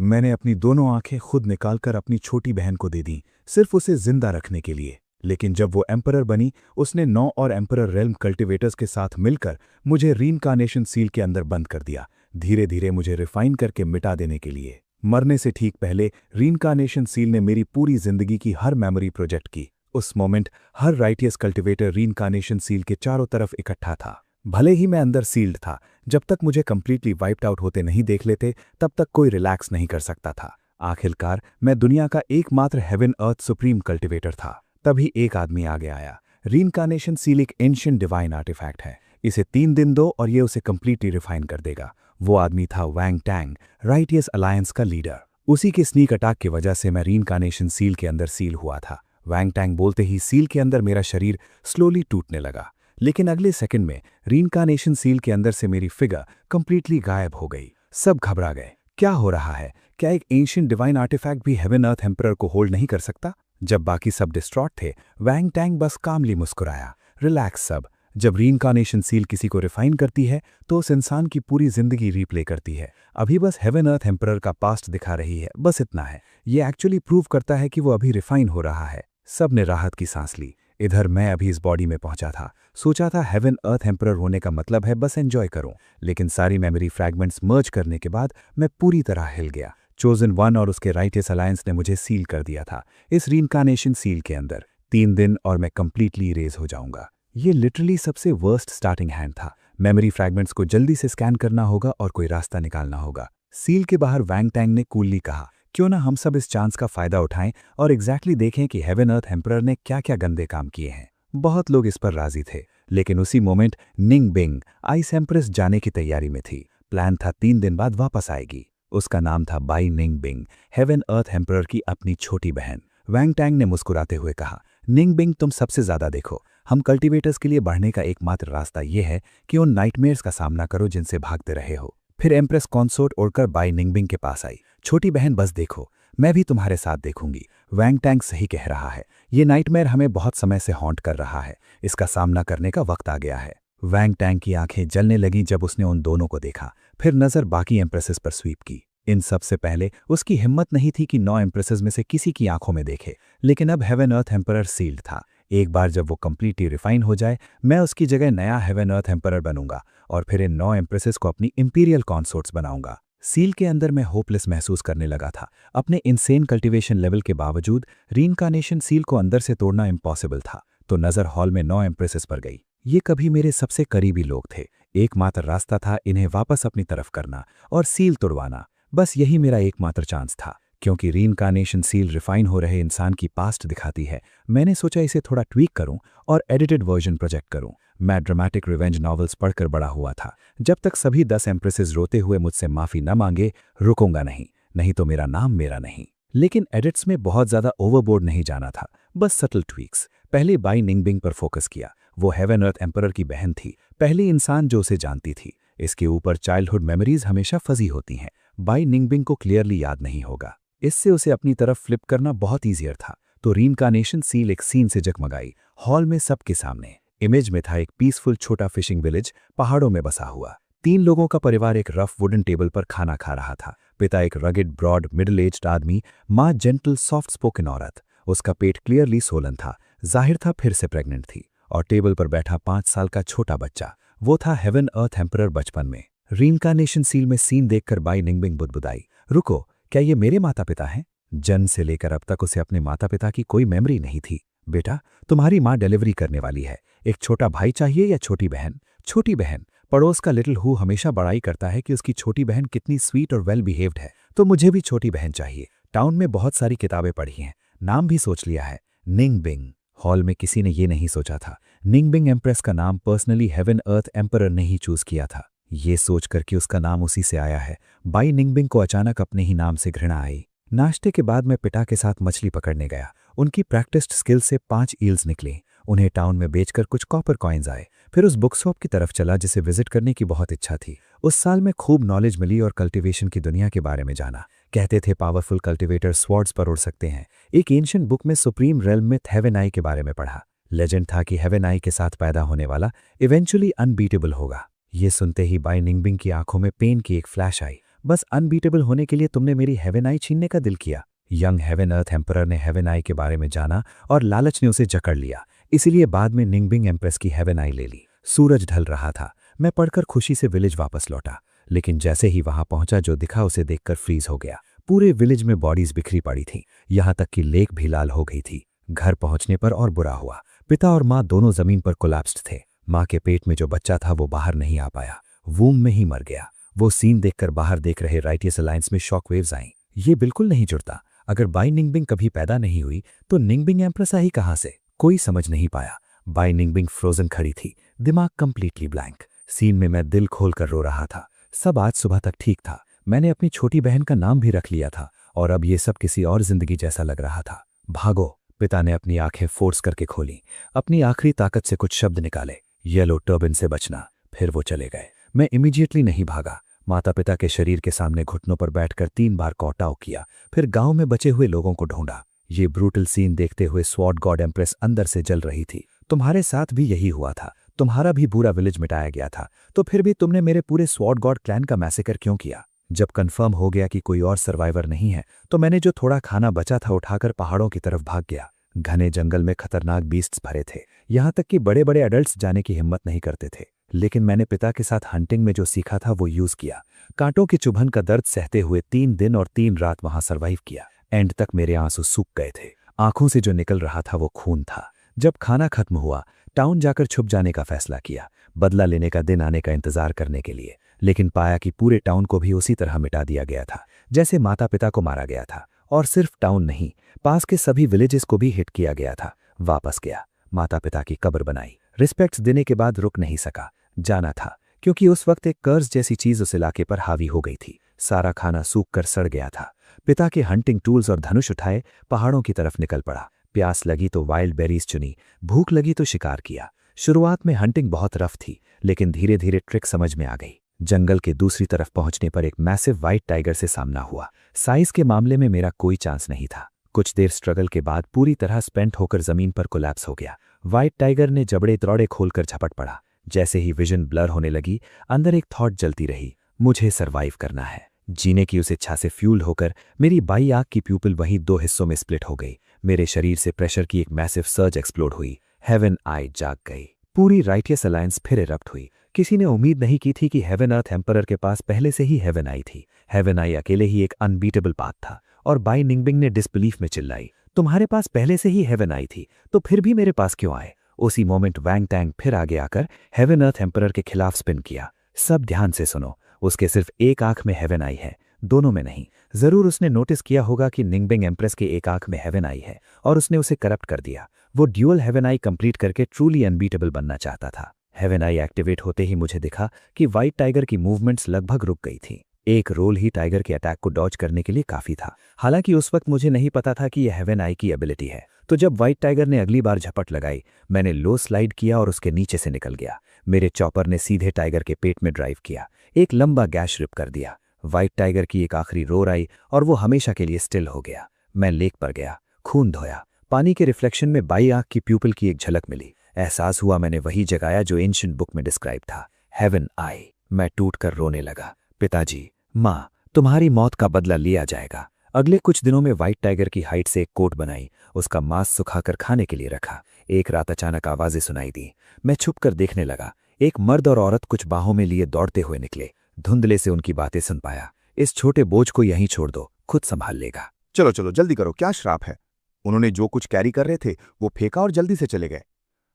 मैंने अपनी दोनों आंखें खुद निकालकर अपनी छोटी बहन को दे दी, सिर्फ उसे जिंदा रखने के लिए। लेकिन जब वो एम्परर बनी, उसने 9 और एम्परर रेल्म कल्टिवेटर्स के साथ मिलकर मुझे रीइंकार्नेशन सील के अंदर बंद कर दिया, धीरे धीरे मुझे रिफाइन करके मिटा देने के लिए। मरने से ठीक पहले रीइंकार्नेशन सील ने मेरी पूरी जिंदगी की हर मेमोरी प्रोजेक्ट की। उस मोमेंट हर राइटियस कल्टिवेटर रीइंकार्नेशन सील के चारों तरफ इकट्ठा था। भले ही मैं अंदर सील्ड था, जब तक मुझे कंप्लीटली वाइप्ड आउट होते नहीं देख लेते तब तक कोई रिलैक्स नहीं कर सकता था। आखिरकार मैं दुनिया का एकमात्र हेवन अर्थ सुप्रीम कल्टिवेटर था। तभी एक आदमी आगे आया। रीइंकार्नेशन सील एक एंशिएंट डिवाइन आर्टिफैक्ट है, इसे 3 दिन दो और ये उसे कंप्लीटली रिफाइन कर देगा। वो आदमी था वैंग टैंग, राइटियस अलायंस का लीडर। उसी के स्नीक अटैक की वजह से मैं रीइंकार्नेशन सील के अंदर सील हुआ था। वैंग टैंग बोलते ही सील के अंदर मेरा शरीर स्लोली टूटने लगा, लेकिन अगले सेकंड में रीइंकार्नेशन सील के अंदर से मेरी फिगर कंप्लीटली गायब हो गई। सब घबरा गए, क्या हो रहा है? क्या एक एंशिएंट डिवाइन आर्टिफैक्ट भी हेवन अर्थ एम्परर को होल्ड नहीं कर सकता? जब बाकी सब डिस्ट्रॉट थे, वैंग टैंग बस कामली मुस्कुराया। रिलैक्स सब। जब रीइंकार्नेशन सील किसी को रिफाइन करती है तो उस इंसान की पूरी जिंदगी रीप्ले करती है। अभी बस हेवन अर्थ एम्परर का पास्ट दिखा रही है, बस इतना है। ये एक्चुअली प्रूव करता है कि वो अभी रिफाइन हो रहा है। सब ने राहत की सांस ली। इधर मैं अभी इस बॉडी में पहुंचा था, सोचा था हेवन अर्थ एम्परर होने का मतलब है बस एंजॉय करूं, लेकिन सारी मेमोरी फ्रैगमेंट्स मर्ज करने के बाद मैं पूरी तरह हिल गया। चोजन वन और उसके राइटियस अलायंस ने मुझे सील कर दिया था इस रीइंकार्नेशन सील के अंदर। 3 दिन और मैं कंप्लीटली इरेज हो जाऊंगा। ये लिटरली सबसे वर्स्ट स्टार्टिंग हैंड था। मेमोरी फ्रैगमेंट्स को जल्दी से स्कैन करना होगा और कोई रास्ता निकालना होगा। सील के बाहर वैंग टैंग ने कूलली कहा, क्यों ना हम सब इस चांस का फायदा उठाएं और एग्जैक्टली देखें कि हेवन अर्थ एम्परर ने क्या क्या गंदे काम किए हैं। बहुत लोग इस पर राजी थे, लेकिन उसी मोमेंट निंग बिंग आइस एम्प्रेस जाने की तैयारी में थी। प्लान था 3 दिन बाद वापस आएगी। उसका नाम था Bai Ningbing, heaven earth emperor की अपनी छोटी बहन। वैंग टैंग ने मुस्कुराते हुए कहा, निंग बिंग तुम सबसे ज्यादा देखो, हम कल्टिवेटर्स के लिए बढ़ने का एकमात्र रास्ता यह है कि उन नाइटमेयर्स का सामना करो जिनसे भागते रहे हो। फिर एम्प्रेस कॉन्सोर्ट उड़कर बाई निंगबिंग के पास आई। छोटी बहन बस देखो, मैं भी तुम्हारे साथ देखूंगी। वैंग टैंग सही कह रहा है, ये नाइटमेयर हमें बहुत समय से हॉन्ट कर रहा है, इसका सामना करने का वक्त आ गया है। वैंग टैंग की आंखें जलने लगीं जब उसने उन दोनों को देखा, फिर नजर बाकी एम्प्रेसेस पर स्वीप की। इन सब से पहले उसकी हिम्मत नहीं थी कि 9 एम्प्रेसेस में से किसी की आंखों में देखे, लेकिन अब हेवन अर्थ एम्परर सील्ड था। एक बार जब वो कंप्लीटली रिफाइन हो जाए, मैं उसकी जगह नया हेवन अर्थ एम्परर बनूंगा और फिर इन 9 एम्प्रेसेस को अपनी इंपीरियल कॉन्सोर्ट्स बनाऊंगा। सील के अंदर मैं होपलेस महसूस करने लगा था। अपने इनसेन कल्टीवेशन लेवल के बावजूद रीइंकार्नेशन सील को अंदर से तोड़ना इम्पॉसिबल था। तो नजर हॉल में 9 एम्प्रेसेस पर गई। ये कभी मेरे सबसे करीबी लोग थे। एकमात्र रास्ता था इन्हें वापस अपनी तरफ करना और सील तोड़वाना। बस यही मेरा एकमात्र चांस था। क्योंकि रीइंकार्नेशन सील रिफाइन हो रहे इंसान की पास्ट दिखाती है, मैंने सोचा इसे थोड़ा ट्वीक करूं और एडिटेड वर्जन प्रोजेक्ट करूं। मैं ड्रामेटिक रिवेंज नॉवेल्स पढ़कर बड़ा हुआ था। जब तक सभी 10 एम्प्रेसेस रोते हुए मुझसे माफी न मांगे, रुकूंगा नहीं, नहीं तो मेरा नाम मेरा नहीं। लेकिन एडिट्स में बहुत ज्यादा ओवरबोर्ड नहीं जाना था, बस सटल ट्वीक्स। पहले बाई निंगबिंग पर फोकस किया। वो हेवन अर्थ एम्परर की बहन थी, पहली इंसान जो उसे जानती थी। इसके ऊपर चाइल्डहुड मेमोरीज हमेशा फजी होती हैं। बाई निंगबिंग को क्लियरली याद नहीं होगा, इससे उसे अपनी तरफ फ्लिप करना बहुत ईजियर था। तो रीइंकार्नेशन सील एक सीन से जगमगाई, हॉल में सबके सामने। इमेज में था एक पीसफुल छोटा फिशिंग विलेज, पहाड़ों में बसा हुआ। 3 लोगों का परिवार एक रफ वुडन टेबल पर खाना खा रहा था। पिता एक रगेड ब्रॉड मिडिल एज्ड आदमी, माँ जेंटल सॉफ्ट स्पोकन औरत। उसका पेट क्लियरली सोलन था, जाहिर था फिर से प्रेग्नेंट थी। और टेबल पर बैठा 5 साल का छोटा बच्चा, वो था हेवन अर्थ एम्परर बचपन में। रीइंकार्नेशन सील में सीन देखकर बाई निंगबिंग बुदबुदाई, रुको, क्या ये मेरे माता पिता हैं? जन्म से लेकर अब तक उसे अपने माता पिता की कोई मेमोरी नहीं थी। बेटा, तुम्हारी माँ डिलीवरी करने वाली है। एक छोटा भाई चाहिए या छोटी बहन? छोटी बहन। पड़ोस का लिटिल हु हमेशा बड़ाई करता है कि उसकी छोटी बहन कितनी स्वीट और वेल बिहेव्ड है, तो मुझे भी छोटी बहन चाहिए। टाउन में बहुत सारी किताबें पढ़ी हैं, नाम भी सोच लिया है, निंगबिंग। हॉल में किसी ने ये नहीं सोचा था, निंगबिंग एम्प्रेस का नाम पर्सनली हेवन अर्थ एम्परर ने ही चूज किया था। ये सोचकर कि उसका नाम उसी से आया है, बाई निंगबिंग को अचानक अपने ही नाम से घृणा आई। नाश्ते के बाद मैं पिता के साथ मछली पकड़ने गया। उनकी प्रैक्टिस्ड स्किल से 5 ईल्स निकली। उन्हें टाउन में बेचकर कुछ कॉपर कॉइन्स आए। फिर उस बुक शॉप की तरफ चला जिसे विजिट करने की बहुत इच्छा थी। उस साल में खूब नॉलेज मिली और कल्टीवेशन की दुनिया के बारे में जाना। कहते थे पावरफुल कल्टीवेटर स्वॉर्ड्स पर उड़ सकते हैं। एक एंशिएंट बुक में सुप्रीम रेल्म में हेवन आई के बारे में पढ़ा। लेजेंड था कि हेवन आई के साथ पैदा होने वाला इवेंचुअली अनबीटेबल होगा। ये सुनते ही बाई निंगबिंग की आंखों में पेन की एक फ्लैश आई। बस अनबीटेबल होने के लिए तुमने मेरी हेवन आई छीनने का दिल किया। यंग हेवन अर्थ एम्परर ने हेवन आई के बारे में जाना और लालच ने उसे जकड़ लिया, इसीलिए बाद में निंगबिंग एम्प्रेस की हेवन आई ले ली। सूरज ढल रहा था। मैं पढ़कर खुशी से विलेज वापस लौटा, लेकिन जैसे ही वहां पहुंचा जो दिखा उसे देखकर फ्रीज हो गया। पूरे विलेज में बॉडीज बिखरी पड़ी थी, यहां तक कि लेक भी लाल हो गई थी। घर पहुंचने पर और बुरा हुआ। पिता और माँ दोनों जमीन पर कोलैप्स्ड थे। माँ के पेट में जो बच्चा था वो बाहर नहीं आ पाया, वूम में ही मर गया। वो सीन देखकर बाहर देख रहे राइटियस अलायंस में शॉकवेव्स आईं। ये बिल्कुल नहीं जुड़ता। अगर बाई निंगबिंग कभी पैदा नहीं हुई तो निंगबिंग एम्प्रेस आई कहां से? कोई समझ नहीं पाया। बाई निंगबिंग फ्रोजन खड़ी थी, दिमाग कंप्लीटली ब्लैंक। सीन में मैं दिल खोलकर रो रहा था। सब आज सुबह तक ठीक था। मैंने अपनी छोटी बहन का नाम भी रख लिया था और अब ये सब किसी और जिंदगी जैसा लग रहा था। भागो, पिता ने अपनी आंखें फोर्स करके खोली। अपनी आखिरी ताकत से कुछ शब्द निकाले, येलो टर्बन से बचना। फिर वो चले गए। मैं इमीडिएटली नहीं भागा। माता पिता के शरीर के सामने घुटनों पर बैठकर 3 बार कॉटाव किया, फिर गांव में बचे हुए लोगों को ढूंढा। ये ब्रूटल सीन देखते हुए स्वॉर्ड गॉड एम्प्रेस अंदर से जल रही थी। तुम्हारे साथ भी यही हुआ था। तुम्हारा भी पूरा विलेज मिटाया गया था, तो फिर भी तुमने मेरे पूरे स्वॉर्ड गॉड क्लैन का मैसेकर क्यों किया? जब कंफर्म हो गया कि कोई और सर्वाइवर नहीं है तो मैंने जो थोड़ा खाना बचा था उठाकर पहाड़ों की तरफ भाग गया। घने जंगल में खतरनाक बीस्ट्स भरे थे, यहां तक कि बड़े बड़े एडल्ट्स जाने की हिम्मत नहीं करते थे। लेकिन मैंने पिता के साथ हंटिंग में जो सीखा था वो यूज किया। कांटों की चुभन का दर्द सहते हुए 3 दिन और 3 रात वहां सर्वाइव किया। एंड तक मेरे आंसू सूख गए थे। आंखों से जो निकल रहा था वो खून था। जब खाना खत्म हुआ, टाउन जाकर छुप जाने का फैसला किया, बदला लेने का दिन आने का इंतजार करने के लिए। लेकिन पाया कि पूरे टाउन को भी उसी तरह मिटा दिया गया था जैसे माता पिता को मारा गया था। और सिर्फ टाउन नहीं, पास के सभी विलेजेस को भी हिट किया गया था। वापस गया, माता पिता की कब्र बनाई। रिस्पेक्ट्स देने के बाद रुक नहीं सका, जाना था, क्योंकि उस वक्त एक कर्ज जैसी चीज उस इलाके पर हावी हो गई थी। सारा खाना सूख कर सड़ गया था। पिता के हंटिंग टूल्स और धनुष उठाए पहाड़ों की तरफ निकल पड़ा। प्यास लगी तो वाइल्ड बेरीज चुनी, भूख लगी तो शिकार किया। शुरुआत में हंटिंग बहुत रफ थी, लेकिन धीरे धीरे ट्रिक समझ में आ गई। जंगल के दूसरी तरफ पहुंचने पर एक मैसिव व्हाइट टाइगर से सामना हुआ। साइज के मामले में मेरा कोई चांस नहीं था। कुछ देर स्ट्रगल के बाद पूरी तरह स्पेंट होकर जमीन पर कोलैप्स हो गया। व्हाइट टाइगर ने जबड़े तड़ौड़े खोलकर झपट पड़ा। जैसे ही विजन ब्लर होने लगी, अंदर एक थॉट जलती रही, मुझे सरवाइव करना है। जीने की उस इच्छा से फ्यूल होकर मेरी बाई आंख की प्यूपिल वहीं 2 हिस्सों में स्प्लिट हो गई। मेरे शरीर से प्रेशर की एक मैसिव सर्ज एक्सप्लोड हुई। हेवन आई जाग गई। पूरी राइटियस अलायंस फिर इरप्ट हुई। किसी ने उम्मीद नहीं की थी कि हेवन अर्थ एम्परर के पास पहले से ही हेवन आई थी। हेवन आई अकेले ही एक अनबीटेबल पाथ था। और बाई निंगबिंग ने डिसबिलीफ में चिल्लाई, तुम्हारे पास पहले से ही हेवन आई थी, तो फिर भी मेरे पास क्यों आए? उसी मोमेंट वैंग टैंग फिर आगे आकर हेवन अर्थ एम्परर के खिलाफ स्पिन किया। सब ध्यान से सुनो, उसके सिर्फ एक आंख में हेवन आई है, दोनों में नहीं। जरूर उसने नोटिस किया होगा कि निंगबिंग एम्प्रेस के एक आंख में हेवन आई है और उसने उसे करप्ट कर दिया। वो ड्यूअल हेवन आई कंप्लीट करके ट्रूली अनबीटेबल बनना चाहता था। हेवन आई एक्टिवेट होते ही मुझे दिखा कि व्हाइट टाइगर की मूवमेंट्स लगभग रुक गई थी। एक रोल ही टाइगर के अटैक को डॉज करने के लिए काफी था। हालांकि उस वक्त मुझे नहीं पता था कि यह हेवन आई की एबिलिटी है। तो जब व्हाइट टाइगर ने अगली बार झपट लगाई, मैंने लो स्लाइड किया और उसके नीचे से निकल गया। मेरे चॉपर ने सीधे टाइगर के पेट में ड्राइव किया, एक लंबा गैश रिप कर दिया। व्हाइट टाइगर की एक आखिरी रोर आई और वो हमेशा के लिए स्टिल हो गया। मैं लेक पर गया, खून धोया। पानी के रिफ्लेक्शन में बाई आंख की प्यूपिल की एक झलक मिली। एहसास हुआ मैंने वही जगाया जो एंशिएंट बुक में डिस्क्राइब था, हेवन आई। मैं टूटकर रोने लगा। पिताजी, माँ, तुम्हारी मौत का बदला लिया जाएगा। अगले कुछ दिनों में व्हाइट टाइगर की हाइट से एक कोट बनाई, उसका मांस सुखाकर खाने के लिए रखा। एक रात अचानक आवाजें सुनाई दी। मैं छुपकर देखने लगा। एक मर्द और औरत कुछ बाहों में लिए दौड़ते हुए निकले। धुंधले से उनकी बातें सुन पाया, इस छोटे बोझ को यहीं छोड़ दो, खुद संभाल लेगा। चलो चलो जल्दी करो, क्या श्राप है? उन्होंने जो कुछ कैरी कर रहे थे वो फेंका और जल्दी से चले गए।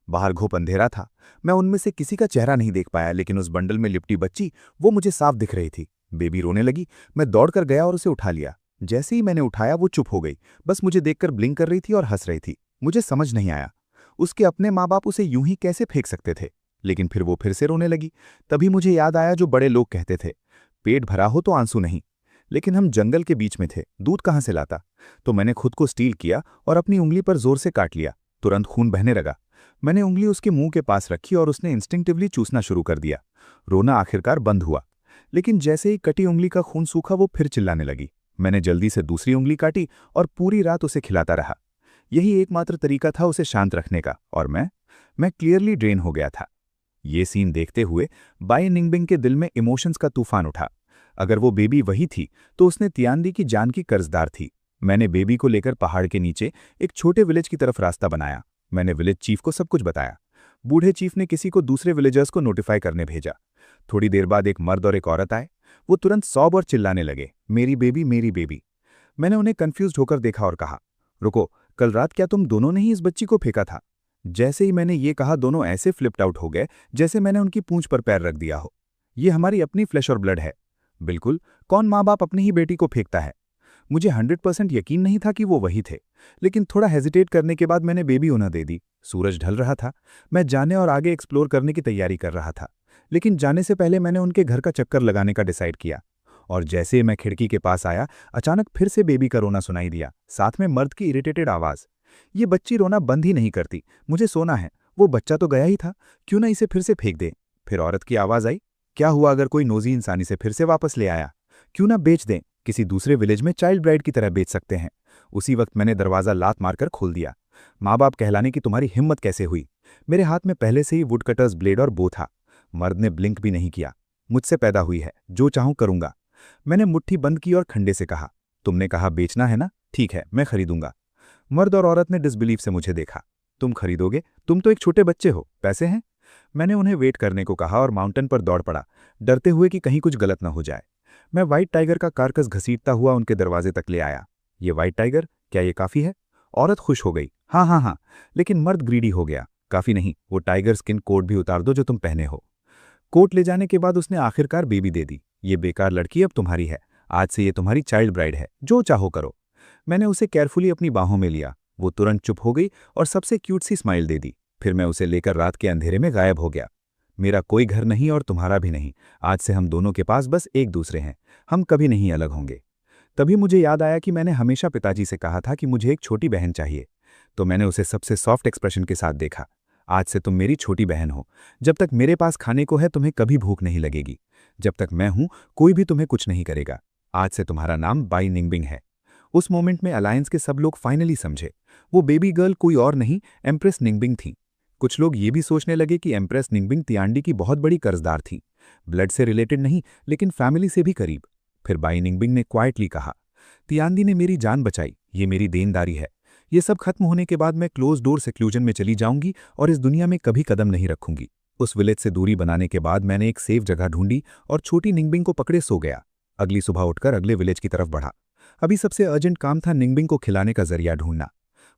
बाहर घुप अंधेरा था। मैं उनमें से किसी का चेहरा नहीं देख पाया, लेकिन उस बंडल में लिपटी बच्ची वो मुझे साफ दिख रही थी। बेबी रोने लगी। मैं दौड़कर गया और उसे उठा लिया। जैसे ही मैंने उठाया वो चुप हो गई, बस मुझे देखकर ब्लिंक कर रही थी और हंस रही थी। मुझे समझ नहीं आया उसके अपने माँ बाप उसे यूं ही कैसे फेंक सकते थे। लेकिन फिर वो फिर से रोने लगी। तभी मुझे याद आया जो बड़े लोग कहते थे, पेट भरा हो तो आंसू नहीं। लेकिन हम जंगल के बीच में थे, दूध कहाँ से लाता? तो मैंने खुद को स्टील किया और अपनी उंगली पर जोर से काट लिया। तुरंत खून बहने लगा। मैंने उंगली उसके मुंह के पास रखी और उसने इंस्टिंक्टिवली चूसना शुरू कर दिया। रोना आखिरकार बंद हुआ। लेकिन जैसे ही कटी उंगली का खून सूखा वो फिर चिल्लाने लगी। मैंने जल्दी से दूसरी उंगली काटी और पूरी रात उसे खिलाता रहा। यही एकमात्र तरीका था उसे शांत रखने का, और मैं क्लियरली ड्रेन हो गया था। ये सीन देखते हुए बाई निंगबिंग के दिल में इमोशंस का तूफान उठा। अगर वो बेबी वही थी तो उसने तियांदी की जान की कर्जदार थी। मैंने बेबी को लेकर पहाड़ के नीचे एक छोटे विलेज की तरफ रास्ता बनाया। मैंने विलेज चीफ को सब कुछ बताया। बूढ़े चीफ ने किसी को दूसरे विलेजर्स को नोटिफाई करने भेजा। थोड़ी देर बाद एक मर्द और एक औरत आए। वो तुरंत सौब और चिल्लाने लगे, मेरी बेबी मेरी बेबी। मैंने उन्हें कंफ्यूज्ड होकर देखा और कहा, रुको, कल रात क्या तुम दोनों ने ही इस बच्ची को फेंका था? जैसे ही मैंने ये कहा दोनों ऐसे फ्लिप्ड आउट हो गए जैसे मैंने उनकी पूंछ पर पैर रख दिया हो। ये हमारी अपनी फ्लैश और ब्लड है। बिल्कुल, कौन माँ बाप अपनी ही बेटी को फेंकता है? मुझे 100% यकीन नहीं था कि वो वही थे, लेकिन थोड़ा हेजिटेट करने के बाद मैंने बेबी उन्हें दे दी। सूरज ढल रहा था। मैं जाने और आगे एक्सप्लोर करने की तैयारी कर रहा था, लेकिन जाने से पहले मैंने उनके घर का चक्कर लगाने का डिसाइड किया। और जैसे ही मैं खिड़की के पास आया, अचानक फिर से बेबी का रोना सुनाई दिया, साथ में मर्द की इरिटेटेड आवाज़। ये बच्ची रोना बंद ही नहीं करती, मुझे सोना है, वो बच्चा तो गया ही था, क्यों ना इसे फिर से फेंक दे। फिर औरत की आवाज़ आई, क्या हुआ अगर कोई नोजी इंसान इसे फिर से वापस ले आया? क्यों ना बेच दें, किसी दूसरे विलेज में चाइल्ड ब्राइड की तरह बेच सकते हैं। उसी वक्त मैंने दरवाज़ा लात मारकर खोल दिया। माँ बाप कहलाने की तुम्हारी हिम्मत कैसे हुई? मेरे हाथ में पहले से ही वुड कटर्स ब्लेड और बो था। मर्द ने ब्लिंक भी नहीं किया। मुझसे पैदा हुई है, जो चाहूं करूंगा। मैंने मुट्ठी बंद की और खंडे से कहा, तुमने कहा बेचना है ना, ठीक है, मैं खरीदूंगा। मर्द और औरत ने डिसबिलीफ से मुझे देखा। तुम खरीदोगे? तुम तो एक छोटे बच्चे हो, पैसे हैं? मैंने उन्हें वेट करने को कहा और माउंटेन पर दौड़ पड़ा, डरते हुए कि कहीं कुछ गलत न हो जाए। मैं व्हाइट टाइगर का कारकस घसीटता हुआ उनके दरवाजे तक ले आया। ये व्हाइट टाइगर, क्या ये काफ़ी है? औरत खुश हो गई, हाँ हाँ हाँ। लेकिन मर्द ग्रीडी हो गया, काफ़ी नहीं, वो टाइगर स्किन कोट भी उतार दो जो तुम पहने हो। कोट ले जाने के बाद उसने आखिरकार बेबी दे दी। ये बेकार लड़की अब तुम्हारी है, आज से ये तुम्हारी चाइल्ड ब्राइड है, जो चाहो करो। मैंने उसे केयरफुली अपनी बाहों में लिया। वो तुरंत चुप हो गई और सबसे क्यूट सी स्माइल दे दी। फिर मैं उसे लेकर रात के अंधेरे में गायब हो गया। मेरा कोई घर नहीं और तुम्हारा भी नहीं, आज से हम दोनों के पास बस एक दूसरे हैं, हम कभी नहीं अलग होंगे। तभी मुझे याद आया कि मैंने हमेशा पिताजी से कहा था कि मुझे एक छोटी बहन चाहिए, तो मैंने उसे सबसे सॉफ्ट एक्सप्रेशन के साथ देखा। आज से तुम मेरी छोटी बहन हो। जब तक मेरे पास खाने को है तुम्हें कभी भूख नहीं लगेगी। जब तक मैं हूं कोई भी तुम्हें कुछ नहीं करेगा। आज से तुम्हारा नाम बाई निंगबिंग है। उस मोमेंट में अलायंस के सब लोग फाइनली समझे, वो बेबी गर्ल कोई और नहीं, एम्प्रेस निंगबिंग थी। कुछ लोग ये भी सोचने लगे कि एम्प्रेस निंगबिंग तियांडी की बहुत बड़ी कर्जदार थी, ब्लड से रिलेटेड नहीं लेकिन फैमिली से भी करीब। फिर बाई निंगबिंग ने क्वाइटली कहा, तियांदी ने मेरी जान बचाई, ये मेरी देनदारी है। ये सब खत्म होने के बाद मैं क्लोज डोर सेक्लूजन में चली जाऊंगी और इस दुनिया में कभी कदम नहीं रखूंगी। उस विलेज से दूरी बनाने के बाद मैंने एक सेफ जगह ढूंढी और छोटी निंगबिंग को पकड़े सो गया। अगली सुबह उठकर अगले विलेज की तरफ बढ़ा। अभी सबसे अर्जेंट काम था निंगबिंग को खिलाने का जरिया ढूंढना।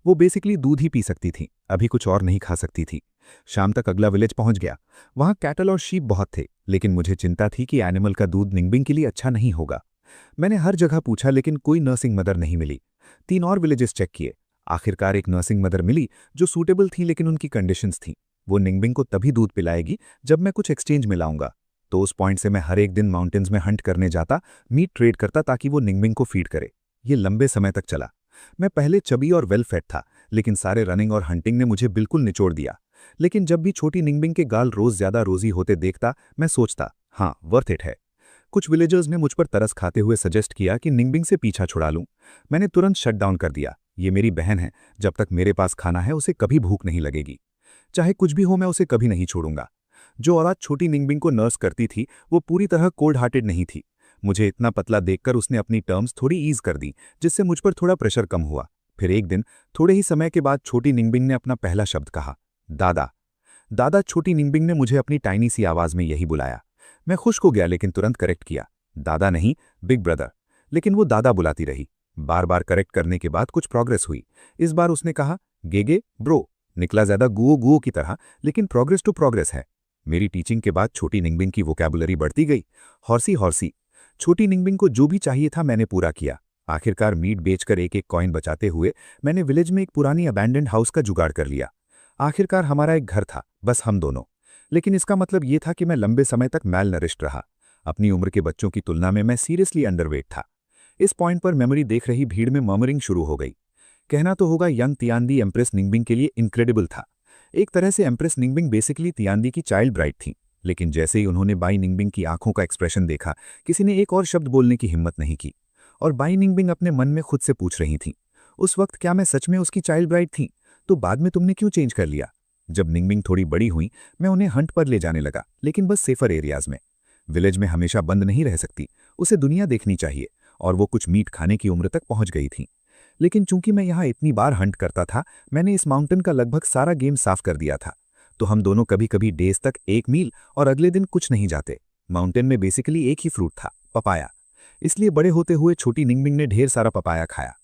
वो बेसिकली दूध ही पी सकती थी, अभी कुछ और नहीं खा सकती थी। शाम तक अगला विलेज पहुंच गया। वहां कैटल और शीप बहुत थे, लेकिन मुझे चिंता थी कि एनिमल का दूध निंगबिंग के लिए अच्छा नहीं होगा। मैंने हर जगह पूछा लेकिन कोई नर्सिंग मदर नहीं मिली। 3 और विलेजेस चेक किए। आखिरकार एक नर्सिंग मदर मिली जो सूटेबल थी लेकिन उनकी कंडीशंस थीं। वो निंगबिंग को तभी दूध पिलाएगी जब मैं कुछ एक्सचेंज में लाऊंगा। तो उस पॉइंट से मैं हर एक दिन माउंटेन्स में हंट करने जाता, मीट ट्रेड करता ताकि वो निंगबिंग को फीड करे। ये लंबे समय तक चला। मैं पहले चबी और वेल फेड था, लेकिन सारे रनिंग और हंटिंग ने मुझे बिल्कुल निचोड़ दिया। लेकिन जब भी छोटी निंगबिंग के गाल रोज ज्यादा रोजी होते देखता, मैं सोचता, हाँ वर्थ इट है। कुछ विलेजर्स ने मुझ पर तरस खाते हुए सजेस्ट किया कि निंगबिंग से पीछा छुड़ा लूं। मैंने तुरंत शट डाउन कर दिया। ये मेरी बहन है, जब तक मेरे पास खाना है उसे कभी भूख नहीं लगेगी। चाहे कुछ भी हो मैं उसे कभी नहीं छोड़ूंगा। जो औरत छोटी निंगबिंग को नर्स करती थी वो पूरी तरह कोल्ड हार्टेड नहीं थी। मुझे इतना पतला देखकर उसने अपनी टर्म्स थोड़ी ईज कर दी, जिससे मुझ पर थोड़ा प्रेशर कम हुआ। फिर एक दिन थोड़े ही समय के बाद छोटी निंगबिंग ने अपना पहला शब्द कहा, दादा। दादा। छोटी निंगबिंग ने मुझे अपनी टाइनी सी आवाज में यही बुलाया। मैं खुश हो गया लेकिन तुरंत करेक्ट किया, दादा नहीं, बिग ब्रदर। लेकिन वो दादा बुलाती रही। बार बार करेक्ट करने के बाद कुछ प्रोग्रेस हुई। इस बार उसने कहा, गेगे ब्रो। निकला ज्यादा गुओ गुओ की तरह, लेकिन प्रोग्रेस टू प्रोग्रेस है। मेरी टीचिंग के बाद छोटी निंगबिंग की वोकैबुलरी बढ़ती गई। Horsey horsey. छोटी निंगबिंग को जो भी चाहिए था मैंने पूरा किया। आखिरकार मीट बेचकर एक एक कॉइन बचाते हुए मैंने विलेज में एक पुरानी अबैंडन्ड हाउस का जुगाड़ कर लिया। आखिरकार हमारा एक घर था, बस हम दोनों। लेकिन इसका मतलब ये था कि मैं लंबे समय तक मैल नरिश्ड रहा। अपनी उम्र के बच्चों की तुलना में मैं सीरियसली अंडरवेट था। इस पॉइंट पर मेमोरी देख रही भीड़ में मर्मरिंग शुरू हो गई। कहना तो होगा यंग तियांदी एम्प्रेस निंगबिंग के लिए इनक्रेडिबल था। एक तरह से एम्प्रेस निंगबिंग बेसिकली तियांदी की चाइल्ड ब्राइड थी। लेकिन जैसे ही उन्होंने बाई निंगबिंग की आंखों का एक्सप्रेशन देखा, किसी ने एक और शब्द बोलने की हिम्मत नहीं की। और बाई निंगबिंग अपने मन में खुद से पूछ रही थी, उस वक्त क्या मैं सच में उसकी चाइल्ड ब्राइड थी? तो बाद में तुमने क्यों चेंज कर लिया? जब निंगबिंग थोड़ी बड़ी हुई मैं उन्हें हंट पर ले जाने लगा, लेकिन बस सेफर एरियाज में। विलेज में हमेशा बंद नहीं रह सकती, उसे दुनिया देखनी चाहिए, और वो कुछ मीट खाने की उम्र तक पहुंच गई थी। लेकिन चूंकि मैं यहाँ इतनी बार हंट करता था, मैंने इस माउंटेन का लगभग सारा गेम साफ कर दिया था। तो हम दोनों कभी कभी डेज तक 1 मील और अगले दिन कुछ नहीं जाते। माउंटेन में बेसिकली एक ही फ्रूट था, पपाया। इसलिए बड़े होते हुए छोटी निंगबिंग ने ढेर सारा पपाया खाया।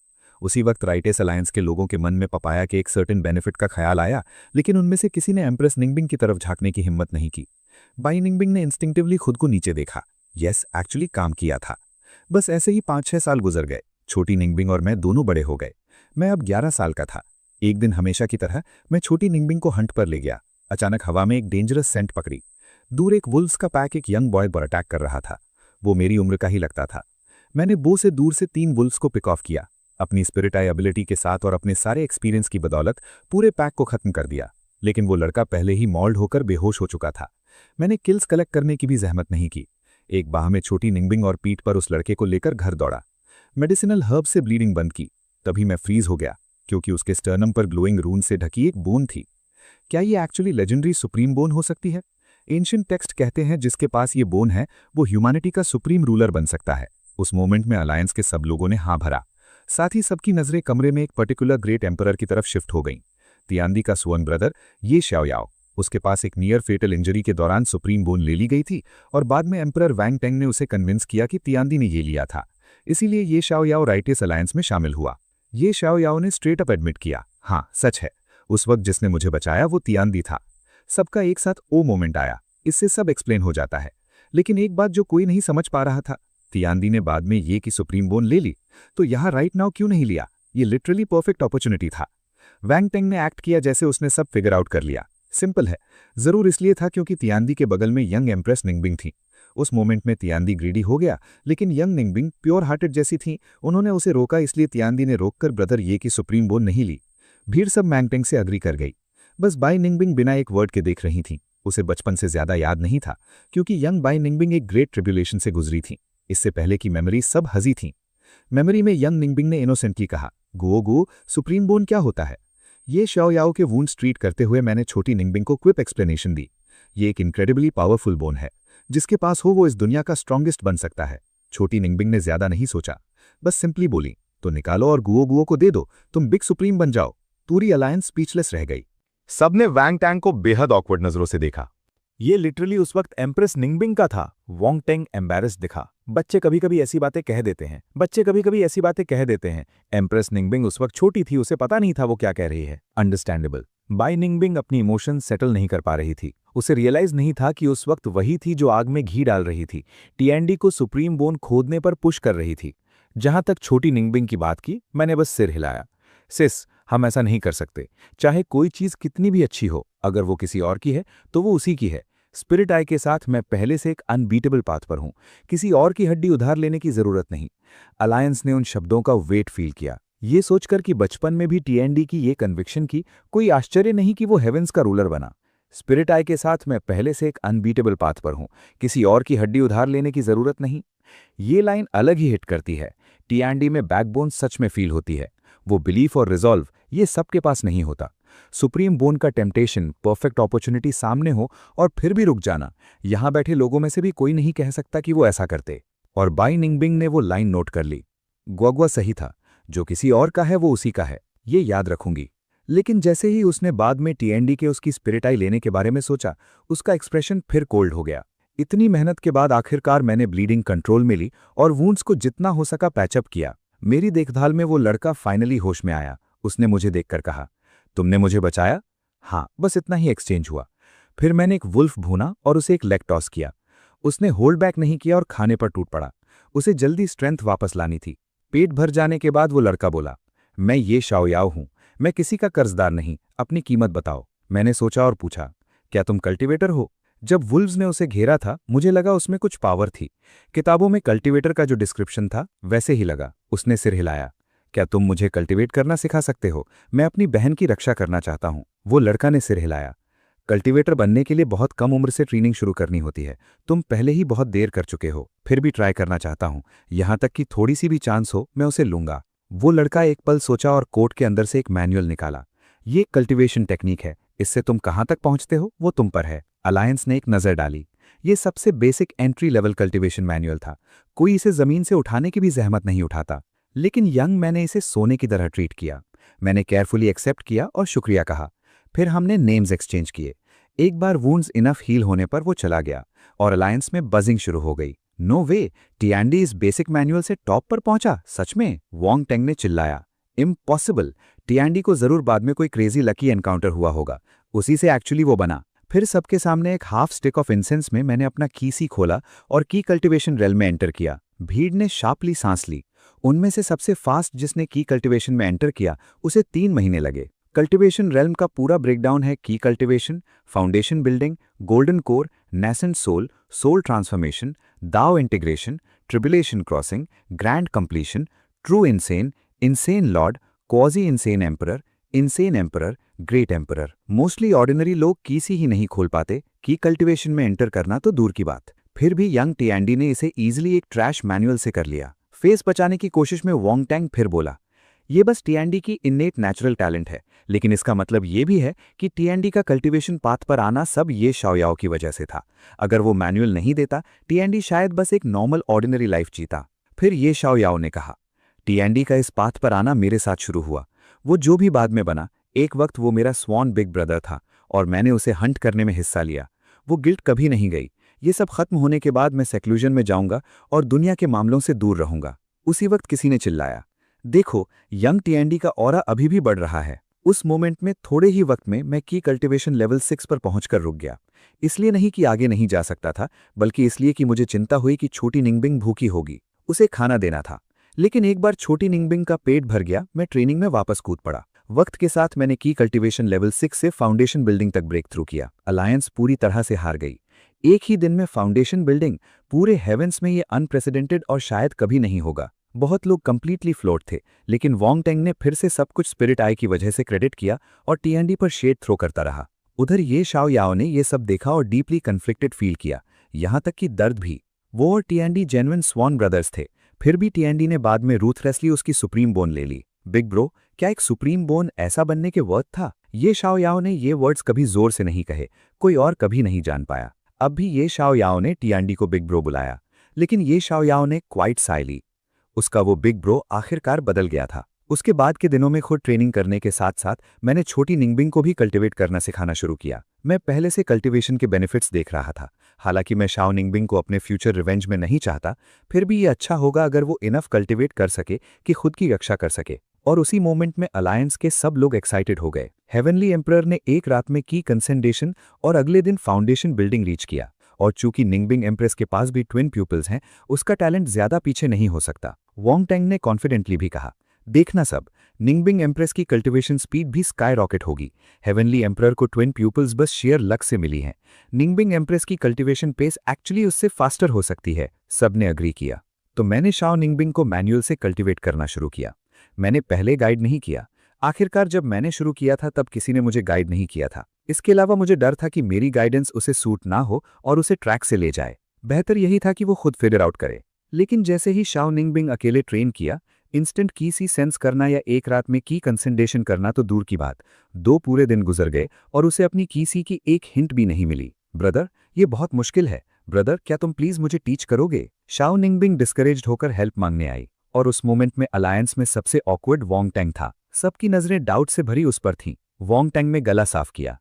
उसी वक्त राइटेस अलायंस के लोगों के मन में पपाया के एक सर्टेन बेनिफिट का ख्याल आया, लेकिन उनमें से किसी ने एम्प्रेस निंगबिंग की तरफ झांकने की हिम्मत नहीं की। बाई निंगबिंग ने इंस्टिंक्टिवली खुद को नीचे देखा। यस, एक्चुअली काम किया था। बस ऐसे ही 5-6 साल गुजर गए। छोटी निंगबिंग और मैं दोनों बड़े हो गए। मैं अब 11 साल का था। एक दिन हमेशा की तरह मैं छोटी निंगबिंग को हंट पर ले गया। अचानक हवा में एक डेंजरस सेंट पकड़ी। दूर एक वुल्व्स का पैक एक यंग बॉय पर अटैक कर रहा था। वो मेरी उम्र का ही लगता था। मैंने बो से दूर से 3 वुल्व्स को पिक ऑफ किया। अपनी स्पिरिट आई एबिलिटी के साथ और अपने सारे एक्सपीरियंस की बदौलत पूरे पैक को खत्म कर दिया। लेकिन वो लड़का पहले ही मॉल्ड होकर बेहोश हो चुका था। मैंने किल्स कलेक्ट करने की भी जहमत नहीं की। एक बाह में छोटी निंगबिंग और पीठ पर उस लड़के को लेकर घर दौड़ा। मेडिसिनल हर्ब से ब्लीडिंग बंद की। तभी मैं फ्रीज हो गया, क्योंकि उसके स्टर्नम पर ग्लोइंग रून से ढकी एक बोन थी। क्या ये एक्चुअली लेजेंडरी सुप्रीम बोन हो सकती है? एंशिएंट टेक्स्ट कहते हैं जिसके पास ये बोन है वो ह्यूमैनिटी का सुप्रीम रूलर बन सकता है। उस मोमेंट में अलायंस के सब लोगों ने हाँ भरा। साथ ही सबकी नजरें कमरे में एक पर्टिकुलर ग्रेट एम्परर की तरफ शिफ्ट हो गईं। तियांदी का सुअन ब्रदर ये शाओयाओ। उसके पास एक नियर फेटल इंजरी के दौरान सुप्रीम बोन ले ली गई थी और बाद में एम्परर वैंग टेंग ने उसे कन्विंस किया कि तियांदी ने ये लिया था। इसीलिए ये शाओयाओ राइटेस अलायंस में शामिल हुआ। ये शाओयाओ ने स्ट्रेट अप एडमिट किया, हाँ सच है, उस वक्त जिसने मुझे बचाया वो तियांदी था। सबका एक साथ ओ मोमेंट आया। इससे सब एक्सप्लेन हो जाता है। लेकिन एक बात जो कोई नहीं समझ पा रहा था, तियांदी ने बाद में ये कि सुप्रीम बोन ले ली, तो यहाँ राइट नाउ क्यों नहीं लिया? ये लिटरली परफेक्ट अपॉर्चुनिटी था। वैंग टेंग ने एक्ट किया जैसे उसने सब फिगर आउट कर लिया। सिंपल है, जरूर इसलिए था क्योंकि तियांदी के बगल में यंग एम्प्रेस निंगबिंग थी। उस मोमेंट में तियांदी ग्रीडी हो गया, लेकिन यंग निंगबिंग प्योर हार्टेड जैसी थी। उन्होंने उसे रोका, इसलिए तियांदी ने रोककर ब्रदर ये की सुप्रीम बोन नहीं ली। भीड़ सब वैंग टेंग से अग्री कर गई। बस बाई निंगबिंग बिना एक वर्ड के देख रही थी। उसे बचपन से ज्यादा याद नहीं था, क्योंकि यंग बाई निंगबिंग एक ग्रेट ट्रिब्यूलेशन से गुजरी थी। इससे पहले की मेमोरी सब हजी थी। मेमोरी में यंग निंगबिंग ने इनोसेंटली कहा, गो गो, सुप्रीम बोन क्या होता है? ये शाओयाओ के वुंड्स ट्रीट करते हुए मैंने छोटी निंगबिंग को क्विक एक्सप्लेनेशन दी। ये एक इनक्रेडिबली पावरफुल बोन है। जिसके पास हो वो इस दुनिया का स्ट्रॉन्गेस्ट बन सकता है। छोटी निंगबिंग ने ज्यादा नहीं सोचा, बस सिंपली बोली, तो निकालो और गुओ गुओ को दे दो, तुम बिग सुप्रीम बन जाओ। पूरी अलायंस स्पीचलेस रह गई। सबने वैंग टैंग को बेहद ऑकवर्ड नजरों से देखा। ये लिटरली उस वक्त एम्प्रेस निंगबिंग का था। वोंग टेंग एम्बैरेस्ड दिखा। बच्चे कभी कभी ऐसी बातें कह देते हैं। एम्प्रेस निंगबिंग उस वक्त छोटी थी, उसे पता नहीं था वो क्या कह रही है। अंडरस्टैंडेबल। बाई निंगबिंग अपनी इमोशन सेटल नहीं कर पा रही थी। उसे रियलाइज नहीं था कि उस वक्त वही थी जो आग में घी डाल रही थी, टीएनडी को सुप्रीम बोन खोदने पर पुश कर रही थी। जहां तक छोटी निंगबिंग की बात की, मैंने बस सिर हिलाया। सिस, हम ऐसा नहीं कर सकते। चाहे कोई चीज कितनी भी अच्छी हो, अगर वो किसी और की है तो वो उसी की है। स्पिरिट आई के साथ मैं पहले से एक अनबीटेबल पाथ पर हूं। किसी और की हड्डी उधार लेने की जरूरत नहीं। अलायंस ने उन शब्दों का वेट फील किया। ये सोचकर कि बचपन में भी टीएनडी की ये कन्विक्शन की, कोई आश्चर्य नहीं कि वो हेवेंस का रूलर बना। स्पिरिट आई के साथ मैं पहले से एक अनबीटेबल पाथ पर हूं। किसी और की हड्डी उधार लेने की जरूरत नहीं। ये लाइन अलग ही हिट करती है। टीएनडी में बैकबोन सच में फील होती है। वो बिलीफ और रिजॉल्व, ये सबके पास नहीं होता। सुप्रीम बोन का टेम्पटेशन, परफेक्ट अपॉर्चुनिटी सामने हो और फिर भी रुक जाना, यहां बैठे लोगों में से भी कोई नहीं कह सकता कि वो ऐसा करते। और बाई निंगबिंग ने वो लाइन नोट कर ली। ग्वाग्वा सही था, जो किसी और का है वो उसी का है, ये याद रखूंगी। लेकिन जैसे ही उसने बाद में टीएनडी के उसकी स्पिरिट आई लेने के बारे में सोचा, उसका एक्सप्रेशन फिर कोल्ड हो गया। इतनी मेहनत के बाद आखिरकार मैंने ब्लीडिंग कंट्रोल में ली और वुंड्स को जितना हो सका पैचअप किया। मेरी देखभाल में वो लड़का फाइनली होश में आया। उसने मुझे देखकर कहा, तुमने मुझे बचाया? हाँ, बस इतना ही एक्सचेंज हुआ। फिर मैंने एक वुल्फ भूना और उसे एक लेग टॉस किया। उसने होल्ड बैक नहीं किया और खाने पर टूट पड़ा। उसे जल्दी स्ट्रेंथ वापस लानी थी। पेट भर जाने के बाद वो लड़का बोला, मैं ये शाओयाओ हूं, मैं किसी का कर्जदार नहीं, अपनी कीमत बताओ। मैंने सोचा और पूछा, क्या तुम कल्टीवेटर हो? जब वुल्व्स ने उसे घेरा था, मुझे लगा उसमें कुछ पावर थी। किताबों में कल्टीवेटर का जो डिस्क्रिप्शन था वैसे ही लगा। उसने सिर हिलाया। क्या तुम मुझे कल्टीवेट करना सिखा सकते हो? मैं अपनी बहन की रक्षा करना चाहता हूं। वो लड़का ने सिर हिलाया। कल्टीवेटर बनने के लिए बहुत कम उम्र से ट्रेनिंग शुरू करनी होती है। तुम पहले ही बहुत देर कर चुके हो। फिर भी ट्राई करना चाहता हूं। यहां तक कि थोड़ी सी भी चांस हो, मैं उसे लूंगा। वो लड़का एक पल सोचा और कोट के अंदर से एक मैनुअल निकाला। ये कल्टीवेशन टेक्निक है, इससे तुम कहां तक पहुंचते हो वो तुम पर है। अलायंस ने एक नजर डाली। ये सबसे basic entry level cultivation manual था। कोई इसे जमीन से उठाने की भी जहमत नहीं उठाता। लेकिन यंग मैंने इसे सोने की तरह ट्रीट किया। मैंने केयरफुली एक्सेप्ट किया और शुक्रिया कहा। फिर हमने नेम्स एक्सचेंज किए। एक बार वुंड्स इनफ हील होने पर वो चला गया और अलायंस में बजिंग शुरू हो गई। नो वे, टियांडी इस बेसिक मैनुअल से टॉप पर पहुंचा, सच में? वोंग टेंग ने चिल्लाया। इम्पॉसिबल। टियांडी को जरूर बाद में कोई क्रेजी लकी एनकाउंटर हुआ होगा, उसी से एक्चुअली वो बना। फिर सबके सामने एक हाफ स्टिक ऑफ इंसेंस में मैंने अपना कीसी खोला और की कल्टीवेशन रेल में एंटर किया। भीड़ ने शार्पली सांस ली। उनमें से सबसे फास्ट जिसने की कल्टीवेशन में एंटर किया, उसे 3 महीने लगे। कल्टीवेशन रेल्म का पूरा ब्रेकडाउन है की cultivation, foundation building, golden core, nascent soul, soul transformation, dao integration, tribulation crossing, grand completion, true insane, insane lord, quasi insane emperor, great emperor. Mostly ordinary लोग कीसी ही नहीं खोल पाते, की कल्टीवेशन में एंटर करना तो दूर की बात। फिर भी यंग टियांडी ने इसे ईजिली एक ट्रैश मैनुअल से कर लिया। फेस बचाने की कोशिश में वोंग टेंग फिर बोला, ये बस टियांडी की इन्नेट नेचुरल टैलेंट है, लेकिन इसका मतलब ये भी है कि टियांडी का कल्टीवेशन पाथ पर आना सब ये शाओयाओ की वजह से था। अगर वो मैनुअल नहीं देता, टियांडी शायद बस एक नॉर्मल ऑर्डिनरी लाइफ जीता। फिर ये शाओयाओ ने कहा, टियांडी का इस पाथ पर आना मेरे साथ शुरू हुआ। वो जो भी बाद में बना, एक वक्त वो मेरा स्वॉन बिग ब्रदर था और मैंने उसे हंट करने में हिस्सा लिया। वो गिल्ट कभी नहीं गई। ये सब खत्म होने के बाद मैं सेक्लूजन में जाऊंगा और दुनिया के मामलों से दूर रहूंगा। उसी वक्त किसी ने चिल्लाया, देखो, यंग टियांडी का ऑरा अभी भी बढ़ रहा है। उस मोमेंट में थोड़े ही वक्त में मैं की कल्टीवेशन लेवल 6 पर पहुंचकर रुक गया। इसलिए नहीं कि आगे नहीं जा सकता था, बल्कि इसलिए कि मुझे चिंता हुई कि छोटी निंगबिंग भूखी होगी, उसे खाना देना था। लेकिन एक बार छोटी निंगबिंग का पेट भर गया, मैं ट्रेनिंग में वापस कूद पड़ा। वक्त के साथ मैंने की कल्टीवेशन लेवल 6 से फाउंडेशन बिल्डिंग तक ब्रेक थ्रू किया। अलायंस पूरी तरह से हार गई। एक ही दिन में फाउंडेशन बिल्डिंग, पूरे हेवेंस में ये अनप्रेसिडेंटेड और शायद कभी नहीं होगा। बहुत लोग कंप्लीटली फ्लोट थे, लेकिन वोंग टेंग ने फिर से सब कुछ स्पिरिट आई की वजह से क्रेडिट किया और टियांडी पर शेड थ्रो करता रहा। उधर ये शाओयाओ ने ये सब देखा और डीपली कन्फ्लिक्टेड फील किया, यहां तक कि दर्द भी। वो और टियांडी जेन्युइन स्वॉन ब्रदर्स थे। फिर भी टियांडी ने बाद में रूथलेसली उसकी सुप्रीम बोन ले ली। बिग ब्रो, क्या एक सुप्रीम बोन ऐसा बनने के वर्थ था? ये शाओयाओ ने ये वर्ड्स कभी जोर से नहीं कहे, कोई और कभी नहीं जान पाया। अब भी ये शाओयाओ ने टियांडी को बिग ब्रो बुलाया, लेकिन ये शाओयाओ ने क्वाइट साई ली। उसका वो बिग ब्रो आखिरकार बदल गया था। उसके बाद के दिनों में खुद ट्रेनिंग करने के साथ साथ मैंने छोटी निंगबिंग को भी कल्टीवेट करना सिखाना शुरू किया। मैं पहले से कल्टीवेशन के बेनिफिट्स देख रहा था। हालांकि मैं शाओ निंगबिंग को अपने फ्यूचर रिवेंज में नहीं चाहता, फिर भी ये अच्छा होगा अगर वो इनफ कल्टीवेट कर सके कि खुद की रक्षा कर सके। और उसी मोमेंट में अलायंस के सब लोग एक्साइटेड हो गए। हेवनली एम्परर ने एक रात में की कंसेंडेशन और अगले दिन फाउंडेशन बिल्डिंग रीच किया। और चूंकि निंगबिंग एम्प्रेस के पास भी ट्विन प्यूपल्स हैं, उसका टैलेंट ज्यादा पीछे नहीं हो सकता। वोंग टेंग ने कॉन्फिडेंटली भी कहा, देखना सब, निंगबिंग एम्प्रेस की कल्टीवेशन स्पीड भी स्काई रॉकेट होगी। हेवनली एम्परर को ट्विन प्यूपल्स बस शेयर लक से मिली हैं। निंगबिंग एम्प्रेस की कल्टीवेशन पेस एक्चुअली उससे फास्टर हो सकती है। सबने अग्री किया। तो मैंने शाओ निंगबिंग को मैनुअल से कल्टीवेट करना शुरू किया। मैंने पहले गाइड नहीं किया। आखिरकार जब मैंने शुरू किया था तब किसी ने मुझे गाइड नहीं किया था। इसके अलावा मुझे डर था कि मेरी गाइडेंस उसे सूट ना हो और उसे ट्रैक से ले जाए। बेहतर यही था कि वो खुद फिगर आउट करे। लेकिन जैसे ही शाओ निंगबिंग अकेले ट्रेन किया, इंस्टेंट की सी सेंस करना या एक रात में की कंसेंडेशन करना तो दूर की बात, 2 पूरे दिन गुजर गए और उसे अपनी की सी की एक हिंट भी नहीं मिली। ब्रदर, ये बहुत मुश्किल है। ब्रदर, क्या तुम प्लीज मुझे टीच करोगे? शाओ निंगबिंग डिस्करेज्ड होकर हेल्प मांगने आई और उस मोमेंट में अलायंस में सबसे ऑकवर्ड वोंग टेंग था। सबकी नजरें डाउट से भरी उस पर थीं। वोंग टेंग में गला साफ किया।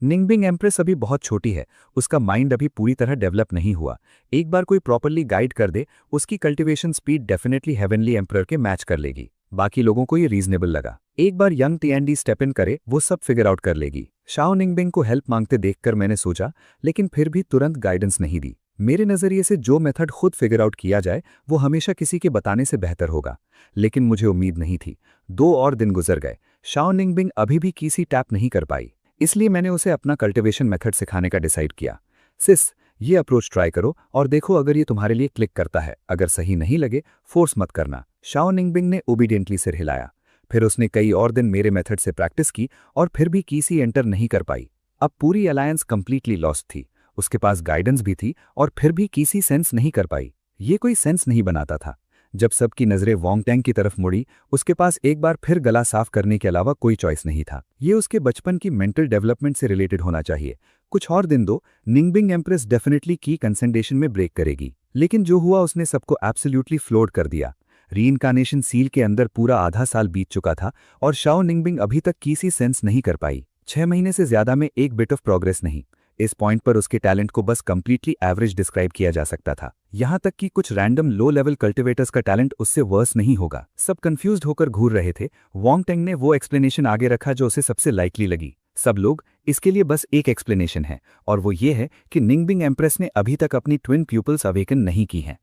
निंगबिंग एम्प्रेस अभी बहुत छोटी है, उसका माइंड अभी पूरी तरह डेवलप नहीं हुआ। एक बार कोई प्रॉपर्ली गाइड कर दे, उसकी cultivation speed definitely heavenly emperor के मैच कर लेगी। बाकी लोगों को ये रीजनेबल लगा। एक बार यंग टियांडी स्टेप इन करे, वो सब फिगर आउट कर लेगी। शाओ निंगबिंग को हेल्प मांगते देखकर मैंने सोचा, लेकिन फिर भी तुरंत गाइडेंस नहीं दी। मेरे नजरिए से जो मेथड खुद फिगर आउट किया जाए, वो हमेशा किसी के बताने से बेहतर होगा। लेकिन मुझे उम्मीद नहीं थी। 2 और दिन गुजर गए। शाओ निंगबिंग अभी भी कीसी टैप नहीं कर पाई। इसलिए मैंने उसे अपना कल्टीवेशन मेथड सिखाने का डिसाइड किया। सिस, ये अप्रोच ट्राई करो और देखो अगर ये तुम्हारे लिए क्लिक करता है। अगर सही नहीं लगे, फोर्स मत करना। शाओ निंगबिंग ने ओबीडियंटली सिर हिलाया। फिर उसने कई और दिन मेरे मेथड से प्रैक्टिस की और फिर भी कीसी एंटर नहीं कर पाई। अब पूरी अलायंस कंप्लीटली लॉस्ट थी। उसके पास गाइडेंस भी थी और फिर भी कीसी सेंस नहीं कर पाई। ये कोई सेंस नहीं बनाता था। जब सबकी नजरें वोंग टेंग की तरफ मुड़ी, उसके पास एक बार फिर गला साफ करने के अलावा कोई चॉइस नहीं था। ये उसके बचपन की मेंटल डेवलपमेंट से रिलेटेड होना चाहिए। कुछ और दिन दो, निंगबिंग एम्प्रेस डेफिनेटली की कंसंट्रेशन में ब्रेक करेगी। लेकिन जो हुआ उसने सबको एब्सोल्युटली फ्लोट कर दिया। रीइंकार्नेशन सील के अंदर पूरा आधा साल बीत चुका था और शाओ निंगबिंग अभी तक किसी सेंस नहीं कर पाई। 6 महीने से ज्यादा में एक बिट ऑफ प्रोग्रेस नहीं। इस पॉइंट पर उसके टैलेंट को बस कंप्लीटली एवरेज डिस्क्राइब किया जा सकता था। यहां तक कि कुछ रैंडम लो लेवल कल्टिवेटर्स का टैलेंट उससे वर्स नहीं होगा। सब कंफ्यूज्ड होकर घूर रहे थे। वॉन्ग टेंग ने वो एक्सप्लेनेशन आगे रखा जो उसे सबसे लाइकली लगी। सब लोग, इसके लिए बस एक एक्सप्लेनेशन है और वो ये है कि निंगबिंग एम्प्रेस ने अभी तक अपनी ट्विन प्यूपल्स अवेकन नहीं की हैं।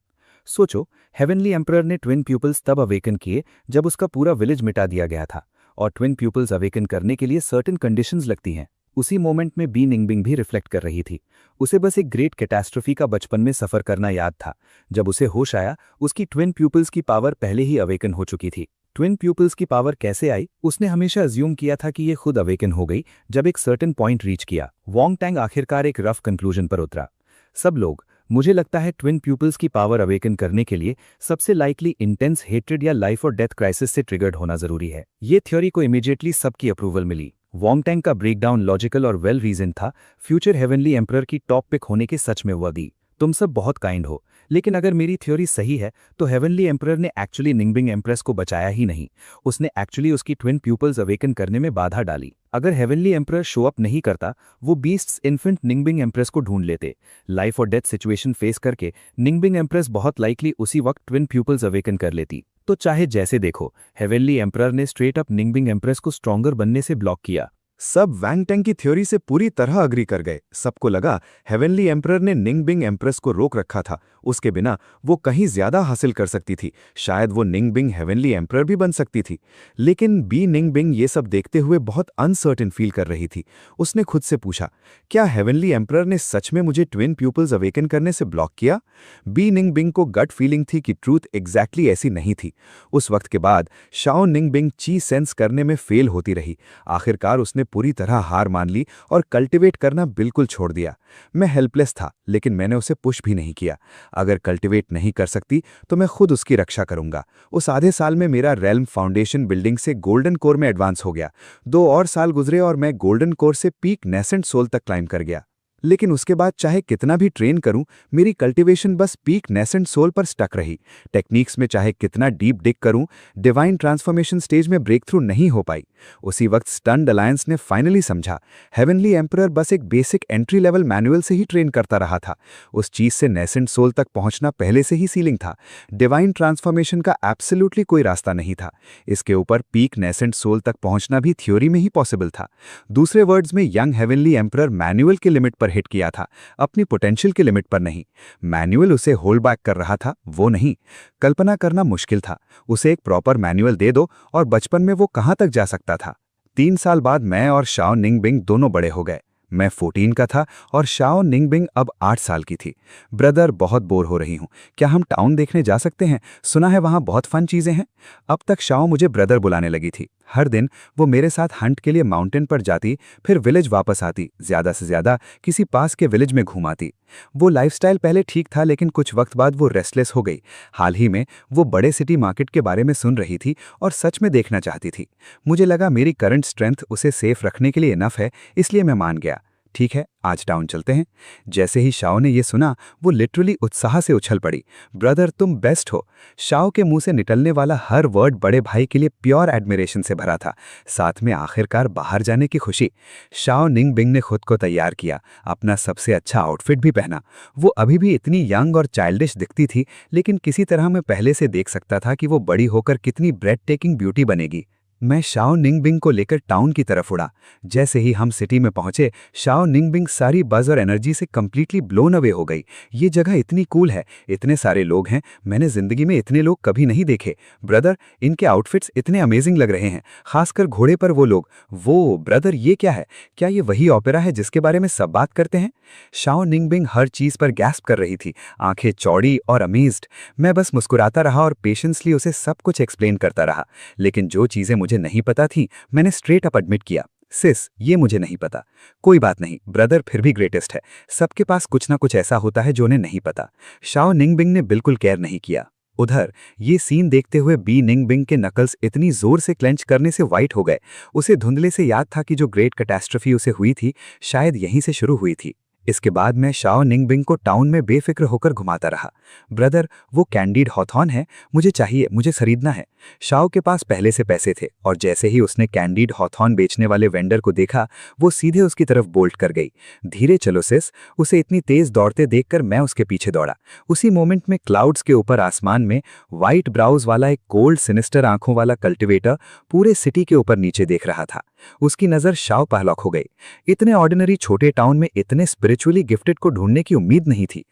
सोचो, हेवनली एम्परर ने ट्विन प्यूपल्स तब अवेकन किए जब उसका पूरा विलेज मिटा दिया गया था, और ट्विन प्यूपल्स अवेकन करने के लिए सर्टेन कंडीशंस लगती हैं। उसी मोमेंट में बी निंगबिंग भी रिफ्लेक्ट कर रही थी। उसे बस एक ग्रेट कैटास्ट्रोफी का बचपन में सफर करना याद था। जब उसे होश आया, उसकी ट्विन प्यूपल्स की पावर पहले ही अवेकन हो चुकी थी। ट्विन प्यूपल्स की पावर कैसे आई? उसने हमेशा अज्यूम किया था कि ये खुद अवेकन हो गई जब एक सर्टेन पॉइंट रीच किया। वॉन्ग टैंग आखिरकार एक रफ कंक्लूजन पर उतरा। सब लोग, मुझे लगता है ट्विन प्यूपल्स की पावर अवेकन करने के लिए सबसे लाइकली इंटेंस हेट्रेड या लाइफ और डेथ क्राइसिस से ट्रिगर्ड होना जरूरी है। ये थ्योरी को इमीडिएटली सबकी अप्रूवल मिली। वॉन्ग टैंग का ब्रेकडाउन लॉजिकल और वेल रीजन था। फ्यूचर हेवनली एम्परर की टॉप पिक होने के सच में हुआ दी। तुम सब बहुत काइंड हो, लेकिन अगर मेरी थ्योरी सही है तो हेवनली एम्परर ने एक्चुअली निंगबिंग एम्प्रेस को बचाया ही नहीं, उसने एक्चुअली उसकी ट्विन प्यूपल्स अवेकन करने में बाधा डाली। अगर हेवनली एम्परर शो अप नहीं करता, वो बीस्ट्स इन्फेंट निंगबिंग एम्प्रेस को ढूंढ लेते। लाइफ और डेथ सिचुएशन फेस करके निंगबिंग एम्प्रेस बहुत लाइकली उसी वक्त ट्विन प्यूपल्स अवेकन कर लेती। तो चाहे जैसे देखो, हेवनली एम्परर ने स्ट्रेट अप निंगबिंग एम्प्रेस को स्ट्रॉन्गर बनने से ब्लॉक किया। सब वैंग टेंग की थ्योरी से पूरी तरह अग्री कर गए। सबको लगा हेवनली एम्परर ने निंगबिंग एम्प्रेस को रोक रखा था, उसके बिना वो कहीं ज्यादा हासिल कर सकती थी। शायद वो निंगबिंग हेवनली एम्परर भी बन सकती थी। लेकिन बी निंगबिंग ये सब देखते हुए बहुत अनसर्टेन फील कर रही थी। उसने खुद से पूछा, क्या हेवनली एम्परर ने सच में मुझे ट्विन प्यूपल्स अवेकन करने से ब्लॉक किया? बी निंगबिंग को गट फीलिंग थी कि ट्रूथ एग्जैक्टली ऐसी नहीं थी। उस वक्त के बाद शाओ निंगबिंग ची सेंस करने में फेल होती रही। आखिरकार उसने पूरी तरह हार मान ली और कल्टिवेट करना बिल्कुल छोड़ दिया। मैं हेल्पलेस था, लेकिन मैंने उसे पुश भी नहीं किया। अगर कल्टिवेट नहीं कर सकती तो मैं खुद उसकी रक्षा करूंगा। उस आधे साल में मेरा रेल्म फाउंडेशन बिल्डिंग से गोल्डन कोर में एडवांस हो गया। 2 और साल गुजरे और मैं गोल्डन कोर से पीक नेसेंट सोल तक क्लाइम कर गया। लेकिन उसके बाद चाहे कितना भी ट्रेन करूं, मेरी कल्टीवेशन बस पीक नेसेंट सोल पर स्टक रही। टेक्निक्स में चाहे कितना डीप डिग करूं, डिवाइन ट्रांसफॉर्मेशन स्टेज में ब्रेक थ्रू नहीं हो पाई। उसी वक्त स्टन्ड अलायंस ने फाइनली समझा, हेवनली एम्परर बस एक बेसिक एंट्री लेवल मैनुअल से ही ट्रेन करता रहा था। उस चीज से नेसेंट सोल तक पहुंचना पहले से ही सीलिंग था। डिवाइन ट्रांसफॉर्मेशन का एब्सोल्युटली कोई रास्ता नहीं था। इसके ऊपर पीक नेसेंट सोल तक पहुंचना भी थ्योरी में ही पॉसिबल था। दूसरे वर्ड्स में यंग हेवनली एम्परर मैनुअल के लिमिट पर हिट किया था, अपनी पोटेंशियल के लिमिट पर नहीं। मैनुअल उसे होल्ड बैक कर रहा था, वो नहीं। कल्पना करना मुश्किल था। उसे एक प्रॉपर मैनुअल दे दो और बचपन में वो कहां तक जा सकता था। 3 साल बाद मैं और शाओ निंगबिंग दोनों बड़े हो गए। मैं 14 का था और शाओ निंगबिंग अब 8 साल की थी। ब्रदर, बहुत बोर हो रही हूँ, क्या हम टाउन देखने जा सकते हैं? सुना है वहाँ बहुत फन चीज़ें हैं। अब तक शाओ मुझे ब्रदर बुलाने लगी थी। हर दिन वो मेरे साथ हंट के लिए माउंटेन पर जाती, फिर विलेज वापस आती, ज़्यादा से ज़्यादा किसी पास के विलेज में घुमाती। वो लाइफस्टाइल पहले ठीक था, लेकिन कुछ वक्त बाद वो रेस्टलेस हो गई। हाल ही में वो बड़े सिटी मार्केट के बारे में सुन रही थी और सच में देखना चाहती थी। मुझे लगा मेरी करंट स्ट्रेंथ उसे सेफ रखने के लिए इनफ है, इसलिए मैं मान गया। ठीक है, आज टाउन चलते हैं। जैसे ही शाओ ने यह सुना, वो लिटरली उत्साह से उछल पड़ी। ब्रदर, तुम बेस्ट हो। शाओ के मुंह से निकलने वाला हर वर्ड बड़े भाई के लिए प्योर एडमिरेशन से भरा था, साथ में आखिरकार बाहर जाने की खुशी। शाओ निंगबिंग ने खुद को तैयार किया, अपना सबसे अच्छा आउटफिट भी पहना। वो अभी भी इतनी यंग और चाइल्डिश दिखती थी, लेकिन किसी तरह मैं पहले से देख सकता था कि वो बड़ी होकर कितनी ब्रेड टेकिंग ब्यूटी बनेगी। मैं शाओ निंगबिंग को लेकर टाउन की तरफ उड़ा। जैसे ही हम सिटी में पहुंचे, शाओ निंगबिंग सारी बज और एनर्जी से कंप्लीटली ब्लोन अवे हो गई। ये जगह इतनी कूल है, इतने सारे लोग हैं, मैंने जिंदगी में इतने लोग कभी नहीं देखे। ब्रदर, इनके आउटफिट्स इतने अमेजिंग लग रहे हैं, खासकर घोड़े पर वो लोग। वो ब्रदर, ये क्या है? क्या ये वही ओपेरा है जिसके बारे में सब बात करते हैं? शाओ निंगबिंग हर चीज पर गैस्प कर रही थी, आंखें चौड़ी और अमेज्ड। मैं बस मुस्कुराता रहा और पेशेंसली उसे सब कुछ एक्सप्लेन करता रहा। लेकिन जो चीजें मुझे नहीं पता थी, मैंने स्ट्रेट अप एडमिट किया, सिस, ये मुझे नहीं पता। कोई बात नहीं, ब्रदर फिर भी ग्रेटेस्ट है। सबके पास कुछ ना कुछ ऐसा होता है जो उन्हें नहीं पता। शाओ निंगबिंग ने बिल्कुल केयर नहीं किया। उधर ये सीन देखते हुए बी निंगबिंग के नकल्स इतनी जोर से क्लेंच करने से वाइट हो गए। उसे धुंधले से याद था कि जो ग्रेट कैटास्ट्रफी उसे हुई थी शायद यहीं से शुरू हुई थी। इसके बाद मैं शाओ निंगबिंग को टाउन में बेफिक्र होकर घुमाता रहा। ब्रदर, वो कैंडीड हॉथॉर्न है, मुझे चाहिए, मुझे खरीदना है। शाओ के पास पहले से पैसे थे और जैसे ही उसने कैंडीड हॉथॉर्न बेचने वाले वेंडर को देखा वो सीधे उसकी तरफ बोल्ट कर गई। धीरे चलो सिस, उसे इतनी तेज दौड़ते देखकर मैं उसके पीछे दौड़ा। उसी मोमेंट में क्लाउड्स के ऊपर आसमान में व्हाइट ब्राउज वाला एक कोल्ड सिनिस्टर आंखों वाला कल्टिवेटर पूरे सिटी के ऊपर नीचे देख रहा था। उसकी नजर शाओ पहलॉक हो गई। इतने ऑर्डिनरी छोटे टाउन में इतने स्पिरिचुअली गिफ्टेड को ढूंढने की उम्मीद नहीं थी।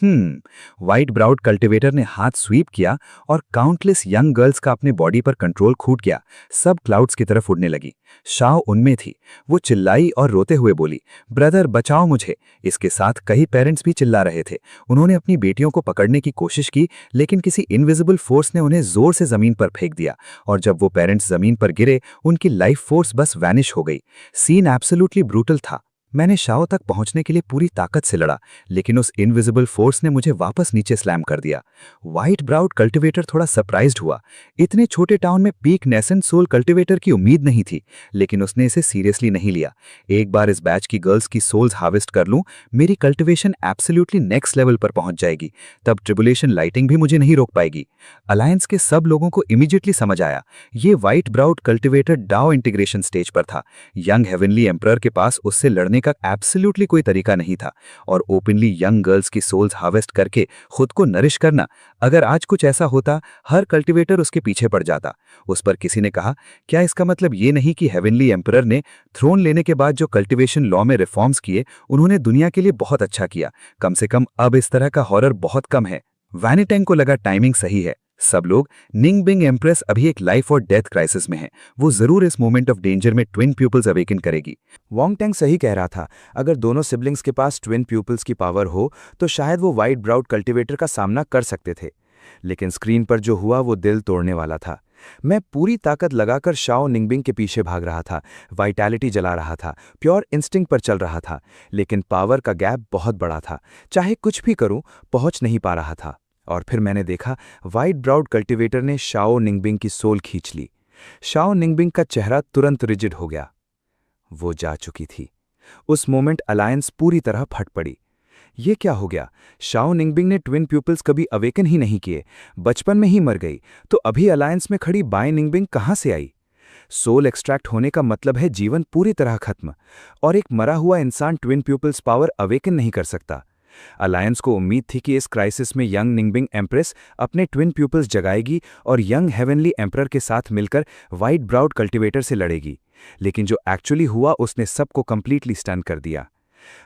व्हाइट ब्राउड कल्टिवेटर ने हाथ स्वीप किया और काउंटलेस यंग गर्ल्स का अपने बॉडी पर कंट्रोल छूट गया। सब क्लाउड्स की तरफ उड़ने लगी। शाओ उनमें थी। वो चिल्लाई और रोते हुए बोली, ब्रदर बचाओ मुझे। इसके साथ कई पेरेंट्स भी चिल्ला रहे थे। उन्होंने अपनी बेटियों को पकड़ने की कोशिश की लेकिन किसी इनविजिबल फोर्स ने उन्हें जोर से जमीन पर फेंक दिया और जब वो पेरेंट्स जमीन पर गिरे उनकी लाइफ फोर्स बस वैनिश हो गई। सीन एब्सोल्युटली ब्रूटल था। मैंने शाओ तक पहुंचने के लिए पूरी ताकत से लड़ा लेकिन उस इनविजिबल फोर्स ने मुझे वापस नीचे स्लैम कर दिया। व्हाइट ब्राउड कल्टिवेटर थोड़ा सरप्राइज्ड हुआ। इतने छोटे टाउन में पीक नेसेंट सोल कल्टिवेटर की उम्मीद नहीं थी लेकिन उसने इसे सीरियसली नहीं लिया। एक बार इस बैच की गर्ल्स की सोल्स हार्वेस्ट कर लूं, मेरी कल्टिवेशन एब्सोल्युटली नेक्स्ट लेवल पर पहुंच जाएगी। तब ट्रिबुलेशन लाइटिंग भी मुझे नहीं रोक पाएगी। अलायंस के सब लोगों को इमीडिएटली समझ आया ये white browed cultivator Dao integration stage पर था। यंग हेवनली एम्परर के पास उससे लड़ने का एब्सोल्युटली कोई तरीका नहीं था और ओपनली यंग गर्ल्स की सोल्स हार्वेस्ट करके खुद को नरिश करना, अगर आज कुछ ऐसा होता हर कल्टिवेटर उसके पीछे पड़ जाता। उस पर किसी ने कहा, क्या इसका मतलब ये नहीं कि हेवनली एम्परर ने थ्रोन लेने के बाद जो कल्टिवेशन लॉ में रिफॉर्म्स किए उन्होंने दुनिया के लिए बहुत अच्छा किया? कम से कम अब इस तरह का हॉरर बहुत कम है। वैनिटैंग को लगा टाइमिंग सही है। सब लोग, निंगबिंग एम्प्रेस अभी एक लाइफ और डेथ क्राइसिस में है। वो जरूर इस मोमेंट ऑफ डेंजर में ट्विन प्यूपल्स अवेकन करेगी। वोंगटेंग सही कह रहा था। अगर दोनों सिबलिंग्स के पास ट्विन प्यूपल्स की पावर हो तो शायद वो व्हाइट ब्राउड कल्टिवेटर का सामना कर सकते थे। लेकिन स्क्रीन पर जो हुआ वो दिल तोड़ने वाला था। मैं पूरी ताकत लगाकर शाओ निंगबिंग के पीछे भाग रहा था, वाइटैलिटी जला रहा था, प्योर इंस्टिंक्ट पर चल रहा था। लेकिन पावर का गैप बहुत बड़ा था। चाहे कुछ भी करूं, पहुंच नहीं पा रहा था। और फिर मैंने देखा व्हाइट ब्राउड कल्टिवेटर ने शाओ निंगबिंग की सोल खींच ली। शाओ निंगबिंग का चेहरा तुरंत रिजिड हो गया। वो जा चुकी थी। उस मोमेंट अलायंस पूरी तरह फट पड़ी। ये क्या हो गया? शाओ निंगबिंग ने ट्विन प्यूपल्स कभी अवेकन ही नहीं किए, बचपन में ही मर गई। तो अभी अलायंस में खड़ी बाय निंगबिंग कहां से आई? सोल एक्सट्रैक्ट होने का मतलब है जीवन पूरी तरह खत्म, और एक मरा हुआ इंसान ट्विन प्यूपल्स पावर अवेकन नहीं कर सकता। अलायंस को उम्मीद थी कि इस क्राइसिस में यंग निंगबिंग एम्प्रेस अपने ट्विन प्यूपल्स जगाएगी और यंग हेवनली एम्परर के साथ मिलकर व्हाइट ब्राउड कल्टिवेटर से लड़ेगी। लेकिन जो एक्चुअली हुआ उसने सबको कंप्लीटली स्टन कर दिया।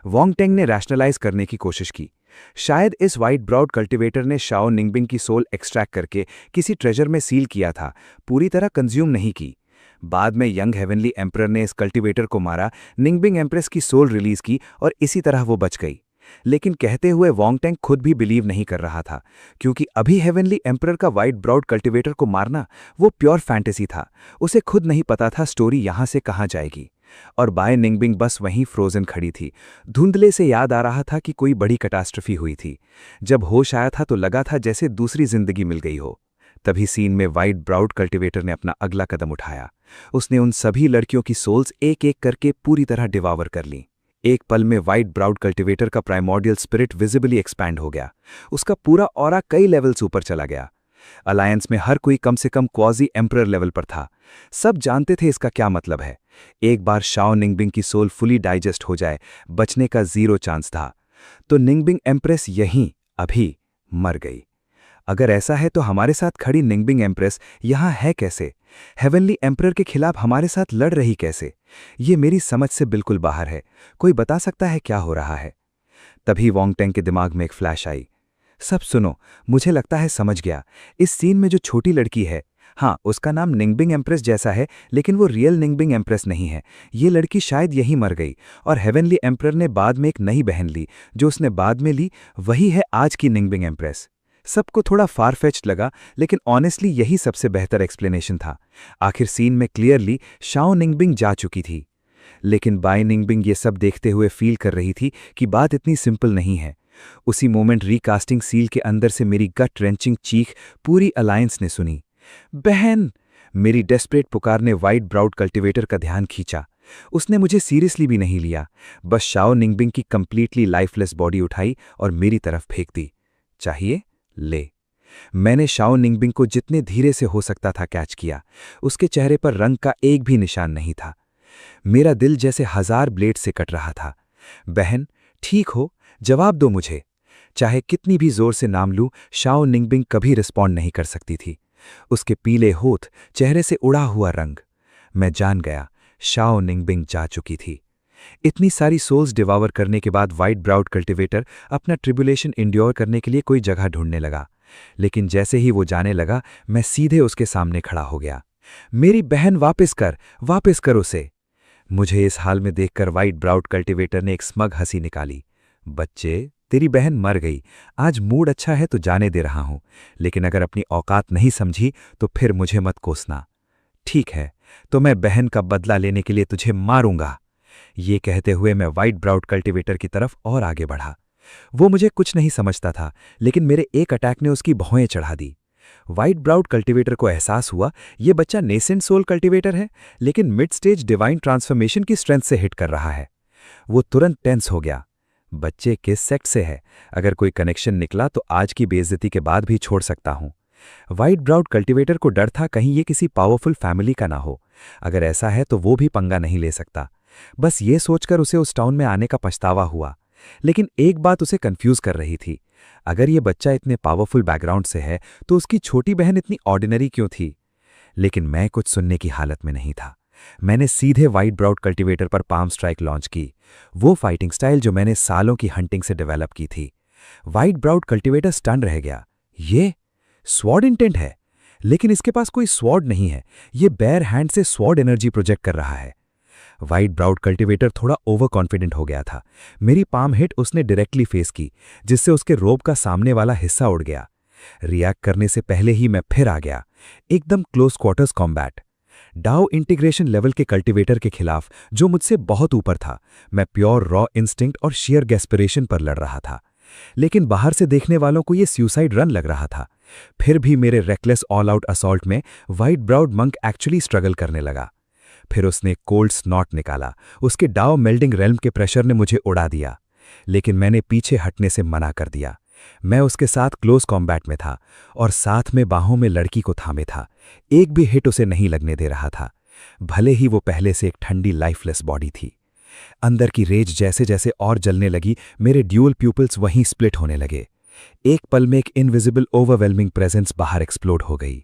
वोंगटेंग ने रैशनलाइज करने की कोशिश की। शायद इस व्हाइट ब्राउड कल्टिवेटर ने शाओ निंगबिंग की सोल एक्सट्रैक्ट करके किसी ट्रेजर में सील किया था, पूरी तरह कंज्यूम नहीं की। बाद में यंग हेवनली एम्परर ने इस कल्टिवेटर को मारा, निंगबिंग एम्प्रेस की सोल रिलीज की और इसी तरह वो बच गई। लेकिन कहते हुए वोंगटेंग खुद भी बिलीव नहीं कर रहा था, क्योंकि अभी हेवनली एम्परर का व्हाइट ब्राउड कल्टिवेटर को मारना वो प्योर फैंटेसी था। उसे खुद नहीं पता था स्टोरी यहां से कहां जाएगी। और बाय निंगबिंग बस वहीं फ्रोजन खड़ी थी। धुंधले से याद आ रहा था कि कोई बड़ी कैटास्ट्रफी हुई थी। जब होश आया था तो लगा था जैसे दूसरी जिंदगी मिल गई हो। तभी सीन में व्हाइट ब्राउड कल्टिवेटर ने अपना अगला कदम उठाया। उसने उन सभी लड़कियों की सोल्स एक एक करके पूरी तरह डिवावर कर ली। एक पल में व्हाइट ब्राउड कल्टिवेटर का प्राइमोर्डियल स्पिरिट विजिबली एक्सपैंड हो गया। उसका पूरा ऑरा कई लेवल्स ऊपर चला गया। अलायंस में हर कोई कम से कम क्वाजी एम्परर लेवल पर था। सब जानते थे इसका क्या मतलब है। एक बार शाओ निंगबिंग की सोल फुली डाइजेस्ट हो जाए, बचने का 0 चांस था। तो निंगबिंग एम्प्रेस यहीं अभी मर गई। अगर ऐसा है तो हमारे साथ खड़ी निंगबिंग एम्प्रेस यहां है कैसे? हेवनली एम्परर के खिलाफ हमारे साथ लड़ रही कैसे? ये मेरी समझ से बिल्कुल बाहर है। कोई बता सकता है क्या हो रहा है? तभी वोंगटेंग के दिमाग में एक फ्लैश आई। सब सुनो, मुझे लगता है समझ गया। इस सीन में जो छोटी लड़की है, हाँ, उसका नाम निंगबिंग एम्प्रेस जैसा है, लेकिन वो रियल निंगबिंग एम्प्रेस नहीं है। ये लड़की शायद यहीं मर गई और हेवनली एम्परर ने बाद में एक नई बहन ली। जो उसने बाद में ली वही है आज की निंगबिंग एम्प्रेस। सबको थोड़ा फारफेच्ड लगा, लेकिन ऑनेस्टली यही सबसे बेहतर एक्सप्लेनेशन था। आखिर सीन में क्लियरली शाओ निंगबिंग जा चुकी थी। लेकिन बाय निंगबिंग ये सब देखते हुए फील कर रही थी कि बात इतनी सिंपल नहीं है। उसी मोमेंट रीकास्टिंग सील के अंदर से मेरी गट रेंचिंग चीख पूरी अलायंस ने सुनी। बहन! मेरी डेस्परेट पुकार ने व्हाइट ब्राउड कल्टिवेटर का ध्यान खींचा। उसने मुझे सीरियसली भी नहीं लिया, बस शाओ निंगबिंग की कंप्लीटली लाइफलेस बॉडी उठाई और मेरी तरफ फेंक दी। चाहिए? ले। मैंने शाओ निंगबिंग को जितने धीरे से हो सकता था कैच किया। उसके चेहरे पर रंग का एक भी निशान नहीं था। मेरा दिल जैसे 1000 ब्लेड से कट रहा था। बहन, ठीक हो, जवाब दो मुझे। चाहे कितनी भी जोर से नाम लूं, शाओ निंगबिंग कभी रिस्पॉन्ड नहीं कर सकती थी। उसके पीले होठ, चेहरे से उड़ा हुआ रंग। मैं जान गया, शाओ निंगबिंग जा चुकी थी। इतनी सारी सोल्स डिवावर करने के बाद व्हाइट ब्राउड कल्टिवेटर अपना ट्रिबुलेशन इंड्योर करने के लिए कोई जगह ढूंढने लगा। लेकिन जैसे ही वो जाने लगा, मैं सीधे उसके सामने खड़ा हो गया। मेरी बहन वापस कर उसे। मुझे इस हाल में देखकर व्हाइट ब्राउड कल्टिवेटर ने एक स्मग हंसी निकाली। बच्चे, तेरी बहन मर गई। आज मूड अच्छा है तो जाने दे रहा हूं, लेकिन अगर अपनी औकात नहीं समझी तो फिर मुझे मत कोसना। ठीक है, तो मैं बहन का बदला लेने के लिए तुझे मारूंगा। ये कहते हुए मैं व्हाइट ब्राउड कल्टिवेटर की तरफ और आगे बढ़ा। वो मुझे कुछ नहीं समझता था, लेकिन मेरे एक अटैक ने उसकी भौएं चढ़ा दी। व्हाइट ब्राउड कल्टिवेटर को एहसास हुआ ये बच्चा नेसेंट सोल कल्टिवेटर है, लेकिन मिड स्टेज डिवाइन ट्रांसफॉर्मेशन की स्ट्रेंथ से हिट कर रहा है। वो तुरंत टेंस हो गया। बच्चे किस सेक्ट से है? अगर कोई कनेक्शन निकला तो आज की बेइज्जती के बाद भी छोड़ सकता हूं। व्हाइट ब्राउड कल्टिवेटर को डर था कहीं ये किसी पावरफुल फैमिली का ना हो। अगर ऐसा है तो वो भी पंगा नहीं ले सकता। बस ये सोचकर उसे उस टाउन में आने का पछतावा हुआ। लेकिन एक बात उसे कंफ्यूज कर रही थी। अगर ये बच्चा इतने पावरफुल बैकग्राउंड से है तो उसकी छोटी बहन इतनी ऑर्डिनरी क्यों थी? लेकिन मैं कुछ सुनने की हालत में नहीं था। मैंने सीधे व्हाइट ब्राउड कल्टिवेटर पर पाम स्ट्राइक लॉन्च की, वो फाइटिंग स्टाइल जो मैंने सालों की हंटिंग से डेवलप की थी। व्हाइट ब्राउड कल्टिवेटर स्टन रह गया। ये स्वॉर्ड इंटेंट है, लेकिन इसके पास कोई स्वॉर्ड नहीं है। ये बेयर हैंड से स्वॉर्ड एनर्जी प्रोजेक्ट कर रहा है। व्हाइट ब्राउड कल्टिवेटर थोड़ा ओवर कॉन्फिडेंट हो गया था। मेरी पाम हिट उसने डायरेक्टली फेस की, जिससे उसके रोब का सामने वाला हिस्सा उड़ गया। रिएक्ट करने से पहले ही मैं फिर आ गया, एकदम close quarters combat. Dao integration level के कल्टिवेटर के खिलाफ, जो मुझसे बहुत ऊपर था, मैं प्योर रॉ इंस्टिंक्ट और शेयर गैस्पिरेशन पर लड़ रहा था। लेकिन बाहर से देखने वालों को यह सुसाइड रन लग रहा था। फिर भी मेरे रेकलेस ऑल आउट असॉल्ट में white browed monk actually struggle करने लगा। फिर उसने कोल्ड स्नॉट निकाला। उसके डाओ मेल्डिंग रेल्म के प्रेशर ने मुझे उड़ा दिया, लेकिन मैंने पीछे हटने से मना कर दिया। मैं उसके साथ क्लोज कॉम्बैट में था और साथ में बाहों में लड़की को थामे था। एक भी हिट उसे नहीं लगने दे रहा था, भले ही वो पहले से एक ठंडी लाइफलेस बॉडी थी। अंदर की रेज जैसे जैसे और जलने लगी, मेरे ड्यूअल प्यूपल्स वहीं स्प्लिट होने लगे। एक पल में एक इनविजिबल ओवरवेलमिंग प्रेजेंस बाहर एक्सप्लोड हो गई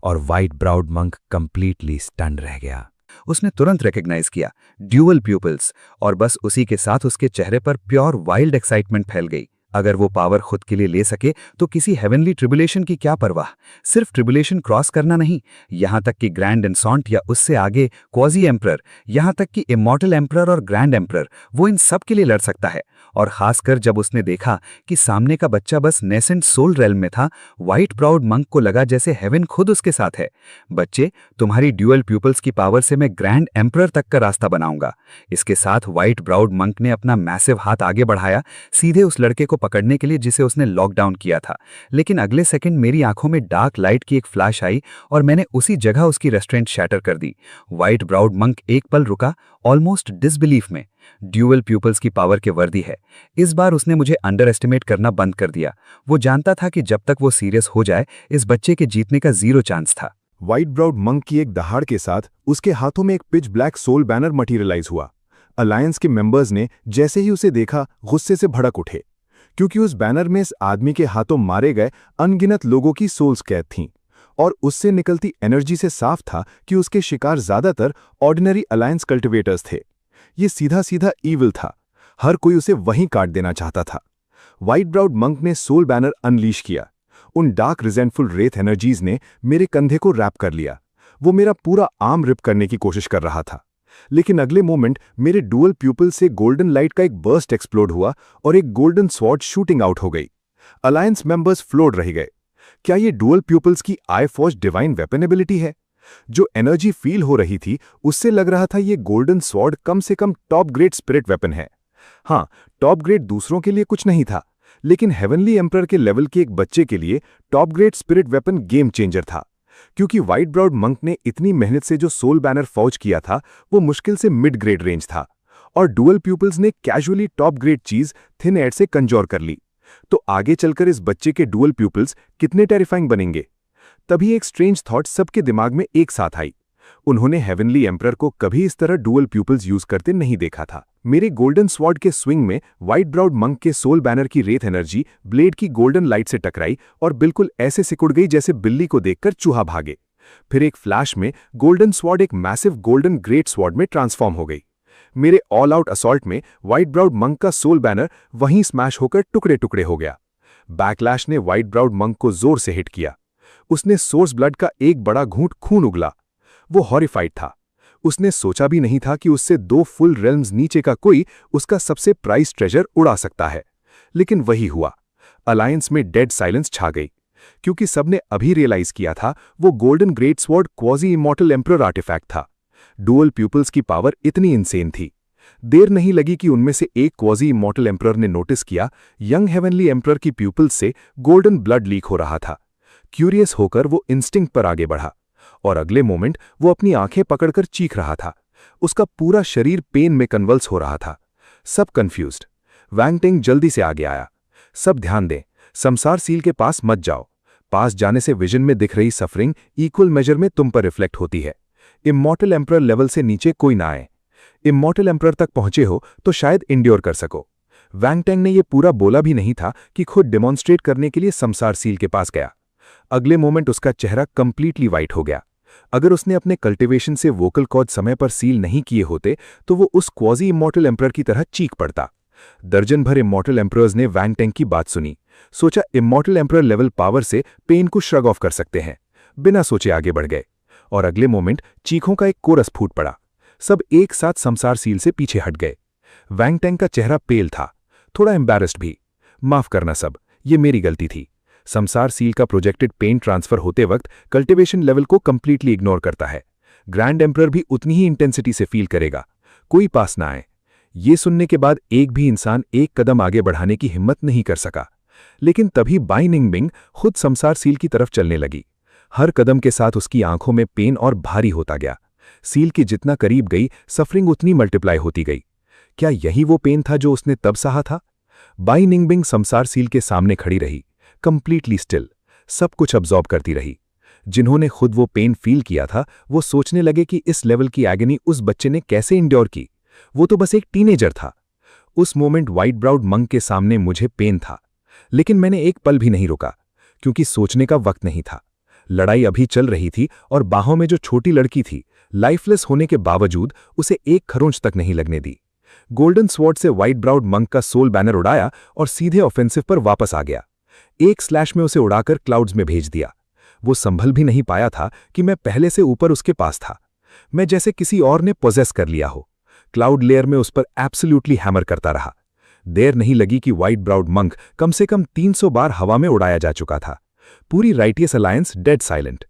और white browed monk completely stunned रह गया। उसने तुरंत रिकग्नाइज किया ड्यूअल प्यूपल्स, और बस उसी के साथ उसके चेहरे पर प्योर वाइल्ड एक्साइटमेंट फैल गई। अगर वो पावर खुद के लिए ले सके तो किसी हेवनली ट्रिबुलेशन की क्या परवाह। सिर्फ ट्रिबुलेशन क्रॉस करना नहीं, यहां तक कि ग्रैंड एंसॉन्ट या उससे आगे क्वाजी एम्परर, यहां तक कि इमॉर्टल एम्परर और ग्रैंड एम्परर, वो इन सब के लिए लड़ सकता है। और खासकर जब उसने देखा कि सामने का बच्चा बस नेसेंट सोल रेल्म में था, व्हाइट प्राउड मंक को लगा जैसे हेवन खुद उसके साथ है। बच्चे, तुम्हारी ड्यूअल प्यूपल्स की पावर से मैं ग्रैंड एम्परर तक का रास्ता बनाऊंगा। इसके साथ व्हाइट ब्राउड मंक ने अपना मैसिव हाथ आगे बढ़ाया, सीधे उस लड़के को पकड़ने के लिए जिसे उसने लॉकडाउन किया था। लेकिन अगले सेकंड मेरी आंखों में डार्क लाइट की एक फ्लैश आई और मैंने उसी जगह उसकी रेस्ट्रेंट शैटर कर दी। व्हाइट ब्राउड मंक एक पल रुका, ऑलमोस्ट डिसबिलीफ में। ड्यूअल प्यूपल्स की पावर के वर्दी है। इस बार उसने मुझे अंडर एस्टिमेट करना बंद कर दिया। वो जानता था कि जब तक वो सीरियस हो जाए, इस बच्चे के जीतने का 0 चांस था। व्हाइट ब्राउड मंक की एक दहाड़ के साथ उसके हाथों में एक pitch black soul banner materialise हुआ। अलायंस के मेंबर्स ने जैसे ही उसे देखा, गुस्से से भड़क उठे, क्योंकि उस बैनर में इस आदमी के हाथों मारे गए अनगिनत लोगों की सोल्स कैद थीं, और उससे निकलती एनर्जी से साफ था कि उसके शिकार ज्यादातर ऑर्डिनरी अलायंस कल्टिवेटर्स थे। ये सीधा सीधा ईविल था। हर कोई उसे वहीं काट देना चाहता था। व्हाइट ब्राउड मंक ने सोल बैनर अनलीश किया। उन डार्क रिजेंटफुल रेथ एनर्जीज ने मेरे कंधे को रैप कर लिया। वो मेरा पूरा आर्म रिप करने की कोशिश कर रहा था, लेकिन अगले मोमेंट मेरे डुअल प्यूपल से गोल्डन लाइट का एक बर्स्ट एक्सप्लोड हुआ और एक गोल्डन स्वॉर्ड शूटिंग आउट हो गई। अलायंस मेंबर्स फ्लोट रह गए। क्या ये डुअल प्यूपल्स की आई फॉर्ज डिवाइन वेपन एबिलिटी है? जो एनर्जी फील हो रही थी, उससे लग रहा था ये गोल्डन स्वॉर्ड कम से कम टॉप ग्रेड स्पिरिट वेपन है। हाँ, टॉप ग्रेड दूसरों के लिए कुछ नहीं था, लेकिन हेवनली एम्परर के लेवल के एक बच्चे के लिए top grade spirit weapon game changer था, क्योंकि व्हाइट ब्राउड मंक ने इतनी मेहनत से जो सोल बैनर फौज किया था वो मुश्किल से मिड ग्रेड रेंज था, और डुअल प्यूपल्स ने कैजुअली टॉप ग्रेड चीज थिन एड से कंजोर कर ली। तो आगे चलकर इस बच्चे के डुअल प्यूपल्स कितने टेरिफाइंग बनेंगे। तभी एक स्ट्रेंज थॉट सबके दिमाग में एक साथ आई। उन्होंने हेवनली एम्परर को कभी इस तरह डुअल प्यूपल्स यूज करते नहीं देखा था। मेरे गोल्डन स्वॉर्ड के स्विंग में व्हाइट ब्राउड मंक के सोल बैनर की रेत एनर्जी ब्लेड की गोल्डन लाइट से टकराई और बिल्कुल ऐसे सिकुड़ गई जैसे बिल्ली को देखकर चूहा भागे। फिर एक फ्लैश में गोल्डन स्वॉर्ड एक मैसिव गोल्डन ग्रेट स्वॉर्ड में ट्रांसफॉर्म हो गई। मेरे ऑल आउट असॉल्ट में व्हाइट ब्राउड मंक का सोल बैनर वहीं स्मैश होकर टुकड़े टुकड़े हो गया। बैकलैश ने व्हाइट ब्राउड मंक को जोर से हिट किया। उसने सोर्स ब्लड का एक बड़ा घूंट खून उगला। वो हॉरिफाइड था। उसने सोचा भी नहीं था कि उससे 2 फुल रेल्म्स नीचे का कोई उसका सबसे प्राइस ट्रेजर उड़ा सकता है। लेकिन वही हुआ। अलायंस में डेड साइलेंस छा गई, क्योंकि सबने अभी रियलाइज किया था वो golden great sword quasi immortal emperor artefact था। डुअल प्यूपल्स की पावर इतनी इंसेन थी। देर नहीं लगी कि उनमें से एक क्वाजी इमॉर्टल एम्परर ने नोटिस किया यंग हेवनली एम्परर की प्यूपल्स से गोल्डन ब्लड लीक हो रहा था। क्यूरियस होकर वो इंस्टिंक्ट पर आगे बढ़ा, और अगले मोमेंट वो अपनी आंखें पकड़कर चीख रहा था। उसका पूरा शरीर पेन में कन्वल्स हो रहा था। सब कंफ्यूज्ड। वैंग टेंग जल्दी से आगे आया। सब ध्यान दें, समसार सील के पास मत जाओ। पास जाने से विजन में दिख रही सफरिंग इक्वल मेजर में तुम पर रिफ्लेक्ट होती है। इमॉर्टल एम्परर लेवल से नीचे कोई ना आए। इमॉर्टल एम्परर तक पहुंचे हो तो शायद इंड्योर कर सको। वैंग टेंग ने यह पूरा बोला भी नहीं था कि खुद डेमोन्स्ट्रेट करने के लिए समसार सील के पास गया। अगले मोमेंट उसका चेहरा कंप्लीटली वाइट हो गया। अगर उसने अपने कल्टिवेशन से वोकल कॉर्ड समय पर सील नहीं किए होते तो वो उस क्वाजी इमॉर्टल एम्परर की तरह चीख पड़ता। दर्जन भर इमॉर्टल एम्परर्स ने वैंग टेंग की बात सुनी। सोचा इमॉर्टल एम्परर लेवल पावर से पेन को श्रग ऑफ कर सकते हैं। बिना सोचे आगे बढ़ गए, और अगले मोमेंट चीखों का एक कोरस फूट पड़ा। सब एक साथ समसार सील से पीछे हट गए। वैंग टेंग का चेहरा पेल था, थोड़ा एम्बैरेस्ड भी। माफ करना सब, ये मेरी गलती थी। समसार सील का प्रोजेक्टेड पेन ट्रांसफर होते वक्त कल्टिवेशन लेवल को कंप्लीटली इग्नोर करता है। ग्रैंड एम्परर भी उतनी ही इंटेंसिटी से फील करेगा। कोई पास ना आए। ये सुनने के बाद एक भी इंसान एक कदम आगे बढ़ाने की हिम्मत नहीं कर सका। लेकिन तभी बाई निंगबिंग खुद समसार सील की तरफ चलने लगी। हर कदम के साथ उसकी आंखों में पेन और भारी होता गया। सील की जितना करीब गई सफरिंग उतनी मल्टीप्लाई होती गई। क्या यही वो पेन था जो उसने तब सहा था? बाई निंगबिंग समसार सील के सामने खड़ी रही, कंप्लीटली स्टिल, सब कुछ अब्जॉर्ब करती रही। जिन्होंने खुद वो पेन फील किया था वो सोचने लगे कि इस लेवल की एगनी उस बच्चे ने कैसे इंड्योर की। वो तो बस एक टीनेजर था। उस मोमेंट व्हाइट ब्राउड मंक के सामने मुझे पेन था, लेकिन मैंने एक पल भी नहीं रुका, क्योंकि सोचने का वक्त नहीं था। लड़ाई अभी चल रही थी और बाहों में जो छोटी लड़की थी लाइफलेस होने के बावजूद उसे एक खरोंच तक नहीं लगने दी। गोल्डन स्वॉर्ड से व्हाइट ब्राउड मंक का सोल बैनर उड़ाया और सीधे ऑफेंसिव पर वापस आ गया। एक स्लैश में उसे उड़ाकर क्लाउड्स में भेज दिया। वो संभल भी नहीं पाया था कि मैं पहले से ऊपर उसके पास था। मैं जैसे किसी और ने पोजेस कर लिया हो। क्लाउड लेयर में उस पर एब्सोल्यूटली हैमर करता रहा। देर नहीं लगी कि व्हाइट ब्राउड मंक कम से कम 300 बार हवा में उड़ाया जा चुका था। पूरी राइटियस अलायंस डेड साइलेंट।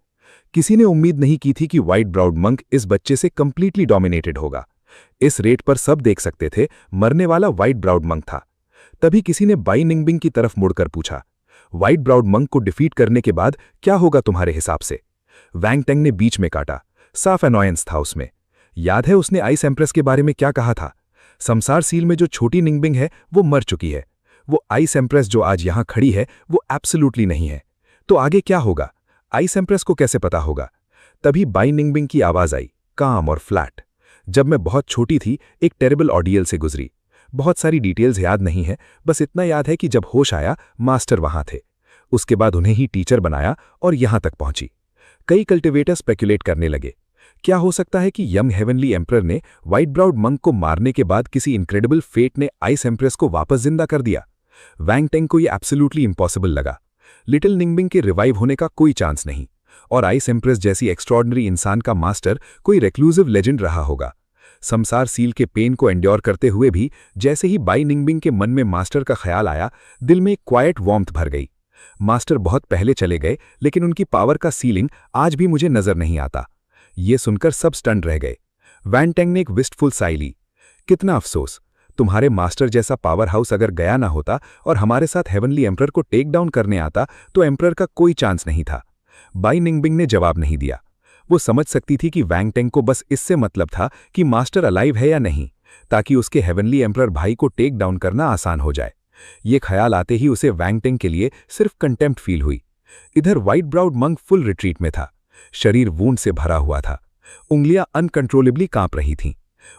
किसी ने उम्मीद नहीं की थी कि व्हाइट ब्राउड मंक इस बच्चे से कंप्लीटली डोमिनेटेड होगा। इस रेट पर सब देख सकते थे मरने वाला व्हाइट ब्राउड मंक था। तभी किसी ने बाई निंगबिंग की तरफ मुड़कर पूछा, व्हाइट ब्राउड मंक को डिफीट करने के बाद क्या होगा तुम्हारे हिसाब से? वैंग टेंग ने बीच में काटा। साफ अनॉयंस था उसमें। याद है उसने आइस एम्प्रेस के बारे में क्या कहा था? समसार सील में जो छोटी निंगबिंग है वो मर चुकी है। वो आइस एम्प्रेस जो आज यहां खड़ी है वो एब्सोल्यूटली नहीं है। तो आगे क्या होगा? आइस एम्प्रेस को कैसे पता होगा? तभी बाई निंगबिंग की आवाज आई, काम और फ्लैट। जब मैं बहुत छोटी थी एक टेरेबल ऑडियल से गुजरी। बहुत सारी डिटेल्स याद नहीं है, बस इतना याद है कि जब होश आया मास्टर वहां थे। उसके बाद उन्हें ही टीचर बनाया और यहां तक पहुंची। कई कल्टिवेटर स्पेकुलेट करने लगे। क्या हो सकता है कि यंग हेवनली एम्परर ने व्हाइट ब्राउड मंक को मारने के बाद किसी इनक्रेडिबल फेट ने आइस एम्प्रेस को वापस जिंदा कर दिया? वैंग टेंग को यह एब्सोल्युटली इम्पॉसिबल लगा। लिटिल निंगबिंग के रिवाइव होने का कोई चांस नहीं, और आइस एम्प्रेस जैसी एक्स्ट्रॉर्डनरी इंसान का मास्टर कोई रेक्लूसिव लेजेंड रहा होगा। समसार सील के पेन को एंड्योर करते हुए भी जैसे ही बाई निंगबिंग के मन में मास्टर का ख्याल आया, दिल में एक क्वाइट वार्मथ भर गई। मास्टर बहुत पहले चले गए, लेकिन उनकी पावर का सीलिंग आज भी मुझे नजर नहीं आता। ये सुनकर सब स्टंट रह गए। वैंग टेंग ने एक विस्टफुल साई ली। कितना अफसोस, तुम्हारे मास्टर जैसा पावर हाउस अगर गया ना होता और हमारे साथ हेवनली एम्परर को टेक डाउन करने आता तो एम्परर का कोई चांस नहीं था। बाई निंगबिंग ने जवाब नहीं दिया। वो समझ सकती थी कि वैंग टेंग को बस इससे मतलब था कि मास्टर अलाइव है या नहीं, ताकि उसके हेवनली एम्परर भाई को टेक डाउन करना आसान हो जाए। ये ख्याल आते ही उसे वैंग टेंग के लिए सिर्फ कंटेम्प्ट फील हुई। इधर white browed monk full retreat में था। शरीर वूंड से भरा हुआ था। उंगलियां अनकंट्रोलेबली कांप रही थीं।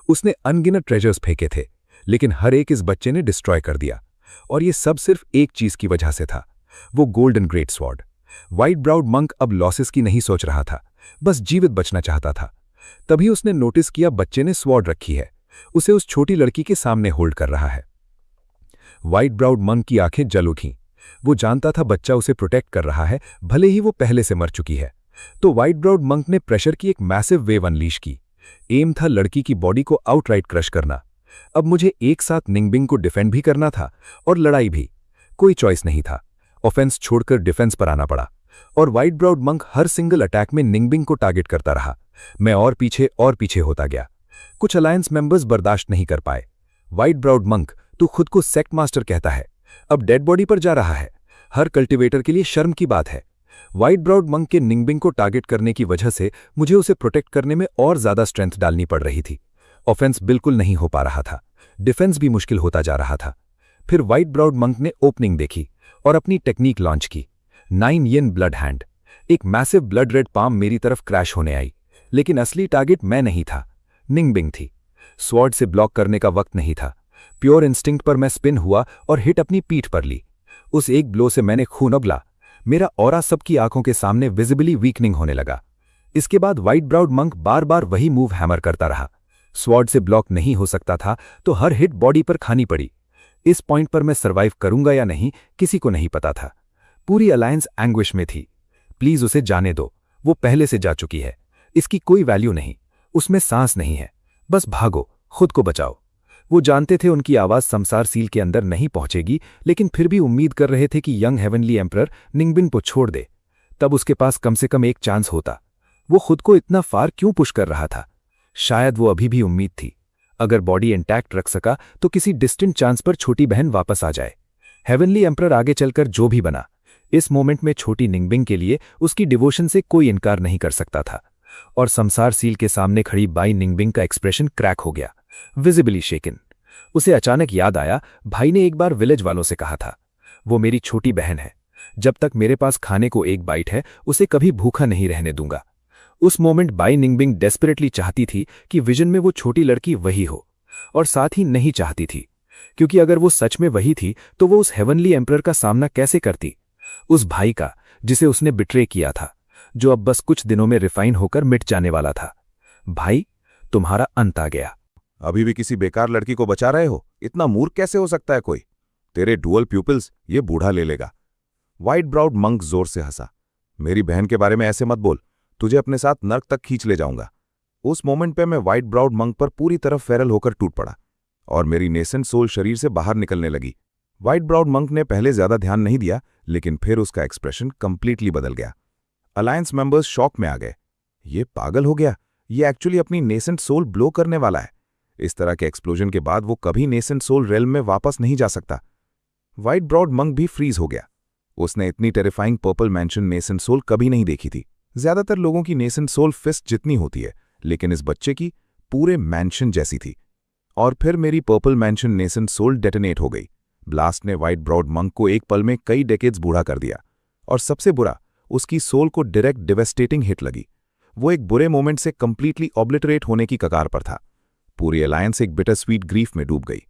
उसने अनगिनत ट्रेजर्स फेंके थे, लेकिन हर एक इस बच्चे ने डिस्ट्रॉय कर दिया। और ये सब सिर्फ एक चीज की वजह से था, वो golden great sword. White browed monk अब लॉसेस की नहीं सोच रहा था, बस जीवित बचना चाहता था। तभी उसने नोटिस किया बच्चे ने स्वॉर्ड रखी है, उसे उस छोटी लड़की के सामने होल्ड कर रहा है। व्हाइट ब्राउड मंक की आंखें जल उठीं। वो जानता था बच्चा उसे प्रोटेक्ट कर रहा है, भले ही वो पहले से मर चुकी है। तो व्हाइट ब्राउड मंक ने प्रेशर की एक मैसिव वेव अनलीश की। एम था लड़की की बॉडी को आउटराइट क्रश करना। अब मुझे एक साथ निंगबिंग को डिफेंड भी करना था और लड़ाई भी। कोई चॉइस नहीं था। ऑफेंस छोड़कर डिफेंस पर आना पड़ा और व्हाइट ब्राउड मंक हर सिंगल अटैक में निंगबिंग को टारगेट करता रहा। मैं और पीछे होता गया। कुछ अलायंस मेंबर्स बर्दाश्त नहीं कर पाए। व्हाइट ब्राउड मंक, तू खुद को सेक्ट मास्टर कहता है, अब डेड बॉडी पर जा रहा है। हर कल्टिवेटर के लिए शर्म की बात है। व्हाइट ब्राउड मंक के निंगबिंग को टारगेट करने की वजह से मुझे उसे प्रोटेक्ट करने में और ज्यादा स्ट्रेंथ डालनी पड़ रही थी। ऑफेंस बिल्कुल नहीं हो पा रहा था, डिफेंस भी मुश्किल होता जा रहा था। फिर व्हाइट ब्राउड मंक ने ओपनिंग देखी और अपनी टेक्निक लॉन्च की। 9 येन ब्लड हैंड। एक मैसिव ब्लड रेड पाम मेरी तरफ क्रैश होने आई, लेकिन असली टारगेट मैं नहीं था, निंगबिंग थी। स्वॉर्ड से ब्लॉक करने का वक्त नहीं था। प्योर इंस्टिंक्ट पर मैं स्पिन हुआ और हिट अपनी पीठ पर ली। उस एक ब्लो से मैंने खून उगला। मेरा ऑरा सबकी आंखों के सामने विजिबली वीकनिंग होने लगा। इसके बाद व्हाइट ब्राउड मंक बार बार वही मूव हैमर करता रहा। स्वॉर्ड से ब्लॉक नहीं हो सकता था, तो हर हिट बॉडी पर खानी पड़ी। इस पॉइंट पर मैं सर्वाइव करूंगा या नहीं, किसी को नहीं पता था। पूरी अलायंस एंग्विश में थी। प्लीज उसे जाने दो, वो पहले से जा चुकी है। इसकी कोई वैल्यू नहीं, उसमें सांस नहीं है। बस भागो, खुद को बचाओ। वो जानते थे उनकी आवाज समसार सील के अंदर नहीं पहुंचेगी, लेकिन फिर भी उम्मीद कर रहे थे कि यंग हेवनली एम्परर निंगबिंग को छोड़ दे। तब उसके पास कम से कम एक चांस होता। वो खुद को इतना फार क्यों पुश कर रहा था? शायद वो अभी भी उम्मीद थी, अगर बॉडी इंटैक्ट रख सका तो किसी डिस्टेंट चांस पर छोटी बहन वापस आ जाए। हेवनली एम्परर आगे चलकर जो भी बना, इस मोमेंट में छोटी निंगबिंग के लिए उसकी डिवोशन से कोई इनकार नहीं कर सकता था। और समसार सील के सामने खड़ी बाई निंगबिंग का एक्सप्रेशन क्रैक हो गया, विजिबली शेकन। उसे अचानक याद आया, भाई ने एक बार विलेज वालों से कहा था, वो मेरी छोटी बहन है, जब तक मेरे पास खाने को एक बाइट है उसे कभी भूखा नहीं रहने दूंगा। उस मोमेंट बाई निंगबिंग डेस्परेटली चाहती थी कि विजन में वो छोटी लड़की वही हो, और साथ ही नहीं चाहती थी, क्योंकि अगर वो सच में वही थी तो वो उस हेवनली एम्परर का सामना कैसे करती, उस भाई का जिसे उसने बिट्रे किया था, जो अब बस कुछ दिनों में रिफाइन होकर मिट जाने वाला था। भाई, तुम्हारा अंत आ गया। अभी भी किसी बेकार लड़की को बचा रहे हो? इतना मूर्ख कैसे हो सकता है कोई? तेरे डुअल प्यूपिल्स ये बूढ़ा ले लेगा। व्हाइट ब्राउड मंक जोर से हंसा। मेरी बहन के बारे में ऐसे मत बोल, तुझे अपने साथ नर्क तक खींच ले जाऊंगा। उस मोमेंट पे मैं व्हाइट ब्राउड मंक पर पूरी तरह फेरल होकर टूट पड़ा और मेरी नेसेंट सोल शरीर से बाहर निकलने लगी। व्हाइट ब्राउड मंक ने पहले ज्यादा ध्यान नहीं दिया, लेकिन फिर उसका एक्सप्रेशन कंप्लीटली बदल गया। अलायंस मेंबर्स शॉक में आ गए। ये पागल हो गया, ये एक्चुअली अपनी नेसेंट सोल ब्लो करने वाला है। इस तरह के एक्सप्लोजन के बाद वो कभी नेसेंट सोल रेल्म में वापस नहीं जा सकता। व्हाइट ब्राउड मंक भी फ्रीज हो गया। उसने इतनी terrifying purple mansion nascent soul कभी नहीं देखी थी। ज्यादातर लोगों की नेसेंट सोल फिस्ट जितनी होती है, लेकिन इस बच्चे की पूरे मैंशन जैसी थी। और फिर मेरी purple mansion nascent soul detonate हो गई। ब्लास्ट ने व्हाइट ब्राउड मंक को एक पल में कई डेकेड्स बूढ़ा कर दिया, और सबसे बुरा, उसकी सोल को डायरेक्ट डिवेस्टेटिंग हिट लगी। वो एक बुरे मोमेंट से कंप्लीटली ऑब्लिटरेट होने की कगार पर था। पूरी अलायंस एक बिटर स्वीट ग्रीफ में डूब गई।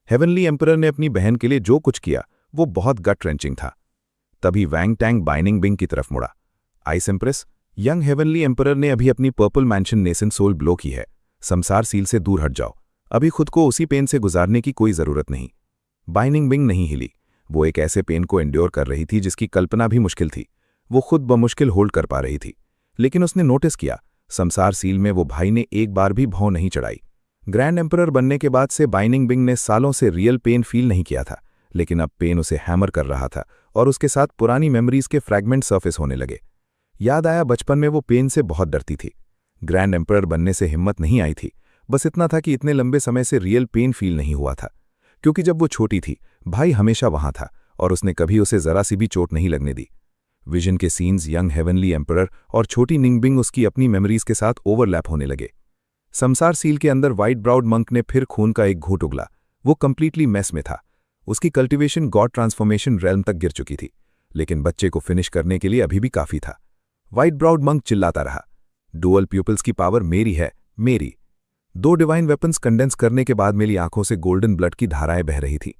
हेवनली एम्परर ने अपनी बहन के लिए जो कुछ किया वो बहुत गट रेंचिंग था। तभी वैंग टैंग बाई निंगबिंग की तरफ मुड़ा। Ice empress, young heavenly emperor ने अभी अपनी purple mansion nascent soul blow की है। समसार सील से दूर हट जाओ, अभी खुद को उसी पेन से गुजारने की कोई जरूरत नहीं। बाई निंगबिंग नहीं हिली। वो एक ऐसे पेन को एंड्योर कर रही थी जिसकी कल्पना भी मुश्किल थी। वो खुद बमुश्किल होल्ड कर पा रही थी, लेकिन उसने नोटिस किया, समसार सील में वो भाई ने एक बार भी भौं नहीं चढ़ाई। ग्रैंड एम्परर बनने के बाद से बाई निंगबिंग ने सालों से रियल पेन फील नहीं किया था, लेकिन अब पेन उसे हैमर कर रहा था और उसके साथ पुरानी मेमोरीज के फ्रैगमेंट सर्फेस होने लगे। याद आया बचपन में वो पेन से बहुत डरती थी। ग्रैंड एम्परर बनने से हिम्मत नहीं आई थी, बस इतना था कि इतने लंबे समय से रियल पेन फील नहीं हुआ था, क्योंकि जब वो छोटी थी भाई हमेशा वहां था और उसने कभी उसे जरा सी भी चोट नहीं लगने दी। विजन के सीन्स यंग हेवनली एम्परर और छोटी निंगबिंग उसकी अपनी मेमोरीज के साथ ओवरलैप होने लगे। संसार सील के अंदर व्हाइट ब्राउड मंक ने फिर खून का एक घूंट उगला। वो कंप्लीटली मेस में था। उसकी कल्टीवेशन गॉड ट्रांसफॉर्मेशन रेल्म तक गिर चुकी थी, लेकिन बच्चे को फिनिश करने के लिए अभी भी काफी था। व्हाइट ब्राउड मंक चिल्लाता रहा, डुअल प्यूपल्स की पावर मेरी है, मेरी। 2 डिवाइन वेपन्स कंडेंस करने के बाद मेरी आंखों से गोल्डन ब्लड की धाराएं बह रही थी।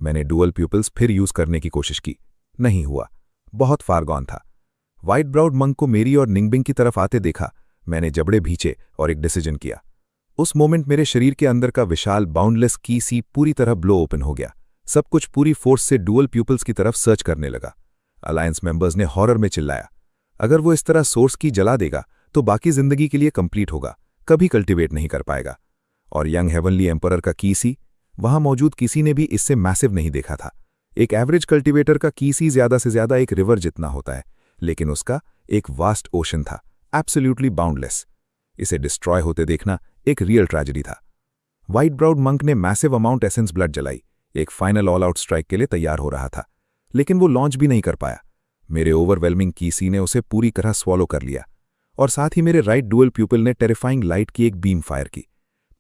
मैंने डुअल प्यूपल्स फिर यूज करने की कोशिश की, नहीं हुआ, बहुत फार गॉन था। व्हाइट ब्राउड मंक को मेरी और निंगबिंग की तरफ आते देखा। मैंने जबड़े भींचे और एक डिसीजन किया। उस मोमेंट मेरे शरीर के अंदर का विशाल बाउंडलेस की सी पूरी तरह ब्लो ओपन हो गया। सब कुछ पूरी फोर्स से डुअल प्यूपल्स की तरफ सर्च करने लगा। अलायंस मेंबर्स ने हॉरर में चिल्लाया, अगर वो इस तरह सोर्स की जला देगा तो बाकी जिंदगी के लिए कंप्लीट होगा, कभी कल्टीवेट नहीं कर पाएगा। और यंग हेवनली एम्परर का कीसी, वहां मौजूद किसी ने भी इससे मैसिव नहीं देखा था। एक एवरेज कल्टीवेटर का कीसी ज्यादा से ज्यादा एक रिवर जितना होता है, लेकिन उसका एक वास्ट ओशन था, एब्सोल्युटली बाउंडलेस। इसे डिस्ट्रॉय होते देखना एक रियल ट्रेजेडी था। व्हाइट ब्राउड मंक ने मैसिव अमाउंट एसेंस ब्लड जलाई, एक फाइनल ऑल आउट स्ट्राइक के लिए तैयार हो रहा था, लेकिन वो लॉन्च भी नहीं कर पाया। मेरे ओवरवेलमिंग कीसी ने उसे पूरी तरह स्वॉलो कर लिया, और साथ ही मेरे राइट डुअल प्यूपल ने टेरिफाइंग लाइट की एक बीम फायर की।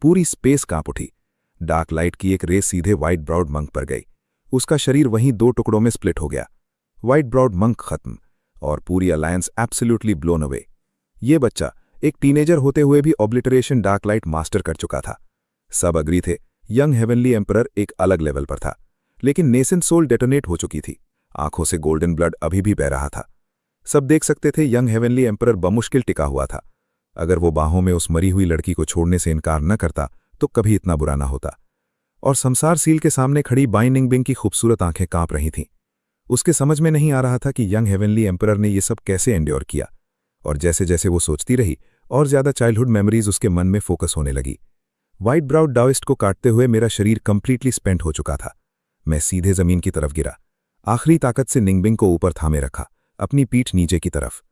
पूरी स्पेस कांप उठी। डार्क लाइट की एक रेस सीधे व्हाइट ब्राउड मंक पर गई। उसका शरीर वहीं 2 टुकड़ों में स्प्लिट हो गया। व्हाइट ब्राउड मंक खत्म और पूरी अलायंस एब्सोल्युटली ब्लोन अवे। ये बच्चा एक टीनेजर होते हुए भी ऑब्लिटरेशन डार्क लाइट मास्टर कर चुका था। सब अग्री थे, यंग हेवनली एम्परर एक अलग लेवल पर था, लेकिन नेसेंट सोल डेटोनेट हो चुकी थी। आंखों से गोल्डन ब्लड अभी भी बह रहा था। सब देख सकते थे यंग हेवनली एम्परर बमुश्किल टिका हुआ था। अगर वो बाहों में उस मरी हुई लड़की को छोड़ने से इनकार न करता तो कभी इतना बुरा ना होता। और संसार सील के सामने खड़ी बाई निंगबिंग की खूबसूरत आंखें कांप रही थीं। उसके समझ में नहीं आ रहा था कि यंग हेवनली एम्परर ने ये सब कैसे एंड्योर किया। और जैसे जैसे वो सोचती रही और ज्यादा चाइल्डहुड मेमोरीज उसके मन में फोकस होने लगी। व्हाइट ब्राउड डाओइस्ट को काटते हुए मेरा शरीर कंप्लीटली स्पेंट हो चुका था। मैं सीधे जमीन की तरफ गिरा, आखिरी ताकत से निंगबिंग को ऊपर थामे रखा, अपनी पीठ नीचे की तरफ।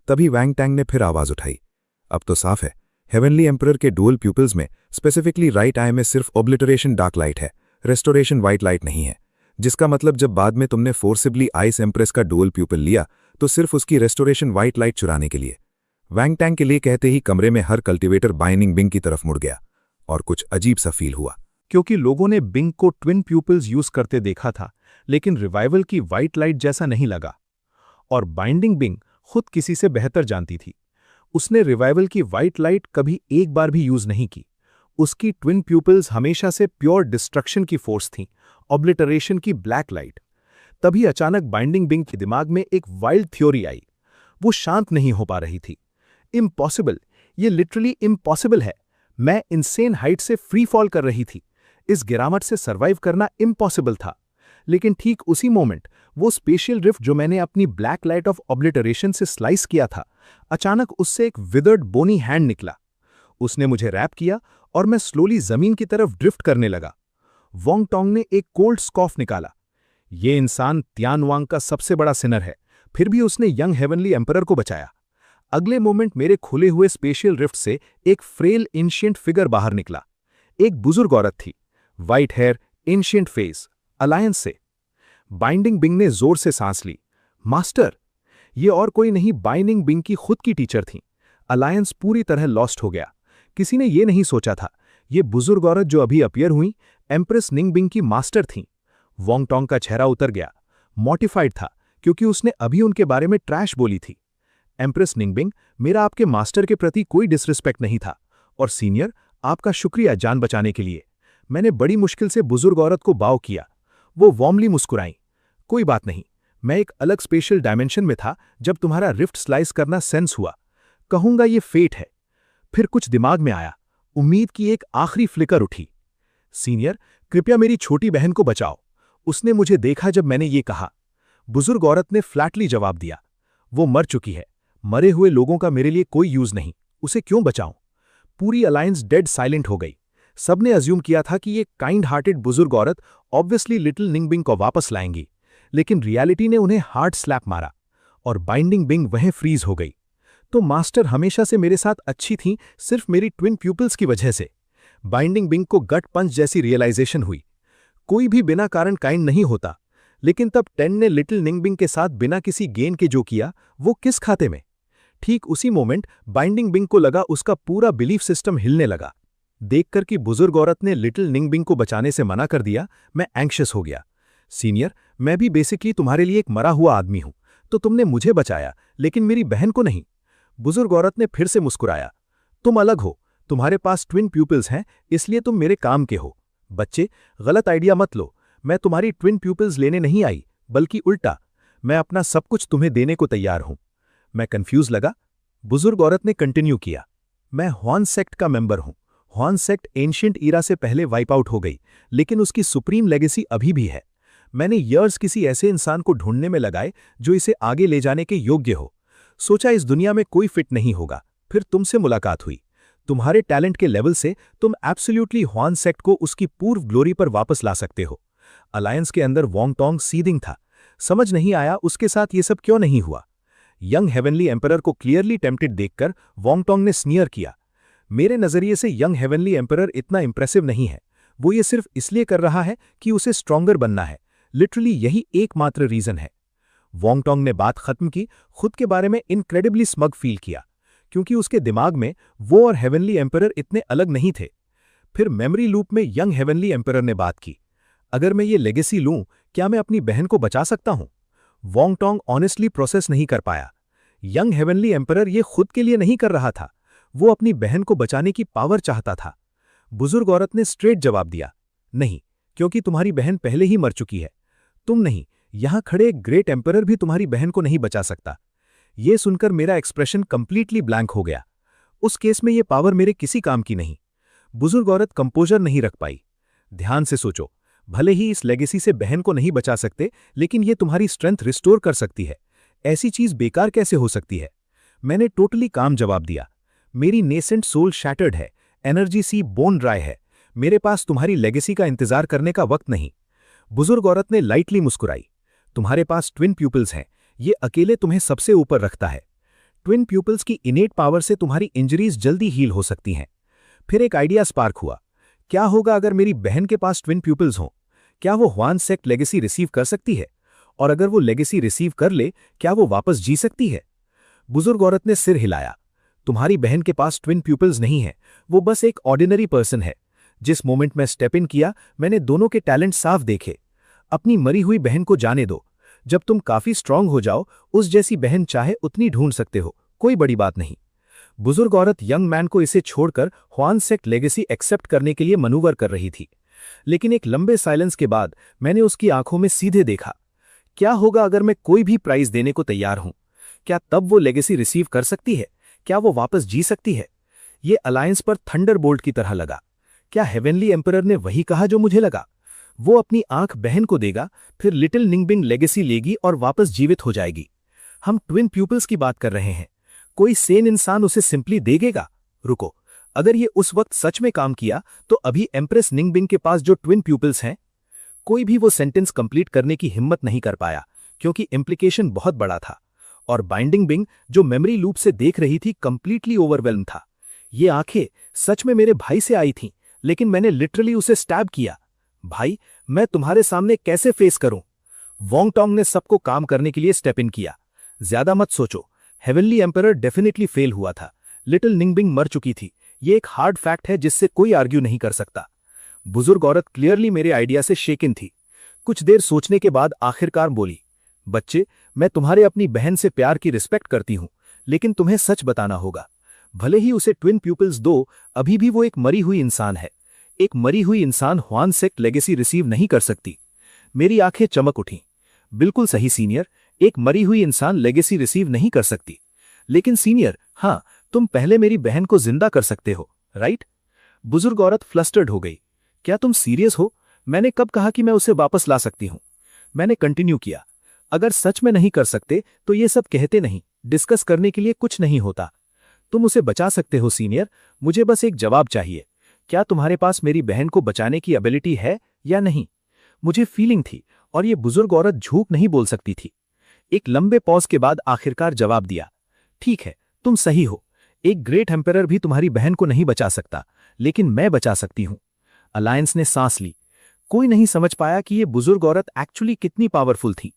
तभी वैंग टैंग ने फिर आवाज उठाई, अब तो साफ है, हेवनली एम्परर के डुअल प्यूपल्स में स्पेसिफिकली राइट आई में सिर्फ ऑब्लिटरेशन डार्क लाइट है, रेस्टोरेशन व्हाइट लाइट नहीं है। जिसका मतलब जब बाद में तुमने फोर्सिबली आइस एम्प्रेस का डुअल प्यूपल लिया तो सिर्फ उसकी रेस्टोरेशन व्हाइट लाइट चुराने के लिए। वैंग टैंग के लिए कहते ही कमरे में हर कल्टीवेटर बाइनिंग बिंग की तरफ मुड़ गया और कुछ अजीब सा फील हुआ, क्योंकि लोगों ने बिंग को ट्विन प्यूपल्स यूज करते देखा था, लेकिन रिवाइवल की व्हाइट लाइट जैसा नहीं लगा। और बाइंडिंग बिंग खुद किसी से बेहतर जानती थी। उसने रिवाइवल की व्हाइट लाइट कभी एक बार भी यूज नहीं की। उसकी ट्विन प्यूपल्स हमेशा से प्योर डिस्ट्रक्शन की फोर्स थीं, ऑब्लिटरेशन की ब्लैक लाइट। तभी अचानक बाइंडिंग बिंग के दिमाग में एक वाइल्ड थ्योरी आई। वो शांत नहीं हो पा रही थी। इम्पॉसिबल, ये लिटरली इम्पॉसिबल है। मैं इनसेन हाइट से फ्री फॉल कर रही थी। इस गिरावट से सर्वाइव करना इम्पॉसिबल था। लेकिन ठीक उसी मोमेंट वो स्पेशियल रिफ्ट जो मैंने अपनी ब्लैक लाइट ऑफ ऑब्लिटरेशन से स्लाइस किया था, अचानक उससे एक विदर्ड बोनी हैंड निकला। उसने मुझे रैप किया और मैं स्लोली जमीन की तरफ ड्रिफ्ट करने लगा। वोंग टोंग ने एक कोल्ड स्कॉफ निकाला। ये इंसान तियानवांग का सबसे बड़ा सिनर है, फिर भी उसने यंग हेवनली एम्परर को बचाया। अगले मोमेंट मेरे खुले हुए स्पेशियल रिफ्ट से एक फ्रेल एंशिएंट फिगर बाहर निकला। एक बुजुर्ग औरत थी, white hair, ancient face, alliance से। बाइंडिंग बिंग ने जोर से सांस ली। मास्टर! ये और कोई नहीं, बाइंडिंग बिंग की खुद की टीचर थी। अलायंस पूरी तरह लॉस्ट हो गया। किसी ने ये नहीं सोचा था, ये बुजुर्ग औरत जो अभी अपीयर हुई, एम्प्रेस निंगबिंग की मास्टर थीं। वोंग टोंग का चेहरा उतर गया। मॉर्टिफाइड था, क्योंकि उसने अभी उनके बारे में ट्रैश बोली थी। एम्प्रेस निंगबिंग, मेरा आपके मास्टर के प्रति कोई डिसरिस्पेक्ट नहीं था। और सीनियर, आपका शुक्रिया जान बचाने के लिए। मैंने बड़ी मुश्किल से बुजुर्ग औरत को बाव किया। वो वार्मली मुस्कुराई। कोई बात नहीं, मैं एक अलग स्पेशल डायमेंशन में था जब तुम्हारा रिफ्ट स्लाइस करना सेंस हुआ। कहूंगा ये फेट है। फिर कुछ दिमाग में आया। उम्मीद की एक आखिरी फ्लिकर उठी। सीनियर, कृपया मेरी छोटी बहन को बचाओ। उसने मुझे देखा जब मैंने ये कहा। बुजुर्ग औरत ने फ्लैटली जवाब दिया, वो मर चुकी है। मरे हुए लोगों का मेरे लिए कोई यूज नहीं, उसे क्यों बचाऊं? पूरी अलायंस डेड साइलेंट हो गई। सबने अज्यूम किया था कि ये काइंड हार्टेड बुजुर्ग औरत ऑब्वियसली लिटिल निंगबिंग को वापस लाएंगी, लेकिन रियलिटी ने उन्हें हार्ड स्लैप मारा और बाइंडिंग बिंग वहीं फ्रीज हो गई। तो मास्टर हमेशा से मेरे साथ अच्छी थी, सिर्फ मेरी ट्विन प्यूपल्स की वजह से। बाइंडिंग बिंग को गट पंच जैसी रियलाइजेशन हुई। कोई भी बिना कारण काइंड नहीं होता, लेकिन तब टेन ने लिटिल निंगबिंग के साथ बिना किसी गेन के जो किया वो किस खाते में। ठीक उसी मोमेंट बाइंडिंग बिंग को लगा उसका पूरा बिलीफ सिस्टम हिलने लगा। देखकर कि बुजुर्ग औरत ने लिटिल निंगबिंग को बचाने से मना कर दिया, मैं एंग्शियस हो गया। सीनियर, मैं भी बेसिकली तुम्हारे लिए एक मरा हुआ आदमी हूं, तो तुमने मुझे बचाया लेकिन मेरी बहन को नहीं। बुजुर्ग औरत ने फिर से मुस्कुराया। तुम अलग हो, तुम्हारे पास ट्विन प्यूपिल्स हैं, इसलिए तुम मेरे काम के हो। बच्चे, गलत आइडिया मत लो, मैं तुम्हारी ट्विन प्यूपिल्स लेने नहीं आई, बल्कि उल्टा, मैं अपना सब कुछ तुम्हें देने को तैयार हूं। मैं कंफ्यूज लगा। बुजुर्ग औरत ने कंटिन्यू किया, मैं हॉर्न सेक्ट का मेंबर हूं। हॉर्न सेक्ट एंशिएंट ईरा से पहले वाइप आउट हो गई, लेकिन उसकी सुप्रीम लेगेसी अभी भी है। मैंने ईयर्स किसी ऐसे इंसान को ढूंढने में लगाए जो इसे आगे ले जाने के योग्य हो। सोचा इस दुनिया में कोई फिट नहीं होगा, फिर तुमसे मुलाकात हुई। तुम्हारे टैलेंट के लेवल से तुम एब्सोल्युटली हॉर्न सेक्ट को उसकी पूर्व ग्लोरी पर वापस ला सकते हो। अलायंस के अंदर वोंग टोंग सीदिंग था। समझ नहीं आया उसके साथ ये सब क्यों नहीं हुआ। यंग हेवनली एम्परर को क्लियरली टेम्प्टेड देखकर वोंग टोंग ने स्नियर किया। मेरे नजरिए से यंग हेवनली एम्परर इतना इंप्रेसिव नहीं है, वो ये सिर्फ इसलिए कर रहा है कि उसे स्ट्रॉन्गर बनना है। लिटरली यही एकमात्र रीजन है। वोंग टोंग ने बात खत्म की, खुद के बारे में इनक्रेडिबली स्मग फील किया, क्योंकि उसके दिमाग में वो और हेवनली एम्परर इतने अलग नहीं थे। फिर मेमोरी लूप में यंग हेवनली एम्परर ने बात की, अगर मैं ये लेगेसी लूं, क्या मैं अपनी बहन को बचा सकता हूं? वोंग टोंग ऑनेस्टली प्रोसेस नहीं कर पाया। यंग हेवनली एम्परर ये खुद के लिए नहीं कर रहा था, वो अपनी बहन को बचाने की पावर चाहता था। बुजुर्ग औरत ने स्ट्रेट जवाब दिया, नहीं, क्योंकि तुम्हारी बहन पहले ही मर चुकी है। तुम नहीं, यहां खड़े एक ग्रेट एम्परर भी तुम्हारी बहन को नहीं बचा सकता। ये सुनकर मेरा एक्सप्रेशन कंप्लीटली ब्लैंक हो गया। उस केस में ये पावर मेरे किसी काम की नहीं। बुजुर्ग औरत कंपोजर नहीं रख पाई। ध्यान से सोचो, भले ही इस लेगेसी से बहन को नहीं बचा सकते, लेकिन ये तुम्हारी स्ट्रेंथ रिस्टोर कर सकती है। ऐसी चीज बेकार कैसे हो सकती है? मैंने टोटली काम जवाब दिया, मेरी नेसेंट सोल शैटर्ड है, एनर्जी सी बोन ड्राई है, मेरे पास तुम्हारी लेगेसी का इंतजार करने का वक्त नहीं। बुजुर्ग औरत ने लाइटली मुस्कुराई, तुम्हारे पास ट्विन प्यूपिल्स हैं, ये अकेले तुम्हें सबसे ऊपर रखता है। ट्विन प्यूपिल्स की इनेट पावर से तुम्हारी इंजरीज जल्दी हील हो सकती हैं। फिर एक आइडिया स्पार्क हुआ, क्या होगा अगर मेरी बहन के पास ट्विन प्यूपिल्स हों? क्या वो हॉर्न सेक्ट लेगेसी रिसीव कर सकती है? और अगर वो लेगेसी रिसीव कर ले, क्या वो वापस जी सकती है? बुजुर्ग औरत ने सिर हिलाया, तुम्हारी बहन के पास ट्विन प्यूपिल्स नहीं है, वो बस एक ऑर्डिनरी पर्सन है। जिस मोमेंट में स्टेप इन किया, मैंने दोनों के टैलेंट साफ देखे। अपनी मरी हुई बहन को जाने दो, जब तुम काफी स्ट्रांग हो जाओ, उस जैसी बहन चाहे उतनी ढूंढ सकते हो, कोई बड़ी बात नहीं। बुजुर्ग औरत यंग मैन को इसे छोड़कर हॉर्न सेक्ट लेगेसी एक्सेप्ट करने के लिए मनूवर कर रही थी, लेकिन एक लंबे साइलेंस के बाद मैंने उसकी आंखों में सीधे देखा। क्या होगा अगर मैं कोई भी प्राइस देने को तैयार हूं? क्या तब वो लेगेसी रिसीव कर सकती है? क्या वो वापस जी सकती है? ये अलायंस पर थंडरबोल्ट की तरह लगा। क्या हेवनली एम्परर ने वही कहा जो मुझे लगा? वो अपनी आंख बहन को देगा, फिर लिटिल निंगबिंग लेगेसी लेगी और वापस जीवित हो जाएगी। हम ट्विन प्यूपिल्स की बात कर रहे हैं, कोई सेन इंसान उसे सिंपली देगेगा? रुको, अगर ये उस वक्त सच में काम किया, तो अभी एम्प्रेस निंगबिंग के पास जो ट्विन प्यूपिल्स हैं, कोई भी वो सेंटेंस कंप्लीट करने की हिम्मत नहीं कर पाया, क्योंकि इम्प्लीकेशन बहुत बड़ा था। और बाइंडिंग बिंग जो मेमोरी लूप से देख रही थी, कंप्लीटली ओवरवेल्म था। ये आंखें सच में मेरे भाई से आई थीं, लेकिन मैंने लिटरली उसे स्टैब किया। भाई, मैं तुम्हारे सामने कैसे फेस करूं? वोंग टोंग ने सबको काम करने के लिए स्टेप इन किया। ज्यादा मत सोचो, हेवनली एम्परर डेफिनेटली फेल हुआ था। लिटिल निंगबिंग मर चुकी थी, ये एक हार्ड फैक्ट है जिससे कोई आर्ग्यू नहीं कर सकता। बुजुर्ग औरत क्लियरली मेरे आइडिया से शेकिन थी। कुछ देर सोचने के बाद आखिरकार बोली, बच्चे, मैं तुम्हारे अपनी बहन से प्यार की रिस्पेक्ट करती हूं, लेकिन तुम्हें सच बताना होगा। भले ही उसे ट्विन प्यूपिल्स दो, अभी भी वो एक मरी हुई इंसान है। एक मरी हुई इंसान हॉर्न सेक्ट लेगेसी रिसीव नहीं कर सकती। मेरी आंखें चमक उठीं। बिल्कुल सही सीनियर, एक मरी हुई इंसान लेगेसी रिसीव नहीं कर सकती। लेकिन सीनियर, हाँ, तुम पहले मेरी बहन को जिंदा कर सकते हो, राइट? बुजुर्ग औरत फ्लस्टर्ड हो गई। क्या तुम सीरियस हो? मैंने कब कहा कि मैं उसे वापस ला सकती हूं? मैंने कंटिन्यू किया, अगर सच में नहीं कर सकते तो ये सब कहते नहीं, डिस्कस करने के लिए कुछ नहीं होता। तुम उसे बचा सकते हो सीनियर, मुझे बस एक जवाब चाहिए। क्या तुम्हारे पास मेरी बहन को बचाने की एबिलिटी है या नहीं? मुझे फीलिंग थी, और ये बुजुर्ग औरत झूठ नहीं बोल सकती थी। एक लंबे पॉज के बाद आखिरकार जवाब दिया, ठीक है, तुम सही हो। एक ग्रेट एम्परर भी तुम्हारी बहन को नहीं बचा सकता, लेकिन मैं बचा सकती हूं। अलायंस ने सांस ली। कोई नहीं समझ पाया कि ये बुजुर्ग औरत एक्चुअली कितनी पावरफुल थी।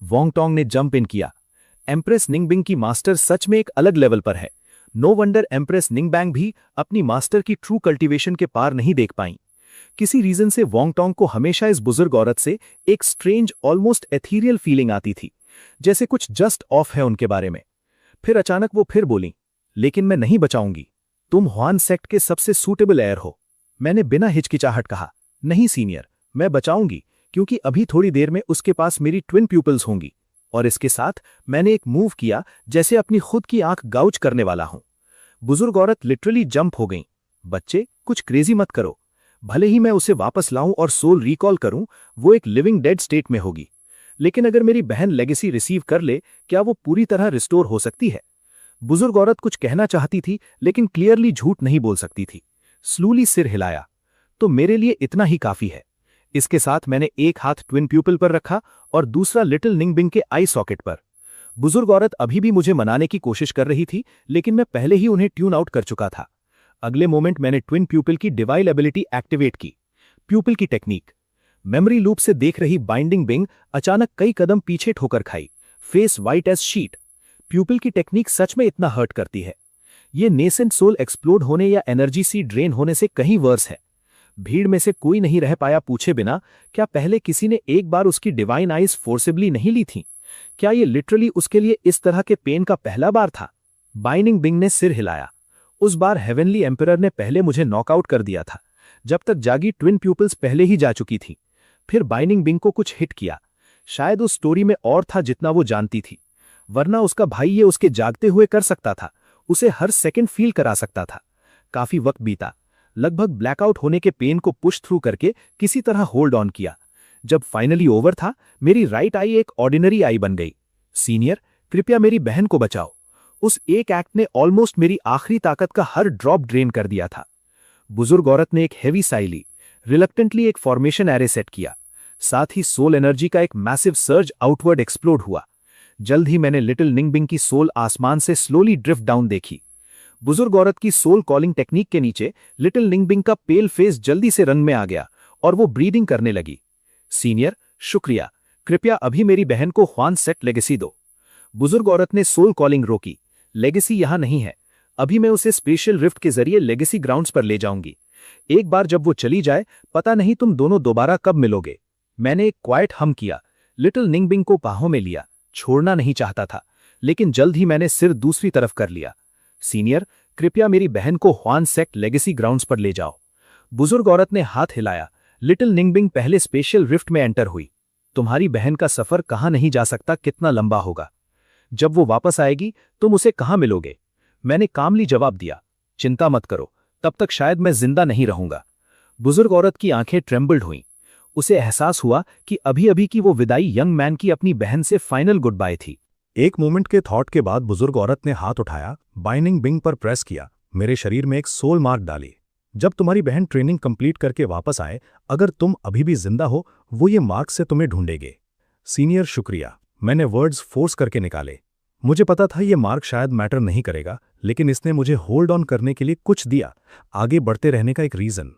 वोंग टोंग ने जंप इन किया। एम्प्रेस निंगबिंग की मास्टर सच में एक अलग लेवल पर है। नो वंडर एम्प्रेस निंगबैंग भी अपनी मास्टर की ट्रू कल्टीवेशन के पार नहीं देख पाई। किसी रीजन से वोंग टोंग को हमेशा इस बुजुर्ग औरत से एक स्ट्रेंज ऑलमोस्ट एथीरियल फीलिंग आती थी, जैसे कुछ जस्ट ऑफ है उनके बारे में। फिर अचानक वो फिर बोली, लेकिन मैं नहीं बचाऊंगी। तुम ह्वान सेक्ट के सबसे सूटेबल एयर हो। मैंने बिना हिचकिचाहट कहा, नहीं सीनियर, मैं बचाऊंगी, क्योंकि अभी थोड़ी देर में उसके पास मेरी ट्विन प्यूपल्स होंगी। और इसके साथ मैंने एक मूव किया जैसे अपनी खुद की आंख गाउच करने वाला हूं। बुजुर्ग औरत लिटरली जंप हो गई। बच्चे, कुछ क्रेजी मत करो। भले ही मैं उसे वापस लाऊं और सोल रिकॉल करूं, वो एक लिविंग डेड स्टेट में होगी। लेकिन अगर मेरी बहन लेगेसी रिसीव कर ले, क्या वो पूरी तरह रिस्टोर हो सकती है? बुजुर्ग औरत कुछ कहना चाहती थी, लेकिन क्लियरली झूठ नहीं बोल सकती थी। स्लोली सिर हिलाया। तो मेरे लिए इतना ही काफी है। इसके साथ मैंने एक हाथ ट्विन प्यूपल पर रखा और दूसरा लिटिल निंगबिंग के आई सॉकेट पर। बुजुर्ग औरत अभी भी मुझे मनाने की कोशिश कर रही थी, लेकिन मैं पहले ही उन्हें ट्यून आउट कर चुका था। अगले मोमेंट मैंने ट्विन प्यूपल की डिवाइल एबिलिटी एक्टिवेट की। प्यूपल की टेक्निक। मेमोरी लूप से देख रही बाइंडिंग बिंग अचानक कई कदम पीछे ठोकर खाई, face white as sheet. Pupil की टेक्निक सच में इतना हर्ट करती है। ये नेसेंट सोल एक्सप्लोड होने या एनर्जी सी ड्रेन होने से कहीं वर्स है। भीड़ में से कोई नहीं रह पाया पूछे बिना, क्या पहले किसी ने एक बार उसकी डिवाइन आइज फोर्सिबली नहीं ली थी? क्या ये लिटरली उसके लिए इस तरह के पेन का पहला बार था? बाइनिंग बिंग ने सिर हिलाया। उस बार हेवनली एम्परर ने पहले मुझे नॉकआउट कर दिया था, जब तक जागी ट्विन प्यूपल्स पहले ही जा चुकी थी। फिर बाइनिंग बिंग को कुछ हिट किया। शायद उस स्टोरी में और था जितना वो जानती थी, वरना उसका भाई ये उसके जागते हुए कर सकता था, उसे हर सेकंड फील करा सकता था। काफी वक्त बीता। लगभग ब्लैकआउट होने के पेन को पुश थ्रू करके किसी तरह होल्ड ऑन किया। जब फाइनली ओवर था, मेरी राइट आई एक ऑर्डिनरी आई बन गई। सीनियर, कृपया मेरी बहन को बचाओ। उस एक एक्ट ने ऑलमोस्ट मेरी आखिरी ताकत का हर ड्रॉप ड्रेन कर दिया था। बुजुर्ग औरत ने एक हेवी साई ली, रिलक्टेंटली एक फॉर्मेशन एरे सेट किया। साथ ही सोल एनर्जी का एक मैसिव सर्ज आउटवर्ड एक्सप्लोड हुआ। जल्द ही मैंने लिटिल निंगबिंग की सोल आसमान से स्लोली ड्रिफ्ट डाउन देखी। बुजुर्ग औरत की सोल कॉलिंग टेक्निक के नीचे लिटिल निंगबिंग का पेल फेस जल्दी से रंग में आ गया और वो ब्रीदिंग करने लगी। सीनियर, शुक्रिया। कृपया अभी मेरी बहन को ह्वान सेक्ट लेगेसी दो। बुजुर्ग औरत ने सोल कॉलिंग रोकी। लेगेसी यहां नहीं है। अभी मैं उसे स्पेशल रिफ्ट के जरिए लेगेसी ग्राउंड्स पर ले जाऊंगी। एक बार जब वो चली जाए, पता नहीं तुम दोनों दोबारा कब मिलोगे। मैंने एक क्वाइट हम किया, लिटिल निंगबिंग को बाहों में लिया। छोड़ना नहीं चाहता था, लेकिन जल्द ही मैंने सिर दूसरी तरफ कर लिया। सीनियर, कृपया मेरी बहन को ह्वान सेक्ट लेगेसी ग्राउंड्स पर ले जाओ। बुजुर्ग औरत ने हाथ हिलाया। लिटिल निंगबिंग पहले स्पेशल रिफ्ट में एंटर हुई। तुम्हारी बहन का सफर कहां नहीं जा सकता, कितना लंबा होगा। जब वो वापस आएगी, तुम उसे कहां मिलोगे? मैंने कामली जवाब दिया, चिंता मत करो, तब तक शायद मैं जिंदा नहीं रहूंगा। बुजुर्ग औरत की आंखें ट्रेम्बल्ड हुईं। उसे एहसास हुआ कि अभी अभी की वो विदाई यंग मैन की अपनी बहन से फाइनल गुड बाय थी। एक मोमेंट के थॉट के बाद बुजुर्ग औरत ने हाथ उठाया, बाइनिंग बिंग पर प्रेस किया, मेरे शरीर में एक सोल मार्क डाली। जब तुम्हारी बहन ट्रेनिंग कंप्लीट करके वापस आए, अगर तुम अभी भी जिंदा हो, वो ये मार्क से तुम्हें ढूंढेगे। सीनियर, शुक्रिया। मैंने वर्ड्स फोर्स करके निकाले। मुझे पता था ये मार्क शायद मैटर नहीं करेगा, लेकिन इसने मुझे होल्ड ऑन करने के लिए कुछ दिया, आगे बढ़ते रहने का एक रीजन।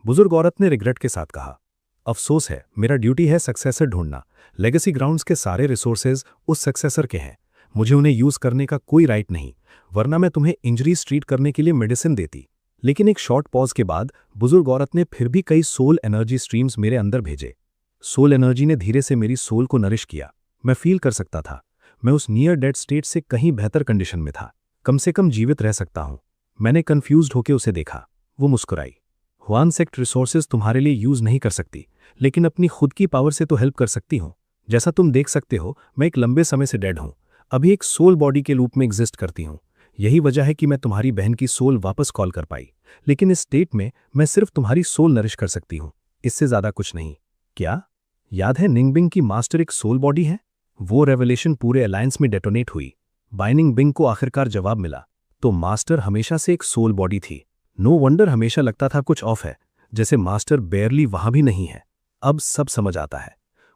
बुजुर्ग औरत ने रिग्रेट के साथ कहा, अफसोस है, मेरा ड्यूटी है सक्सेसर ढूंढना। लेगेसी ग्राउंड्स के सारे रिसोर्सेज उस सक्सेसर के हैं। मुझे उन्हें यूज करने का कोई राइट नहीं, वरना मैं तुम्हें इंजरीज ट्रीट करने के लिए मेडिसिन देती। लेकिन एक शॉर्ट पॉज के बाद बुजुर्ग औरत ने फिर भी कई सोल एनर्जी स्ट्रीम्स मेरे अंदर भेजे। सोल एनर्जी ने धीरे से मेरी सोल को नरिश किया। मैं फील कर सकता था मैं उस नियर डेड स्टेट से कहीं बेहतर कंडीशन में था, कम से कम जीवित रह सकता हूं। मैंने कंफ्यूज्ड होकर उसे देखा। वो मुस्कुराई। ह्वान सेक्ट रिसोर्सेज तुम्हारे लिए यूज नहीं कर सकती, लेकिन अपनी खुद की पावर से तो हेल्प कर सकती हूं। जैसा तुम देख सकते हो, मैं एक लंबे समय से डेड हूं, अभी एक सोल बॉडी के रूप में एग्जिस्ट करती हूं। यही वजह है कि मैं तुम्हारी बहन की सोल वापस कॉल कर पाई, लेकिन इस स्टेट में मैं सिर्फ तुम्हारी सोल नरिश कर सकती हूं, इससे ज्यादा कुछ नहीं। क्या याद है निंगबिंग की मास्टर एक सोल बॉडी है? वो रेवलेशन पूरे अलायंस में डेटोनेट हुई। बाइनिंग बिंग को आखिरकार जवाब मिला, तो मास्टर हमेशा से एक सोल बॉडी थी। नो वंडर हमेशा लगता था कुछ ऑफ है, जैसे मास्टर बेयरली वहां भी नहीं है। अब सब समझ आता है।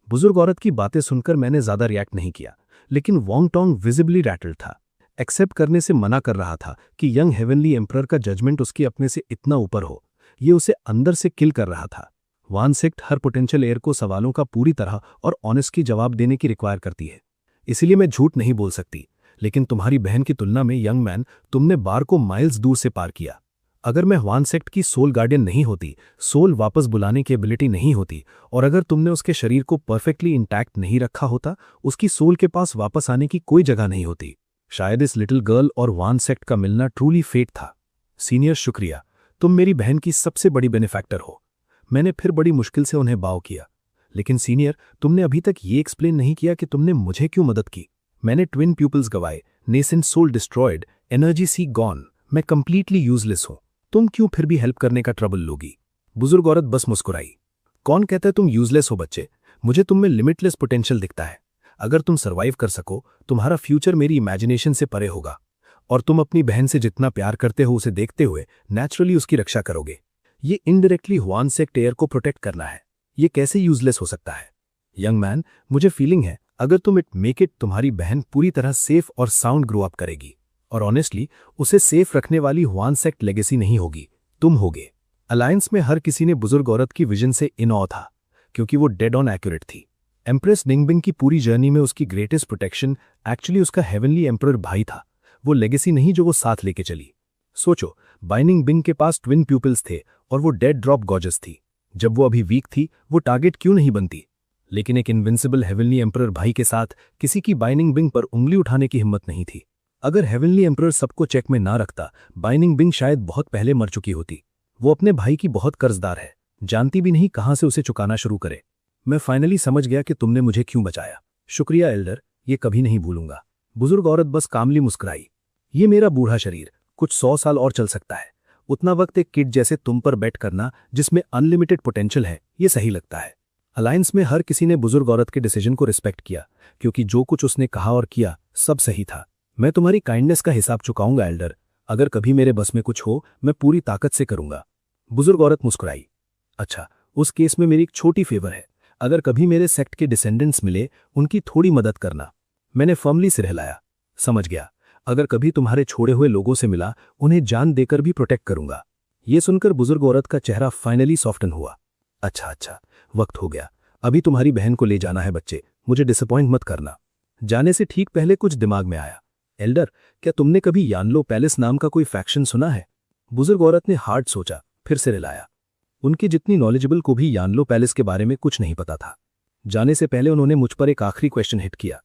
बुजुर्ग औरत की बातें सुनकर मैंने ज्यादा रिएक्ट नहीं किया, लेकिन वोंग टोंग विजिबली रैटल्ड था। एक्सेप्ट करने से मना कर रहा था कि यंग हेवनली एम्परर का जजमेंट उसके अपने से इतना ऊपर हो। ये उसे अंदर से किल कर रहा था। वान सेक्ट हर पोटेंशियल एयर को सवालों का पूरी तरह और ऑनेस्टली जवाब देने की रिक्वायर करती है। इसीलिए मैं झूठ नहीं बोल सकती, लेकिन तुम्हारी बहन की तुलना में यंग मैन तुमने बार को माइल्स दूर से पार किया। अगर मैं वान सेक्ट की सोल गार्डियन नहीं होती, सोल वापस बुलाने की एबिलिटी नहीं होती, और अगर तुमने उसके शरीर को परफेक्टली इंटैक्ट नहीं रखा होता, उसकी सोल के पास वापस आने की कोई जगह नहीं होती। शायद इस लिटिल गर्ल और वान सेक्ट का मिलना ट्रूली फेट था। सीनियर, शुक्रिया, तुम मेरी बहन की सबसे बड़ी बेनिफैक्टर हो। मैंने फिर बड़ी मुश्किल से उन्हें बाव किया। लेकिन सीनियर, तुमने अभी तक ये एक्सप्लेन नहीं किया कि तुमने मुझे क्यों मदद की। मैंने ट्विन प्यूपल्स गवाए, नेसेंट सोल डिस्ट्रॉयड, एनर्जी सी गॉन, मैं कंप्लीटली यूजलेस हूं। तुम क्यों फिर भी हेल्प करने का ट्रबल लोगी? बुजुर्ग औरत बस मुस्कुराई। कौन कहता है तुम यूजलेस हो बच्चे? मुझे तुम में लिमिटलेस पोटेंशियल दिखता है। अगर तुम सर्वाइव कर सको, तुम्हारा फ्यूचर मेरी इमेजिनेशन से परे होगा, और तुम अपनी बहन से जितना प्यार करते हो उसे देखते हुए नेचुरली उसकी रक्षा करोगे। ये इनडायरेक्टली वान सेक्ट एयर को प्रोटेक्ट करना है। ये कैसे यूजलेस हो सकता है? यंग मैन, मुझे फीलिंग है अगर तुम इट मेक इट, तुम्हारी बहन पूरी तरह सेफ और साउंड ग्रो अप करेगी, और ऑनेस्टली उसे सेफ रखने वाली वान सेक्ट लेगेसी नहीं होगी, तुम होगे। अलायंस में हर किसी ने बुजुर्ग औरत की विजन से इन ऑ था, क्योंकि वो डेड ऑन एक्यूरेट थी। एम्प्रेस निंगबिंग की पूरी जर्नी में उसकी ग्रेटेस्ट प्रोटेक्शन एक्चुअली उसका हेवनली एम्परर भाई था, वो लेगेसी नहीं जो वो साथ लेके चली। सोचो, बाइनिंग बिंग के पास ट्विन प्यूपिल्स थे और वो डेड ड्रॉप गॉर्जस थी। जब वो अभी वीक थी, वो टारगेट क्यों नहीं बनती? लेकिन एक इनविंसिबल हेवनली एम्परर भाई के साथ किसी की बाइनिंग बिंग पर उंगली उठाने की हिम्मत नहीं थी। अगर हेवनली एम्परर सबको चेक में ना रखता, बाइनिंग बिंग शायद बहुत पहले मर चुकी होती। वो अपने भाई की बहुत कर्जदार है, जानती भी नहीं कहां से उसे चुकाना शुरू करे। मैं फाइनली समझ गया कि तुमने मुझे क्यों बचाया। शुक्रिया एल्डर, ये कभी नहीं भूलूंगा। बुजुर्ग औरत बस कामली मुस्कुराई। ये मेरा बूढ़ा शरीर कुछ 100 साल और चल सकता है। उतना वक्त एक किड जैसे तुम पर बैट करना जिसमें अनलिमिटेड पोटेंशियल है, ये सही लगता है। अलायंस में हर किसी ने बुजुर्ग औरत के डिसीजन को रिस्पेक्ट किया, क्योंकि जो कुछ उसने कहा और किया सब सही था। मैं तुम्हारी काइंडनेस का हिसाब चुकाऊंगा एल्डर। अगर कभी मेरे बस में कुछ हो, मैं पूरी ताकत से करूंगा। बुजुर्ग औरत मुस्कुराई। अच्छा, उस केस में मेरी एक छोटी फेवर है। अगर कभी मेरे सेक्ट के डिसेंडेंट्स मिले, उनकी थोड़ी मदद करना। मैंने फर्मली सिर हिलाया। समझ गया। अगर कभी तुम्हारे छोड़े हुए लोगों से मिला, उन्हें जान देकर भी प्रोटेक्ट करूंगा। ये सुनकर बुजुर्ग औरत का चेहरा फाइनली सॉफ्टन हुआ। अच्छा, वक्त हो गया। अभी तुम्हारी बहन को ले जाना है बच्चे, मुझे डिसअपॉइंट मत करना। जाने से ठीक पहले कुछ दिमाग में आया। एल्डर, क्या तुमने कभी यानलो पैलेस नाम का कोई फैक्शन सुना है? बुजुर्ग औरत ने हार्ड सोचा, फिर सिर हिलाया। उनकी जितनी नॉलेजेबल को भी यानलो पैलेस के बारे में कुछ नहीं पता था। जाने से पहले उन्होंने मुझ पर एक आखिरी क्वेश्चन हिट किया।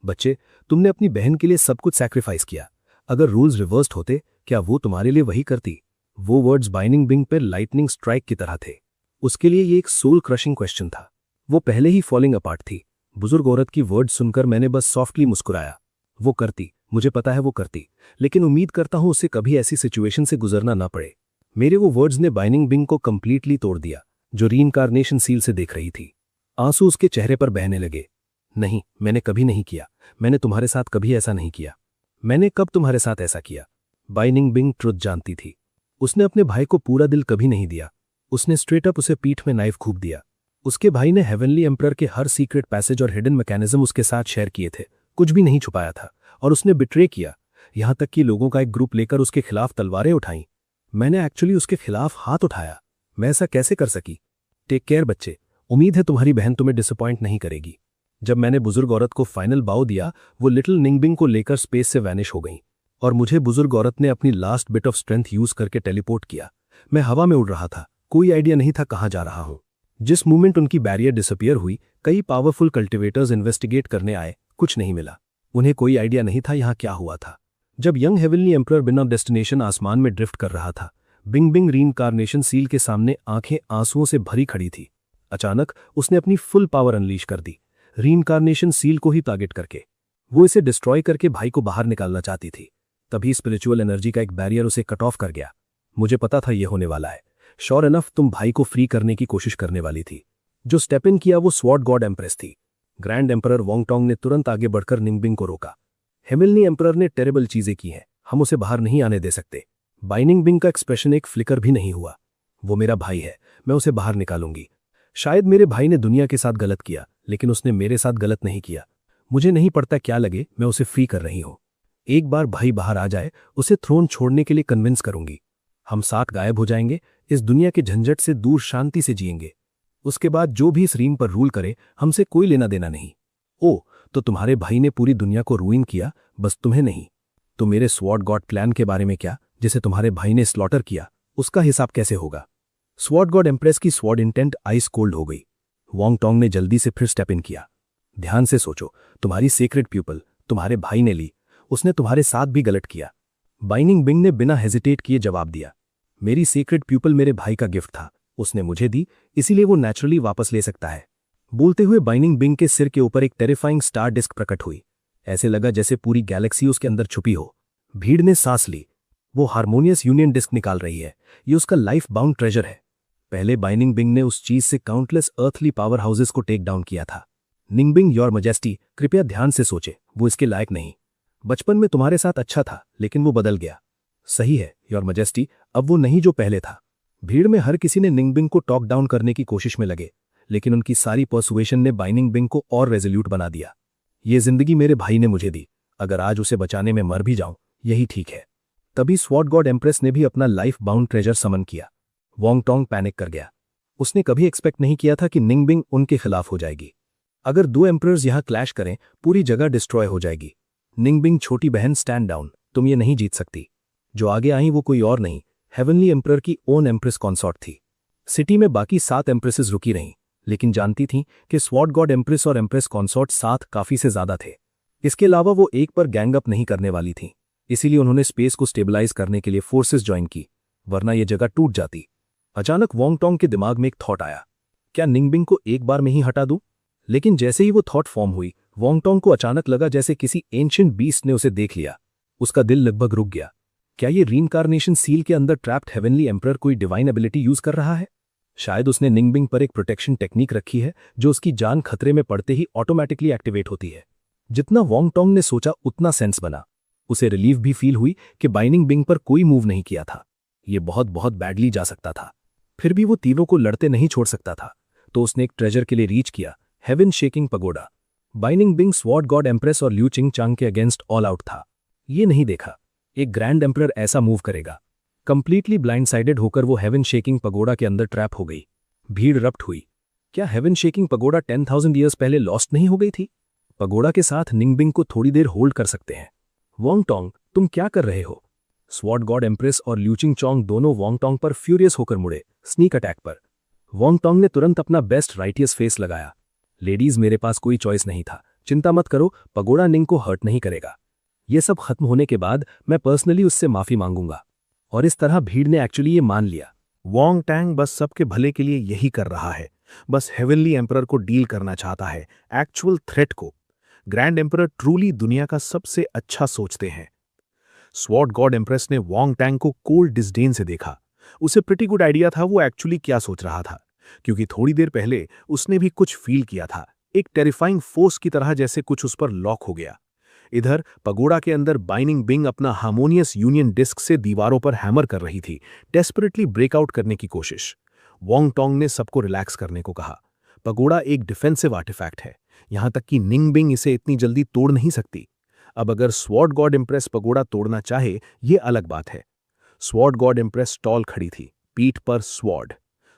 बच्चे, तुमने अपनी बहन के लिए सब कुछ सैक्रिफाइस किया। अगर रूल्स रिवर्स्ड होते, क्या वो तुम्हारे लिए वही करती? वो वर्ड्स बाइनिंग बिंग पर लाइटनिंग स्ट्राइक की तरह थे। उसके लिए ये एक सोल क्रशिंग क्वेश्चन था। वो पहले ही फॉलिंग अपार्ट थी। बुजुर्ग औरत की वर्ड्स सुनकर मैंने बस सॉफ्टली मुस्कुराया। वो करती, मुझे पता है वो करती, लेकिन उम्मीद करता हूं उसे कभी ऐसी सिचुएशन से गुजरना ना पड़े। मेरे वो वर्ड्स ने बाइनिंग बिंग को कंप्लीटली तोड़ दिया, जो रीइंकार्नेशन सील से देख रही थी। आंसू उसके चेहरे पर बहने लगे। नहीं, मैंने कभी नहीं किया। मैंने तुम्हारे साथ कभी ऐसा नहीं किया। मैंने कब तुम्हारे साथ ऐसा किया? बाइनिंग बिंग ट्रुथ जानती थी। उसने अपने भाई को पूरा दिल कभी नहीं दिया। उसने स्ट्रेट अप उसे पीठ में नाइफ घूप दिया। उसके भाई ने हेवनली एम्परर के हर सीक्रेट पैसेज और हिडन मैकेनिज्म उसके साथ शेयर किए थे, कुछ भी नहीं छुपाया था, और उसने बिट्रे किया, यहां तक कि लोगों का एक ग्रुप लेकर उसके खिलाफ तलवारें उठाईं। मैंने एक्चुअली उसके खिलाफ हाथ उठाया। मैं ऐसा कैसे कर सकी? टेक केयर बच्चे, उम्मीद है तुम्हारी बहन तुम्हें डिसअपॉइंट नहीं करेगी। जब मैंने बुजुर्ग औरत को फाइनल बाव दिया, वो लिटिल निंगबिंग को लेकर स्पेस से वैनिश हो गई, और मुझे बुजुर्ग औरत ने अपनी last bit of strength use करके टेलीपोर्ट किया। मैं हवा में उड़ रहा था, कोई आइडिया नहीं था कहां जा रहा हूं। जिस मोमेंट उनकी बैरियर डिसअपियर हुई, कई पावरफुल कल्टिवेटर्स इन्वेस्टिगेट करने आए, कुछ नहीं मिला। उन्हें कोई आइडिया नहीं था यहां क्या हुआ था। जब यंग हेवनली एम्परर बिना डेस्टिनेशन आसमान में ड्रिफ्ट कर रहा था, बिंग बिंग रीइंकार्नेशन सील के सामने आंखें आंसुओं से भरी खड़ी थी। अचानक उसने अपनी फुल पावर अनलीश कर दी, रीइंकार्नेशन सील को ही टारगेट करके। वो इसे डिस्ट्रॉय करके भाई को बाहर निकालना चाहती थी। तभी स्पिरिचुअल एनर्जी का एक बैरियर उसे कट ऑफ कर गया। मुझे पता था यह होने वाला है। श्योर इनफ तुम भाई को फ्री करने की कोशिश करने वाली थी। जो स्टेप इन किया वो स्वॉर्ड गॉड एम्प्रेस थी। ग्रैंड एम्परर वोंगटोंग ने तुरंत आगे बढ़कर निंगबिंग को रोका। हेवनली एम्परर ने टेरेबल चीजें की हैं, हम उसे बाहर नहीं आने दे सकते। बाइनिंग बिंग का एक्सप्रेशन एक फ्लिकर भी नहीं हुआ। वो मेरा भाई है, मैं उसे बाहर निकालूंगी। शायद मेरे भाई ने दुनिया के साथ गलत किया, लेकिन उसने मेरे साथ गलत नहीं किया। मुझे नहीं पड़ता क्या लगे, मैं उसे फ्री कर रही हूं। एक बार भाई बाहर आ जाए उसे थ्रोन छोड़ने के लिए कन्विंस करूंगी। हम साथ गायब हो जाएंगे, इस दुनिया के झंझट से दूर शांति से जिएंगे। उसके बाद जो भी इस रीन पर रूल करे हमसे कोई लेना देना नहीं। ओ, तो तुम्हारे भाई ने पूरी दुनिया को रूइन किया, बस तुम्हें नहीं। तो मेरे स्वॉर्ड गॉड प्लान के बारे में क्या, जिसे तुम्हारे भाई ने स्लॉटर किया, उसका हिसाब कैसे होगा? स्वॉर्ड गॉड एम्प्रेस की स्वॉर्ड इंटेंट आइस कोल्ड हो गई। वोंग टोंग ने जल्दी से फिर स्टेप इन किया। ध्यान से सोचो, तुम्हारी सीक्रेट प्यूपल तुम्हारे भाई ने ली, उसने तुम्हारे साथ भी गलत किया। बाइनिंग बिंग ने बिना हेजिटेट किए जवाब दिया। मेरी सीक्रेट प्यूपल मेरे भाई का गिफ्ट था, उसने मुझे दी, इसीलिए वो नेचुरली वापस ले सकता है। बोलते हुए बाइनिंग बिंग के सिर के ऊपर एक टेरिफाइंग स्टार डिस्क प्रकट हुई। ऐसे लगा जैसे पूरी गैलेक्सी उसके अंदर छुपी हो। भीड़ ने सांस ली। वो हार्मोनियस यूनियन डिस्क निकाल रही है, ये उसका लाइफ बाउंड ट्रेजर है। पहले बाइनिंग बिंग ने उस चीज से काउंटलेस अर्थली पावर हाउसेस को टेक डाउन किया था। निंगबिंग, योर मजेस्टी, कृपया ध्यान से सोचे, वो इसके लायक नहीं। बचपन में तुम्हारे साथ अच्छा था, लेकिन वो बदल गया। सही है योर मजेस्टी, अब वो नहीं जो पहले था। भीड़ में हर किसी ने निंगबिंग को टॉक डाउन करने की कोशिश में लगे, लेकिन उनकी सारी पर्सुएशन ने बाइनिंग बिंग को और रेजोल्यूट बना दिया। ये जिंदगी मेरे भाई ने मुझे दी, अगर आज उसे बचाने में मर भी जाऊं यही ठीक है। तभी स्वॉर्ड गॉड एम्प्रेस ने भी अपना लाइफ बाउंड ट्रेजर समन किया। वोंग टोंग पैनिक कर गया। उसने कभी एक्सपेक्ट नहीं किया था कि निंगबिंग उनके खिलाफ हो जाएगी। अगर दो एम्परर्स यहां क्लैश करें, पूरी जगह डिस्ट्रॉय हो जाएगी। निंगबिंग, छोटी बहन, स्टैंड डाउन, तुम ये नहीं जीत सकती। जो आगे आई वो कोई और नहीं, हेवनली एम्परर की ओन एम्प्रेस कॉन्सॉर्ट थी। सिटी में बाकी 7 एम्प्रेसेस रुकी रहीं, लेकिन जानती थीं कि स्वॉर्ड गॉड एम्प्रेस और एम्प्रेस कॉन्सॉर्ट 7 काफी से ज्यादा थे। इसके अलावा वो एक पर गैंग अप नहीं करने वाली थीं, इसीलिए उन्होंने स्पेस को स्टेबलाइज करने के लिए फोर्सेस ज्वाइन की, वरना ये जगह टूट जाती। अचानक वोंग टोंग के दिमाग में एक थॉट आया, क्या निंगबिंग को एक बार में ही हटा दूं? लेकिन जैसे ही वो थॉट फॉर्म हुई, वोंग टोंग को अचानक लगा जैसे किसी एंशिएंट बीस्ट ने उसे देख लिया। उसका दिल लगभग रुक गया। क्या ये रीइंकार्नेशन सील के अंदर ट्रैप्ड हेवनली एम्परर कोई डिवाइन एबिलिटी यूज कर रहा है? शायद उसने निंगबिंग पर एक प्रोटेक्शन टेक्निक रखी है जो उसकी जान खतरे में पड़ते ही ऑटोमेटिकली एक्टिवेट होती है। जितना वोंग टोंग ने सोचा उतना सेंस बना। उसे रिलीफ भी फील हुई कि बाइनिंग बिंग पर कोई मूव नहीं किया था। ये बहुत बहुत बैडली जा सकता था। फिर भी वो तीनों को लड़ते नहीं छोड़ सकता था, तो उसने एक ट्रेजर के लिए रीच किया, heaven shaking pagoda. Binding bing sword god empress और ल्यू चिंग चांग के अगेंस्ट ऑल आउट था। ये नहीं देखा एक ग्रैंड एम्परर ऐसा मूव करेगा। कंप्लीटली ब्लाइंडसाइडेड होकर वो हेवन शेकिंग पगोडा के अंदर ट्रैप हो गई। भीड़ रप्ट हुई। क्या हेवन शेकिंग पगोडा 10,000 ईयर्स पहले लॉस्ट नहीं हो गई थी? पगोडा के साथ निंगबिंग को थोड़ी देर होल्ड कर सकते हैं। वोंग टोंग, तुम क्या कर रहे हो? स्वॉर्ड गॉड एम्प्रेस और ल्यूचिंग चोंग दोनों वोंग टोंग पर फ्यूरियस होकर मुड़े, स्नीक अटैक पर। वोंग टोंग ने तुरंत अपना बेस्ट राइटियस फेस लगाया। लेडीज, मेरे पास कोई चॉइस नहीं था, चिंता मत करो, पगोडा निंग को हर्ट नहीं करेगा। ये सब खत्म होने के बाद मैं पर्सनली उससे माफी मांगूंगा। और इस तरह भीड़ ने एक्चुअली ये मान लिया। वोंग टैंग बस सबके भले के लिए यही कर रहा है, बस हेवनली एम्परर को डील करना चाहता है, एक्चुअल थ्रेट को। ग्रैंड एम्परर ट्रूली दुनिया का सबसे अच्छा सोचते हैं। स्वॉर्ड गॉड एम्प्रेस ने वोंग टैंग को कोल्ड डिस्डेन से देखा। उसे प्रिटी गुड आइडिया था वो एक्चुअली क्या सोच रहा था, क्योंकि थोड़ी देर पहले उसने भी कुछ फील किया था, एक टेरिफाइंग फोर्स की तरह, जैसे कुछ उस पर लॉक हो गया। इधर पगोडा के अंदर बाइनिंग बिंग अपना हार्मोनियस यूनियन डिस्क से दीवारों पर हैमर कर रही थी, डेस्परेटली ब्रेकआउट करने की कोशिश। वोंग टोंग ने सबको रिलैक्स करने को कहा। पगोडा एक डिफेंसिव आर्टिफैक्ट है, यहां तक कि निंगबिंग इसे इतनी जल्दी तोड़ नहीं सकती। अब अगर स्वॉर्ड गॉड एम्प्रेस पगोडा तोड़ना चाहे, ये अलग बात है। स्वॉर्ड गॉड एम्प्रेस टॉल खड़ी थी, पीठ पर स्वॉर्ड।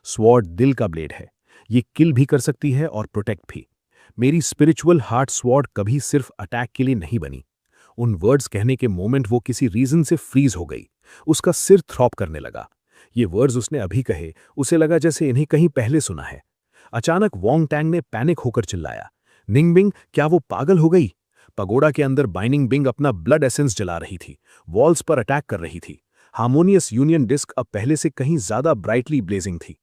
स्वॉर्ड दिल का ब्लेड है, ये किल भी कर सकती है और प्रोटेक्ट भी। मेरी स्पिरिचुअल हार्ट स्वॉर्ड कभी सिर्फ अटैक के लिए नहीं बनी। उन वर्ड्स कहने के मोमेंट वो किसी रीजन से फ्रीज हो गई। उसका सिर थ्रॉप करने लगा। ये वर्ड्स उसने अभी कहे, उसे लगा जैसे इन्हें कहीं पहले सुना है। अचानक वोंग टैंग ने पैनिक होकर चिल्लाया, निंगबिंग, क्या वो पागल हो गई? पगोडा के अंदर बाइनिंग बिंग अपना ब्लड एसेंस जला रही थी, वॉल्स पर अटैक कर रही थी। हार्मोनियस यूनियन डिस्क अब पहले से कहीं ज्यादा ब्राइटली ब्लेजिंग थी।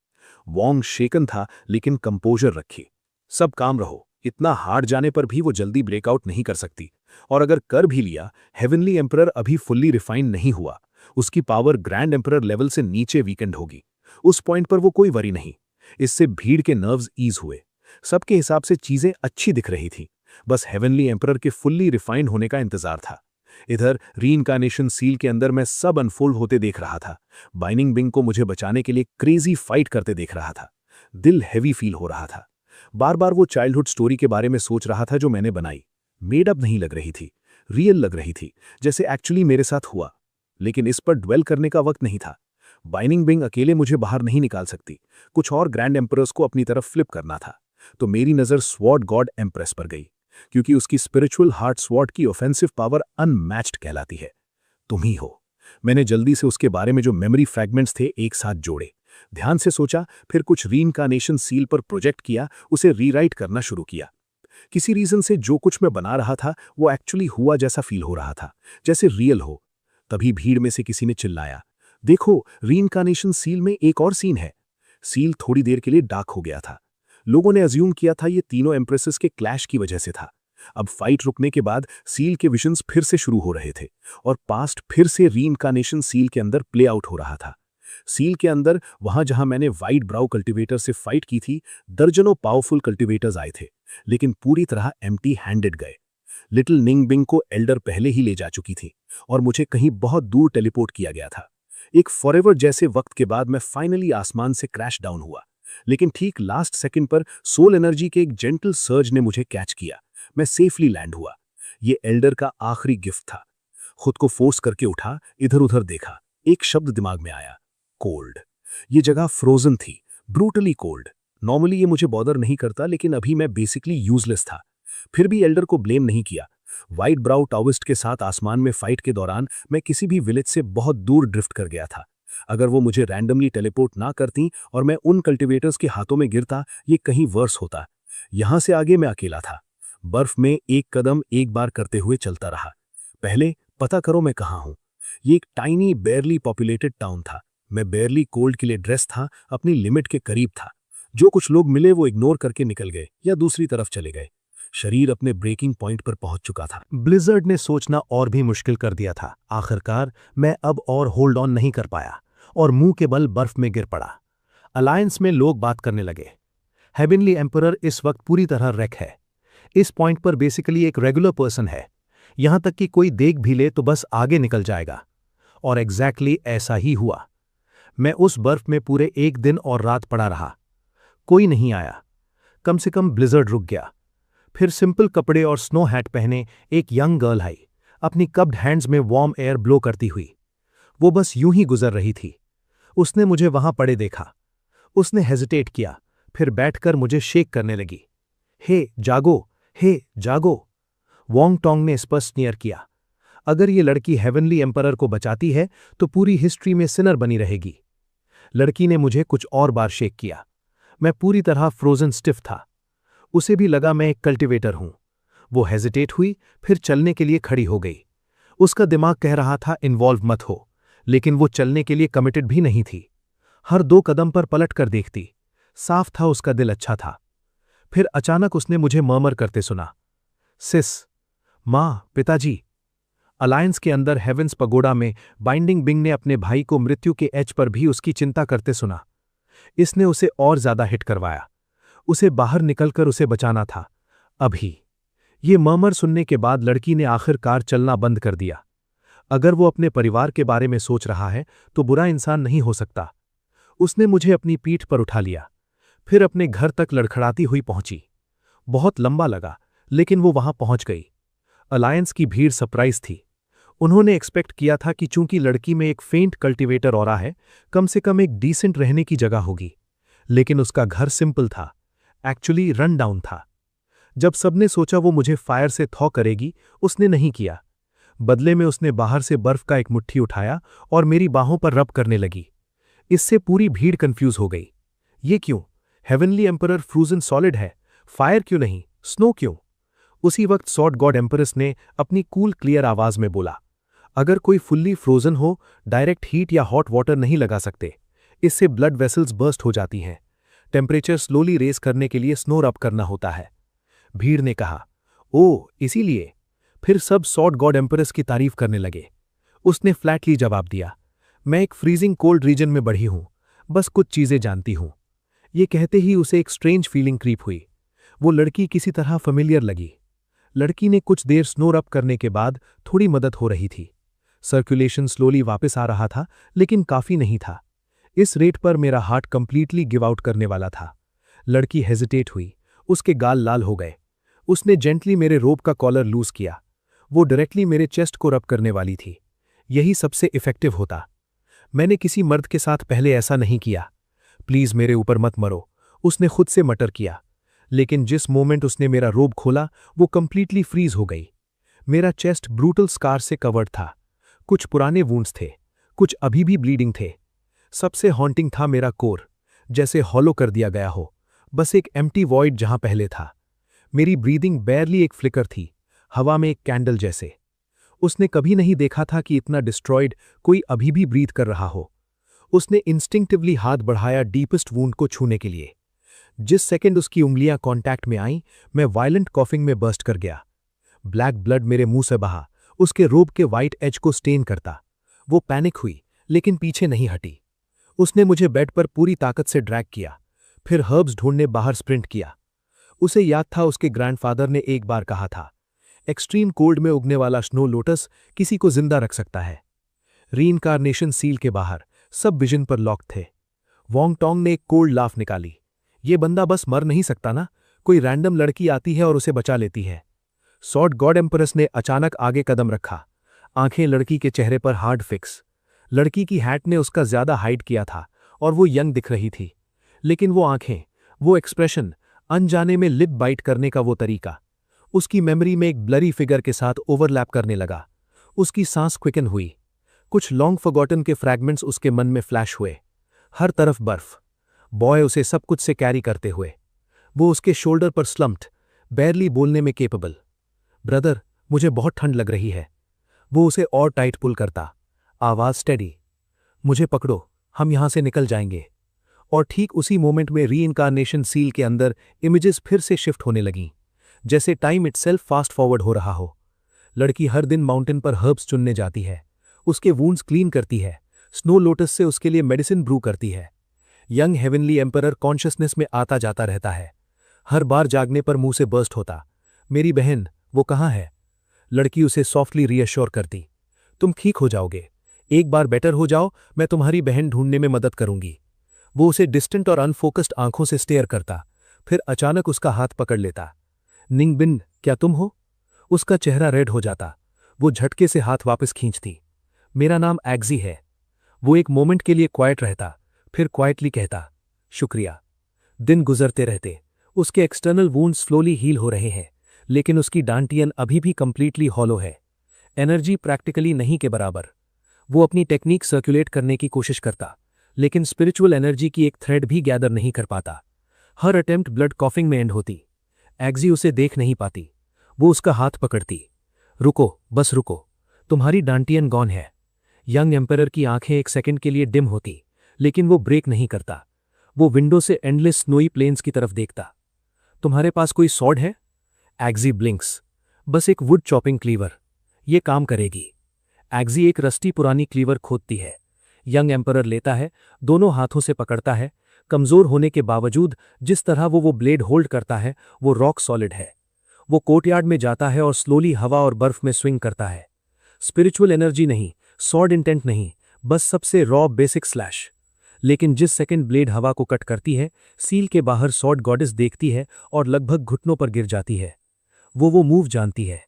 वोंग शेकन था, लेकिन कंपोजर रखी। सब काम रहो, इतना हार जाने पर भी वो जल्दी ब्रेकआउट नहीं कर सकती, और अगर कर भी लिया, हेवनली एम्परर अभी फुल्ली रिफाइन नहीं हुआ। उसकी पावर ग्रैंड एम्परर लेवल से नीचे वीकेंड होगी। उस पॉइंट पर वो कोई वरी नहीं। इससे भीड़ के नर्व्स ईज हुए। सबके हिसाब से चीजें अच्छी दिख रही थी, बस हेवनली एम्परर के फुल्ली रिफाइंड होने का इंतजार था। इधर रीइंकार्नेशन सील के अंदर मैं सब अनफोल्ड होते देख रहा था। बाइनिंग बिंग को मुझे बचाने के लिए क्रेजी फाइट करते देख रहा था। दिल हैवी फील हो रहा था। बार बार वो चाइल्डहुड स्टोरी के बारे में सोच रहा था जो मैंने बनाई। मेड अप नहीं लग रही थी, रियल लग रही थी, जैसे एक्चुअली मेरे साथ हुआ। लेकिन इस पर ड्वेल करने का वक्त नहीं था। बाइनिंग बिंग अकेले मुझे बाहर नहीं निकाल सकती, कुछ और ग्रैंड एम्परर्स को अपनी तरफ फ्लिप करना था। तो मेरी नज़र स्वॉर्ड गॉड एम्प्रेस पर गई, क्योंकि उसकी स्पिरिचुअल हार्ट स्वॉर्ड की ऑफेंसिव पावर अनमैच्ड कहलाती है। तुम ही हो। मैंने जल्दी से उसके बारे में जो मेमोरी फ्रैगमेंट्स थे एक साथ जोड़े, ध्यान से सोचा, फिर कुछ रीइंकार्नेशन सील पर प्रोजेक्ट किया, उसे रीराइट करना शुरू किया। किसी रीजन से जो कुछ मैं बना रहा था वो एक्चुअली हुआ जैसा फील हो रहा था, जैसे रियल हो। तभी भीड़ में से किसी ने चिल्लाया, देखो, रीइंकार्नेशन सील में एक और सीन है। सील थोड़ी देर के लिए डार्क हो गया था। लोगों ने अज्यूम किया था ये तीनों एम्प्रेसेस के क्लैश की वजह से था। अब फाइट रुकने के बाद सील के विजन्स फिर से शुरू हो रहे थे और पास्ट फिर से रीइंकार्नेशन सील के अंदर प्ले आउट हो रहा था। सील के अंदर, वहां जहां मैंने वाइट ब्राउ कल्टीवेटर से फाइट की थी, दर्जनों पावरफुल कल्टीवेटर्स आए थे, लेकिन पूरी तरह एम्प्टी हैंडेड गए। लिटिल निंगबिंग को एल्डर पहले ही ले जा चुकी थी और मुझे कहीं बहुत दूर टेलीपोर्ट किया गया था। एक फॉरएवर जैसे वक्त के बाद मैं फाइनली आसमान से क्रैश डाउन हुआ, लेकिन ठीक लास्ट सेकंड पर सोल एनर्जी के एक जेंटल सर्ज ने मुझे कैच किया। मैं सेफली लैंड हुआ। ये एल्डर का आखिरी गिफ्ट था। खुद को फोर्स करके उठा, इधर उधर देखा, एक शब्द दिमाग में आया, कोल्ड। ये जगह फ्रोजन थी, ब्रूटली कोल्ड। नॉर्मली ये मुझे बॉदर नहीं करता, लेकिन अभी मैं बेसिकली यूजलेस था। फिर भी एल्डर को ब्लेम नहीं किया। व्हाइट ब्राउ टाविस्ट के साथ आसमान में फाइट के दौरान मैं किसी भी विलेज से बहुत दूर ड्रिफ्ट कर गया था। अगर वो मुझे रैंडमली टेलीपोर्ट ना करती और मैं उन कल्टीवेटर्स के हाथों में गिरता, ये कहीं वर्स होता। यहां से आगे मैं अकेला था, बर्फ में एक कदम एक बार करते हुए चलता रहा। पहले पता करो मैं कहाँ हूं। ये एक टाइनी बेयरली पॉपुलेटेड टाउन था। मैं बेयरली कोल्ड के लिए ड्रेस था, अपनी लिमिट के करीब था। जो कुछ लोग मिले वो इग्नोर करके निकल गए या दूसरी तरफ चले गए। शरीर अपने ब्रेकिंग पॉइंट पर पहुंच चुका था। ब्लिजर्ड ने सोचना और भी मुश्किल कर दिया था। आखिरकार मैं अब और होल्ड ऑन नहीं कर पाया और मुंह के बल बर्फ में गिर पड़ा। अलायंस में लोग बात करने लगे। हेवनली एम्परर इस वक्त पूरी तरह रेक है। इस पॉइंट पर बेसिकली एक रेगुलर पर्सन है। यहां तक कि कोई देख भी ले तो बस आगे निकल जाएगा। और एग्जैक्टली ऐसा ही हुआ। मैं उस बर्फ में पूरे एक दिन और रात पड़ा रहा। कोई नहीं आया। कम से कम ब्लिजर्ड रुक गया। फिर सिंपल कपड़े और स्नो हैट पहने एक यंग गर्ल आई, अपनी कप्ड हैंड्स में वार्म एयर ब्लो करती हुई। वो बस यूं ही गुजर रही थी। उसने मुझे वहां पड़े देखा। उसने हेजिटेट किया, फिर बैठकर मुझे शेक करने लगी। हे जागो, हे जागो। वोंग टोंग ने स्पष्ट स्नीयर किया। अगर ये लड़की हेवनली एम्परर को बचाती है तो पूरी हिस्ट्री में सिनर बनी रहेगी। लड़की ने मुझे कुछ और बार शेक किया। मैं पूरी तरह फ्रोजन स्टिफ था। उसे भी लगा मैं एक कल्टीवेटर हूं। वो हेजिटेट हुई, फिर चलने के लिए खड़ी हो गई। उसका दिमाग कह रहा था इन्वॉल्व मत हो, लेकिन वो चलने के लिए कमिटेड भी नहीं थी। हर 2 कदम पर पलट कर देखती। साफ था उसका दिल अच्छा था। फिर अचानक उसने मुझे मर्मर करते सुना, सिस, माँ, पिताजी। अलायंस के अंदर हेवेंस पगोडा में बाइंडिंग बिंग ने अपने भाई को मृत्यु के एज पर भी उसकी चिंता करते सुना। इसने उसे और ज्यादा हिट करवाया। उसे बाहर निकलकर उसे बचाना था। अभी ये मर्मर सुनने के बाद लड़की ने आखिरकार चलना बंद कर दिया। अगर वो अपने परिवार के बारे में सोच रहा है तो बुरा इंसान नहीं हो सकता। उसने मुझे अपनी पीठ पर उठा लिया, फिर अपने घर तक लड़खड़ाती हुई पहुंची। बहुत लंबा लगा, लेकिन वो वहां पहुंच गई। अलायंस की भीड़ सरप्राइज थी। उन्होंने एक्सपेक्ट किया था कि चूंकि लड़की में एक फेंट कल्टीवेटर ऑरा है, कम से कम एक डिसेंट रहने की जगह होगी। लेकिन उसका घर सिंपल था, एक्चुअली रन डाउन था। जब सबने सोचा वो मुझे फायर से थॉ करेगी, उसने नहीं किया। बदले में उसने बाहर से बर्फ का एक मुट्ठी उठाया और मेरी बाहों पर रब करने लगी। इससे पूरी भीड़ कंफ्यूज हो गई। ये क्यों? हेवनली एम्परर फ्रोजन सॉलिड है, फायर क्यों नहीं, स्नो क्यों? उसी वक्त सॉर्ड गॉड एम्परेस ने अपनी कूल क्लियर आवाज में बोला, अगर कोई फुल्ली फ्रोजन हो, डायरेक्ट हीट या हॉट वाटर नहीं लगा सकते। इससे ब्लड वेसल्स बर्स्ट हो जाती हैं। टेम्परेचर स्लोली रेस करने के लिए स्नो रब करना होता है। भीड़ ने कहा, ओह, इसीलिए। फिर सब सॉर्ड गॉड एम्परेस की तारीफ करने लगे। उसने फ्लैटली जवाब दिया, मैं एक फ्रीजिंग कोल्ड रीजन में बढ़ी हूं, बस कुछ चीजें जानती हूं। ये कहते ही उसे एक स्ट्रेंज फीलिंग क्रीप हुई। वो लड़की किसी तरह फेमिलियर लगी। लड़की ने कुछ देर स्नो रब करने के बाद थोड़ी मदद हो रही थी। सर्कुलेशन स्लोली वापस आ रहा था, लेकिन काफी नहीं था। इस रेट पर मेरा हार्ट कंप्लीटली गिव आउट करने वाला था। लड़की हेजिटेट हुई, उसके गाल लाल हो गए। उसने जेंटली मेरे रोब का कॉलर लूज किया। वो डायरेक्टली मेरे चेस्ट को रब करने वाली थी। यही सबसे इफेक्टिव होता। मैंने किसी मर्द के साथ पहले ऐसा नहीं किया। प्लीज मेरे ऊपर मत मरो, उसने खुद से मटर किया। लेकिन जिस मोमेंट उसने मेरा रोब खोला वो कंप्लीटली फ्रीज हो गई। मेरा चेस्ट ब्रूटल स्कार से कवर्ड था। कुछ पुराने वुंड्स थे, कुछ अभी भी ब्लीडिंग थे। सबसे हॉन्टिंग था मेरा कोर, जैसे हॉलो कर दिया गया हो, बस एक एम्प्टी वॉइड जहां पहले था। मेरी ब्रीदिंग बैरली एक फ्लिकर थी, हवा में एक कैंडल जैसे। उसने कभी नहीं देखा था कि इतना डिस्ट्रॉयड कोई अभी भी ब्रीथ कर रहा हो। उसने इंस्टिंक्टिवली हाथ बढ़ाया डीपेस्ट वूंड को छूने के लिए। जिस सेकंड उसकी उंगलियां कांटेक्ट में आईं, मैं वायलेंट कॉफिंग में बर्स्ट कर गया। ब्लैक ब्लड मेरे मुंह से बहा, उसके रोब के वाइट एज को स्टेन करता। वो पैनिक हुई, लेकिन पीछे नहीं हटी। उसने मुझे बेड पर पूरी ताकत से ड्रैग किया, फिर हर्ब्स ढूंढने बाहर स्प्रिंट किया। उसे याद था उसके ग्रैंडफादर ने एक बार कहा था, एक्सट्रीम कोल्ड में उगने वाला स्नो लोटस किसी को जिंदा रख सकता है। रीइंकार्नेशन सील के बाहर सब विजन पर लॉक थे। वोंग टोंग ने एक कोल्ड लाफ निकाली। ये बंदा बस मर नहीं सकता ना, कोई रैंडम लड़की आती है और उसे बचा लेती है। सॉर्ड गॉड एम्परेस ने अचानक आगे कदम रखा, आंखें लड़की के चेहरे पर हार्ड फिक्स। लड़की की हैट ने उसका ज्यादा हाइड किया था और वो यंग दिख रही थी, लेकिन वो आंखें, वो एक्सप्रेशन, अनजाने में लिप बाइट करने का वो तरीका, उसकी मेमोरी में एक ब्लरी फिगर के साथ ओवरलैप करने लगा। उसकी सांस क्विकन हुई। कुछ लॉन्ग फॉरगॉटन के फ्रैगमेंट्स उसके मन में फ्लैश हुए। हर तरफ बर्फ, बॉय उसे सब कुछ से कैरी करते हुए। वो उसके शोल्डर पर स्लम्प्ड, बैरली बोलने में केपेबल। ब्रदर, मुझे बहुत ठंड लग रही है। वो उसे और टाइट पुल करता, आवाज स्टेडी। मुझे पकड़ो, हम यहां से निकल जाएंगे। और ठीक उसी मोमेंट में रीइंकार्नेशन सील के अंदर इमेजेस फिर से शिफ्ट होने लगीं, जैसे टाइम इटसेल्फ फास्ट फॉरवर्ड हो रहा हो। लड़की हर दिन माउंटेन पर हर्ब्स चुनने जाती है, उसके वूंड्स क्लीन करती है, स्नो लोटस से उसके लिए मेडिसिन ब्रू करती है। यंग हेवनली एम्परर कॉन्शियसनेस में आता जाता रहता है। हर बार जागने पर मुंह से बर्स्ट होता, मेरी बहन, वो कहाँ है? लड़की उसे सॉफ्टली रीअश्योर करती, तुम ठीक हो जाओगे, एक बार बेटर हो जाओ, मैं तुम्हारी बहन ढूंढने में मदद करूंगी। वो उसे डिस्टेंट और अनफोकस्ड आंखों से स्टेयर करता, फिर अचानक उसका हाथ पकड़ लेता। निंगबिन, क्या तुम हो? उसका चेहरा रेड हो जाता। वो झटके से हाथ वापस खींचती। मेरा नाम एग्जी है। वो एक मोमेंट के लिए क्वाइट रहता, फिर क्वाइटली कहता, शुक्रिया। दिन गुजरते रहते, उसके एक्सटर्नल वूंड्स स्लोली हील हो रहे हैं, लेकिन उसकी डांटियन अभी भी कंप्लीटली हॉलो है। एनर्जी प्रैक्टिकली नहीं के बराबर। वो अपनी टेक्निक सर्कुलेट करने की कोशिश करता, लेकिन स्पिरिचुअल एनर्जी की एक थ्रेड भी गैदर नहीं कर पाता। हर अटेम्प्ट ब्लड कॉफिंग में एंड होती। एग्जी उसे देख नहीं पाती। वो उसका हाथ पकड़ती, रुको, बस रुको, तुम्हारी डांटियन गॉन है। यंग एम्परर की आंखें एक सेकंड के लिए डिम होती, लेकिन वो ब्रेक नहीं करता। वो विंडो से एंडलेस स्नोई प्लेन्स की तरफ देखता। तुम्हारे पास कोई सॉर्ड है? एग्जी ब्लिंक्स, बस एक वुड चॉपिंग क्लीवर, ये काम करेगी। एग्जी एक रस्टी पुरानी क्लीवर खोदती है। यंग एम्परर लेता है, दोनों हाथों से पकड़ता है। कमजोर होने के बावजूद जिस तरह वो ब्लेड होल्ड करता है, वो रॉक सॉलिड है। वो कोर्टयार्ड में जाता है और स्लोली हवा और बर्फ में स्विंग करता है। स्पिरिचुअल एनर्जी नहीं, सॉर्ड इंटेंट नहीं, बस सबसे रॉ बेसिक स्लैश। लेकिन जिस सेकंड ब्लेड हवा को कट करती है, सील के बाहर सॉर्ड गॉडेस देखती है और लगभग घुटनों पर गिर जाती है। वो मूव जानती है।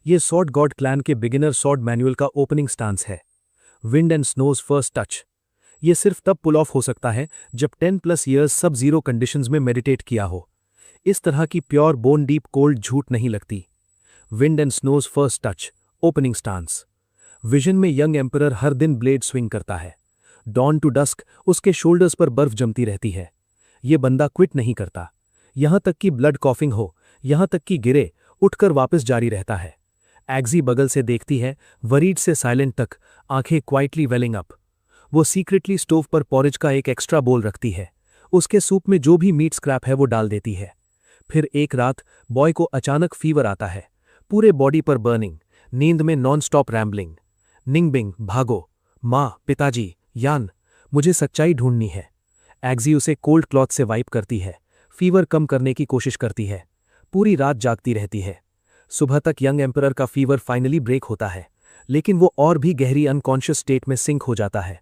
ये सॉर्ड गॉड क्लैन के बिगिनर सॉर्ड मैनुअल का ओपनिंग स्टांस है, wind and snows first touch. ये सिर्फ तब पुल ऑफ हो सकता है जब 10+ ईयर्स सब जीरो कंडीशंस में मेडिटेट किया हो। इस तरह की प्योर बोन डीप कोल्ड झूठ नहीं लगती। Wind and snows first touch, opening stance. Vision में यंग एम्परर हर दिन ब्लेड स्विंग करता है। डॉन टू डस्क उसके शोल्डर्स पर बर्फ जमती रहती है। ये बंदा क्विट नहीं करता, यहां तक कि ब्लड कॉफिंग हो, यहां तक कि गिरे, उठकर वापस जारी रहता है। एग्जी बगल से देखती है, वरीड से साइलेंट तक, आंखें क्वाइटली वेलिंग अप। वो सीक्रेटली स्टोव पर पॉरेज का एक एक्स्ट्रा बोल रखती है। उसके सूप में जो भी मीट स्क्रैप है वो डाल देती है। फिर एक रात बॉय को अचानक फीवर आता है, पूरे बॉडी पर बर्निंग, नींद में नॉन स्टॉप रैम्बलिंग। निंगबिंग, भागो, माँ, पिताजी, यान, मुझे सच्चाई ढूंढनी है। एग्जी उसे कोल्ड क्लॉथ से वाइप करती है, फीवर कम करने की कोशिश करती है। पूरी रात जागती रहती है। सुबह तक यंग एम्परर का फीवर फाइनली ब्रेक होता है, लेकिन वो और भी गहरी अनकॉन्शियस स्टेट में सिंक हो जाता है।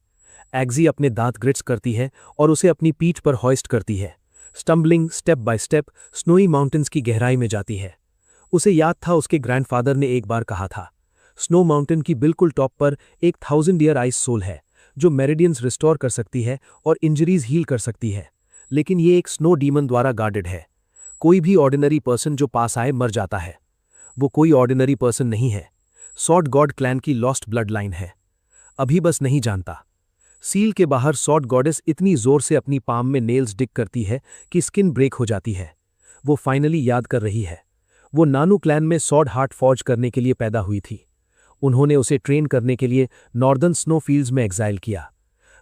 एग्जी अपने दांत ग्रिट्स करती है और उसे अपनी पीठ पर हॉइस्ट करती है। Stumbling step by step snowy mountains की गहराई में जाती है। उसे याद था उसके ग्रैंडफादर ने एक बार कहा था, स्नो माउंटेन की बिल्कुल टॉप पर एक 1000 ईयर आइस सोल है जो मेरिडियंस रिस्टोर कर सकती है और इंजरीज हील कर सकती है, लेकिन ये एक स्नो डीमन द्वारा गार्डेड है। कोई भी ऑर्डिनरी पर्सन जो पास आए मर जाता है। वो कोई ऑर्डिनरी पर्सन नहीं है, सॉर्ड गॉड क्लैन की लॉस्ट ब्लड लाइन है। अभी बस नहीं जानता। सील के बाहर सॉर्ड गॉडेस इतनी जोर से अपनी पाम में नेल्स डिग करती है कि स्किन ब्रेक हो जाती है। वो फाइनली याद कर रही है। वो नानू क्लैन में सॉर्ड हार्ट फॉर्ज करने के लिए पैदा हुई थी। उन्होंने उसे ट्रेन करने के लिए नॉर्दर्न स्नो फील्ड्स में एग्जाइल किया।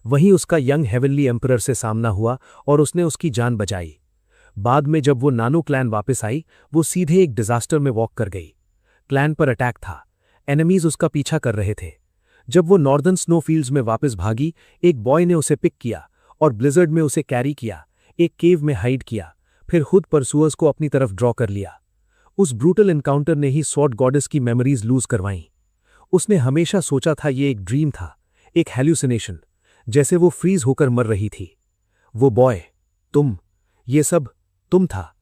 वहीं उसका यंग हेवनली एम्परर से सामना हुआ और उसने उसकी जान बचाई। बाद में जब वो नानू क्लैन वापस आई, वो सीधे एक डिजास्टर में वॉक कर गई। क्लैन पर अटैक था, एनिमीज उसका पीछा कर रहे थे। जब वो नॉर्दर्न स्नो फील्ड्स में वापस भागी, एक बॉय ने उसे पिक किया और ब्लिजर्ड में उसे कैरी किया, एक केव में हाइड किया, फिर खुद परसुअर्स को अपनी तरफ ड्रॉ कर लिया। उस ब्रूटल एनकाउंटर ने ही सॉर्ड गॉडेस की मेमोरीज लूज करवाईं। उसने हमेशा सोचा था ये एक ड्रीम था, एक हेल्यूसिनेशन, जैसे वो फ्रीज होकर मर रही थी। वो बॉय, ये सब तुम था।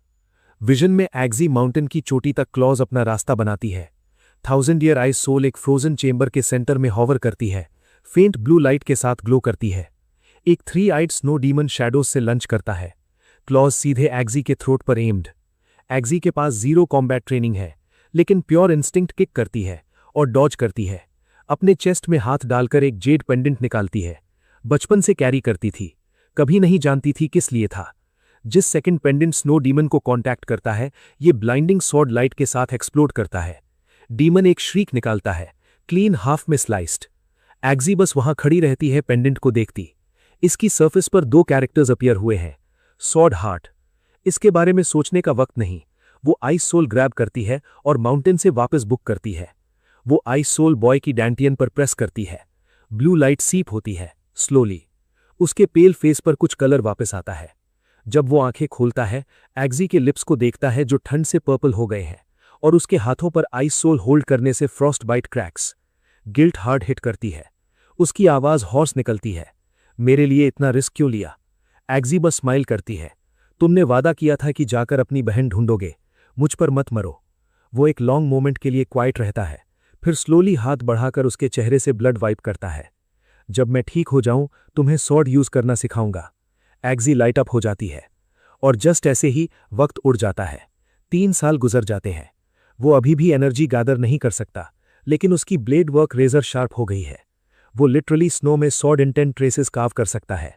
विजन में एग्जी माउंटेन की चोटी तक क्लॉज अपना रास्ता बनाती है। 1000 ईयर आइस सोल एक फ्रोजन चेंबर के सेंटर में हॉवर करती है, फेंट ब्लू लाइट के साथ ग्लो करती है। एक 3 आइड स्नो डीमन शैडोज से लंच करता है, क्लॉज सीधे एग्जी के थ्रोट पर एम्ड। एग्जी के पास 0 कॉम्बैट ट्रेनिंग है, लेकिन प्योर इंस्टिंक्ट किक करती है और डॉज करती है। अपने चेस्ट में हाथ डालकर एक जेड पेंडेंट निकालती है। बचपन से कैरी करती थी, कभी नहीं जानती थी किस लिए था। जिस सेकंड पेंडेंट स्नो डीमन को कांटेक्ट करता है, ये ब्लाइंडिंग सॉर्ड लाइट के साथ एक्सप्लोड करता है। डीमन एक श्रीक निकालता है, क्लीन हाफ में स्लाइस्ड। एग्जी बस वहां खड़ी रहती है, पेंडेंट को देखती। इसकी सरफेस पर 2 कैरेक्टर्स अपीयर हुए हैं, सॉर्ड हार्ट। इसके बारे में सोचने का वक्त नहीं। वो आइस सोल ग्रैब करती है और माउंटेन से वापस बुक करती है। वो आइस सोल बॉय की डैंटियन पर प्रेस करती है। ब्लू लाइट सीप होती है स्लोली। उसके पेल फेस पर कुछ कलर वापस आता है। जब वो आंखें खोलता है, एग्जी के लिप्स को देखता है जो ठंड से पर्पल हो गए हैं, और उसके हाथों पर आइस सोल होल्ड करने से frostbite cracks. Guilt hard hit करती है। उसकी आवाज हॉर्स निकलती है, मेरे लिए इतना रिस्क क्यों लिया? एग्जी बस स्माइल करती है, तुमने वादा किया था कि जाकर अपनी बहन ढूंढोगे, मुझ पर मत मरो। वो एक लॉन्ग मोमेंट के लिए क्वाइट रहता है, फिर स्लोली हाथ बढ़ाकर उसके चेहरे से ब्लड वाइप करता है। जब मैं ठीक हो जाऊं, तुम्हें सॉर्ड यूज करना सिखाऊंगा। एग्जी लाइट अप हो जाती है, और जस्ट ऐसे ही वक्त उड़ जाता है। 3 साल गुजर जाते हैं। वो अभी भी एनर्जी गैदर नहीं कर सकता, लेकिन उसकी ब्लेड वर्क रेजर शार्प हो गई है। वो लिटरली स्नो में सॉर्ड इंटेंट ट्रेसेस कार्व कर सकता है।